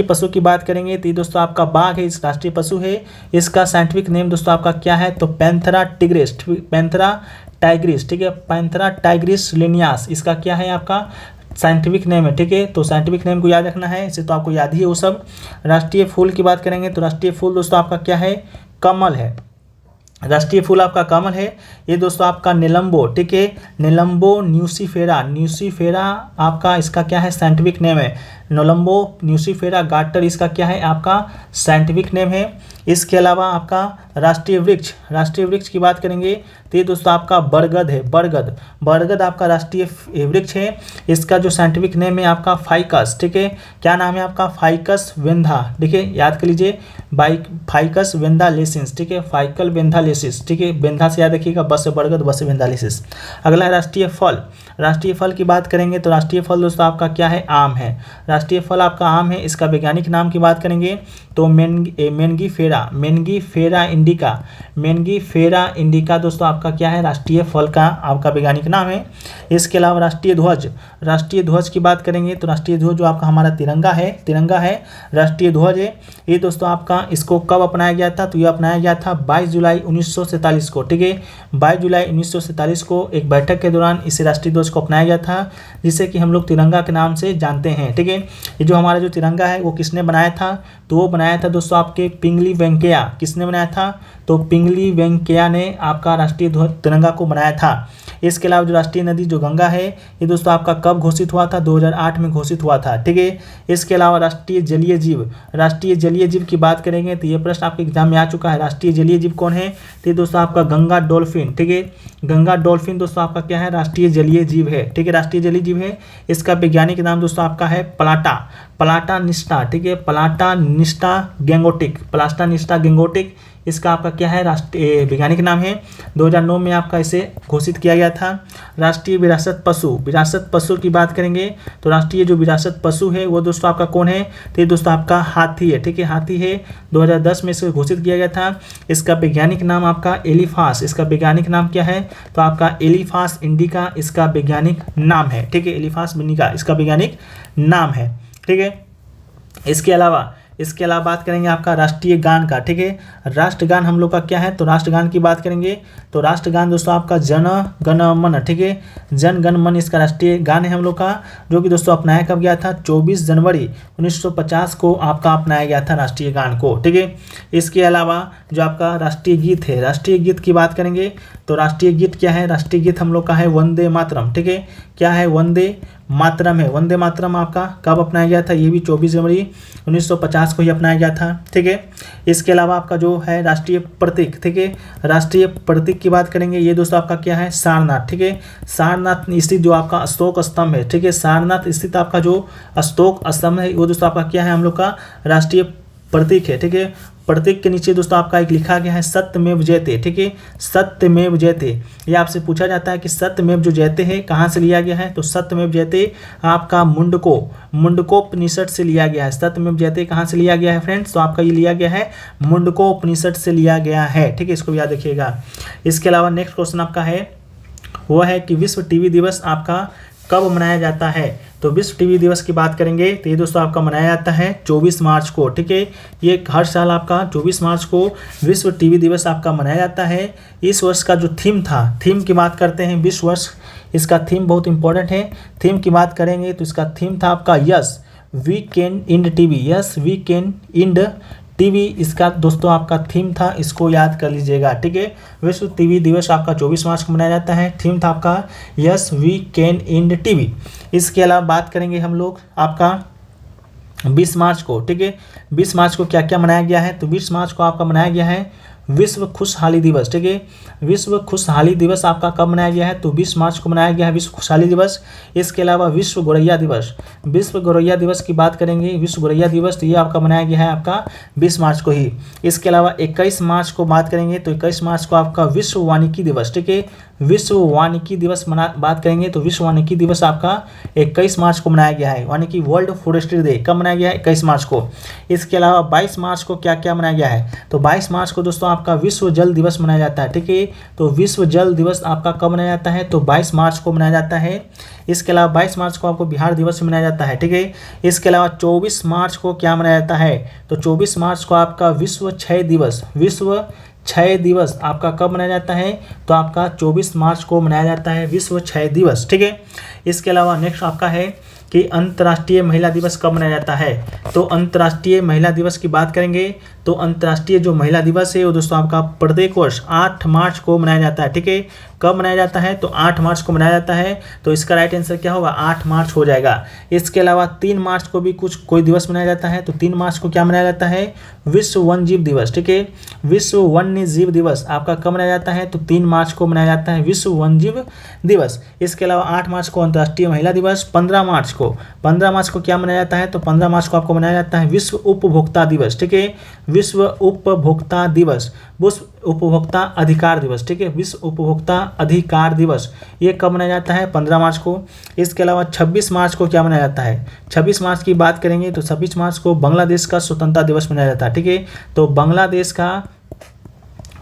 पशु की बात करेंगे तो दोस्तों आपका बाघ है, इस राष्ट्रीय पशु है। इसका साइंटिफिक नेम दोस्तों आपका क्या है, तो पैंथेरा टाइग्रिस। ठीक है, पैंथेरा टाइग्रिस लिनियास इसका क्या है, आपका साइंटिफिक नेम है। ठीक है, तो साइंटिफिक नेम को याद रखना है, इसे तो आपको याद ही है वो सब। राष्ट्रीय फूल की बात करेंगे तो राष्ट्रीय फूल दोस्तों आपका क्या है, कमल है। राष्ट्रीय फूल आपका कमल है। ये दोस्तों आपका निलंबो। ठीक है, निलंबो न्यूसीफेरा आपका इसका क्या है, साइंटिफिक नेम है। निलंबो न्यूसीफेरा गाटर इसका क्या है, आपका साइंटिफिक नेम है। इसके अलावा आपका राष्ट्रीय वृक्ष की बात करेंगे तो ये दोस्तों आपका बरगद है। बरगद आपका राष्ट्रीय वृक्ष है। इसका जो साइंटिफिक नेम है आपका फाइकस, ठीक है। क्या नाम है आपका? फाइकस वेंधा, ठीक है, याद कर लीजिए, फाइकस वेंधालेसिस, ठीक है, फाइकल वेंधालेसिस, ठीक है, वेंधा से याद रखिएगा, बस से बरगद, बस से वेंधालेसिस। अगला राष्ट्रीय फल की बात करेंगे तो राष्ट्रीय फल दोस्तों आपका क्या है? आम है। राष्ट्रीय फल आपका आम है। इसका वैज्ञानिक नाम की बात करेंगे तो मेनगीफेरा इंडिका दोस्तों आपका क्या है? राष्ट्रीय फल का आपका वैज्ञानिक नाम है। इसके अलावा राष्ट्रीय ध्वज की बात करेंगे तो राष्ट्रीय ध्वज जो आपका हमारा तिरंगा है, राष्ट्रीय ध्वज है। ये दोस्तों आपका इसको कब अपनाया गया था? तो ये अपनाया गया था 22 जुलाई 1947 को, ठीक है, 22 जुलाई 1947 को एक बैठक के दौरान इस राष्ट्रीय ध्वज को अपनाया गया था, जिसे कि हम लोग तिरंगा के नाम से जानते हैं, ठीक है। ये जो हमारा जो तिरंगा है वो किसने बनाया था? तो वो बनाया था दोस्तों आपके पिंगली वेंकैया। किसने बनाया था? तो पिंगली वेंकैया ने आपका राष्ट्रीय ध्वज तिरंगा को बनाया था। इसके अलावा जो राष्ट्रीय नदी जो गंगा है ये दोस्तों आपका कब घोषित हुआ था? 2008 में घोषित हुआ था, ठीक है। इसके अलावा राष्ट्रीय जलीय जीव की बात करेंगे तो ये प्रश्न आपके एग्जाम में आ चुका है। राष्ट्रीय जलीय जीव कौन है? तो दोस्तों आपका गंगा डॉल्फिन, ठीक है, गंगा डॉल्फिन दोस्तों आपका क्या है? राष्ट्रीय जलीय जीव है, ठीक है, राष्ट्रीय जलीय जीव है। इसका वैज्ञानिक नाम दोस्तों आपका है प्लाटानिस्टा, ठीक है, प्लाटानिस्टा गेंगोटिक इसका आपका क्या है? राष्ट्रीय वैज्ञानिक नाम है। 2009 में आपका इसे घोषित किया गया था। राष्ट्रीय विरासत पशु की बात करेंगे तो राष्ट्रीय जो विरासत पशु है वो दोस्तों आपका कौन है? तो ये दोस्तों आपका हाथी है, ठीक है, हाथी है। 2010 में इसे घोषित किया गया था। इसका वैज्ञानिक नाम आपका एलिफास, इसका वैज्ञानिक नाम क्या है? तो आपका एलिफास इंडिका इसका वैज्ञानिक नाम है, ठीक है, एलिफास इंडिका इसका वैज्ञानिक नाम है, ठीक है। इसके अलावा बात करेंगे आपका राष्ट्रीय गान का, ठीक है। राष्ट्रगान हम लोग का क्या है? तो राष्ट्रगान की बात करेंगे तो राष्ट्रगान दोस्तों आपका जन गण मन, ठीक है, जन गण मन इसका राष्ट्रीय गान है हम लोग का, जो कि दोस्तों अपनाया कब गया था? 24 जनवरी 1950 को आपका अपनाया गया था राष्ट्रीय गान को, ठीक है। इसके अलावा जो आपका राष्ट्रीय गीत है, राष्ट्रीय गीत की बात करेंगे तो राष्ट्रीय गीत क्या है? राष्ट्रीय गीत हम लोग का है वंदे मातरम, ठीक है, क्या है? वंदे मातरम है। वंदे मातरम आपका कब अपनाया गया था? ये भी 24 जनवरी 1950 को ही अपनाया गया था, ठीक है। इसके अलावा आपका जो है राष्ट्रीय प्रतीक, ठीक है, राष्ट्रीय प्रतीक की बात करेंगे ये दोस्तों आपका क्या है? सारनाथ, ठीक है, सारनाथ स्थित जो आपका अशोक स्तंभ है, ठीक है, सारनाथ स्थित आपका जो अशोक स्तंभ है वो दोस्तों आपका क्या है? हम लोग का राष्ट्रीय प्रतीक है, ठीक है। प्रतीक के नीचे दोस्तों आपका एक लिखा गया है सत्यमेव जयते, ठीक है, सत्यमेव जयते। ये आपसे पूछा जाता है कि सत्यमेव जो जयते है कहाँ से लिया गया है? तो सत्यमेव जयते आपका मुंडकोपनिषद से लिया गया है। सत्यमेव जयते कहाँ से लिया गया है फ्रेंड्स? तो आपका ये लिया गया है मुंडकोपनिषद से लिया गया है, ठीक है, इसको याद रखिएगा। इसके अलावा नेक्स्ट क्वेश्चन आपका है वो है कि विश्व टीबी दिवस आपका कब मनाया जाता है? तो विश्व टीबी दिवस की बात करेंगे तो ये दोस्तों आपका मनाया जाता है 24 मार्च को, ठीक है। ये हर साल आपका 24 मार्च को विश्व टीबी दिवस आपका मनाया जाता है। इस वर्ष का जो थीम की बात करते हैं, विश्व वर्ष इसका थीम बहुत इंपॉर्टेंट है। थीम की बात करेंगे तो इसका थीम था आपका yes we can end TB, yes we can end TB इसका दोस्तों आपका थीम था, इसको याद कर लीजिएगा, ठीक है। विश्व टीबी दिवस आपका 24 मार्च को मनाया जाता है। थीम था आपका yes we can end TB. इसके अलावा बात करेंगे हम लोग आपका 20 मार्च को, ठीक है, 20 मार्च को क्या क्या मनाया गया है? तो 20 मार्च को आपका मनाया गया है विश्व खुशहाली दिवस, ठीक है। विश्व खुशहाली दिवस आपका कब मनाया गया है? तो 20 मार्च को मनाया गया है विश्व खुशहाली दिवस। इसके अलावा विश्व गौरैया दिवस की बात करेंगे, विश्व गौरैया दिवस तो ये आपका मनाया गया है आपका 20 मार्च को ही। इसके अलावा 21 मार्च को बात करेंगे तो 21 मार्च को आपका विश्व वानिकी दिवस, ठीक है, विश्व वानिकी दिवस बात करेंगे तो विश्व वानिकी दिवस आपका 21 मार्च को मनाया गया है। वानिकी वर्ल्ड फॉरेस्ट्री डे कब मनाया गया है? 21 मार्च को। इसके अलावा 22 मार्च को क्या क्या मनाया गया है? तो 22 मार्च को दोस्तों आपका विश्व जल दिवस मनाया जाता है, ठीक है। तो विश्व जल दिवस आपका कब मनाया जाता है? तो 22 मार्च को मनाया जाता है। इसके अलावा 22 मार्च को आपको बिहार दिवस मनाया जाता है, ठीक है। इसके अलावा 24 मार्च को क्या मनाया जाता है? तो 24 मार्च को आपका विश्व क्षय दिवस आपका कब मनाया जाता है? तो आपका 24 मार्च को मनाया जाता है विश्व क्षय दिवस, ठीक है। इसके अलावा नेक्स्ट आपका है कि अंतर्राष्ट्रीय महिला दिवस कब मनाया जाता है? तो अंतर्राष्ट्रीय महिला दिवस की बात करेंगे तो अंतर्राष्ट्रीय जो महिला दिवस है वो दोस्तों आपका प्रत्येक वर्ष 8 मार्च को मनाया जाता है। ठीक है, कब मनाया जाता है? तो 8 मार्च को मनाया जाता है। तो इसका राइट आंसर क्या होगा? 8 मार्च हो जाएगा। इसके अलावा 3 मार्च को भी कोई दिवस मनाया जाता है। तो 3 मार्च को क्या मनाया जाता है? विश्व वन्यजीव दिवस। ठीक है, विश्व वन्यजीव दिवस आपका कब मनाया जाता है? तो 3 मार्च को मनाया जाता है विश्व वन्यजीव दिवस। इसके अलावा 8 मार्च को अंतर्राष्ट्रीय महिला दिवस। 15 मार्च को क्या मनाया जाता है? तो 15 मार्च को आपको मनाया जाता है विश्व उपभोक्ता दिवस। ठीक है, विश्व उपभोक्ता दिवस, विश्व उपभोक्ता अधिकार दिवस। ठीक है, विश्व उपभोक्ता अधिकार दिवस ये कब मनाया जाता है? 15 मार्च को। इसके अलावा 26 मार्च को क्या मनाया जाता है? 26 मार्च की बात करेंगे तो 26 मार्च को बांग्लादेश का स्वतंत्रता दिवस मनाया जाता है। ठीक है, तो बांग्लादेश का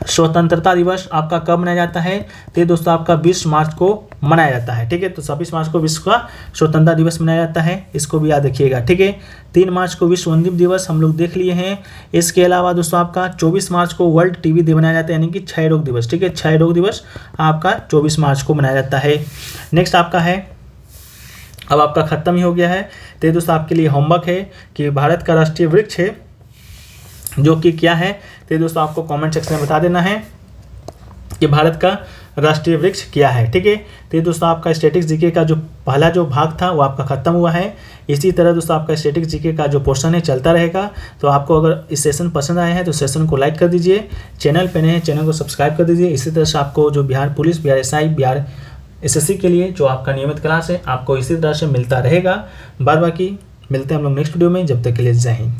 स्वतंत्रता दिवस आपका कब मनाया जाता है? तो दोस्तों आपका 20 मार्च को मनाया जाता है। ठीक है, तो 26 मार्च को विश्व का स्वतंत्रता दिवस मनाया जाता है, इसको भी याद रखिएगा। ठीक है, 3 मार्च को विश्व वन्यजीव दिवस हम लोग देख लिए हैं। इसके अलावा दोस्तों आपका 24 मार्च को वर्ल्ड टीबी डे मनाया जाता है, यानी कि क्षय रोग दिवस। ठीक है, क्षय रोग दिवस आपका 24 मार्च को मनाया जाता है। नेक्स्ट आपका है, अब आपका खत्म ही हो गया है। तो दोस्तों आपके लिए होमवर्क है कि भारत का राष्ट्रीय वृक्ष है जो कि क्या है? तो दोस्तों आपको कमेंट सेक्शन में बता देना है कि भारत का राष्ट्रीय वृक्ष क्या है। ठीक है, तो दोस्तों आपका स्टैटिक्स जीके का जो पहला जो भाग था वो आपका खत्म हुआ है। इसी तरह दोस्तों आपका स्टैटिक्स जीके का जो पोर्शन है चलता रहेगा। तो आपको अगर इस सेशन पसंद आया है तो सेशन को लाइक कर दीजिए, चैनल पे नए हैं चैनल को सब्सक्राइब कर दीजिए। इसी तरह से आपको जो Bihar police, Bihar SI, Bihar SSC के लिए जो आपका नियमित क्लास है आपको इसी तरह से मिलता रहेगा। बाद बाकी मिलते हैं हम लोग नेक्स्ट वीडियो में, जब तक के लिए जय हिंद।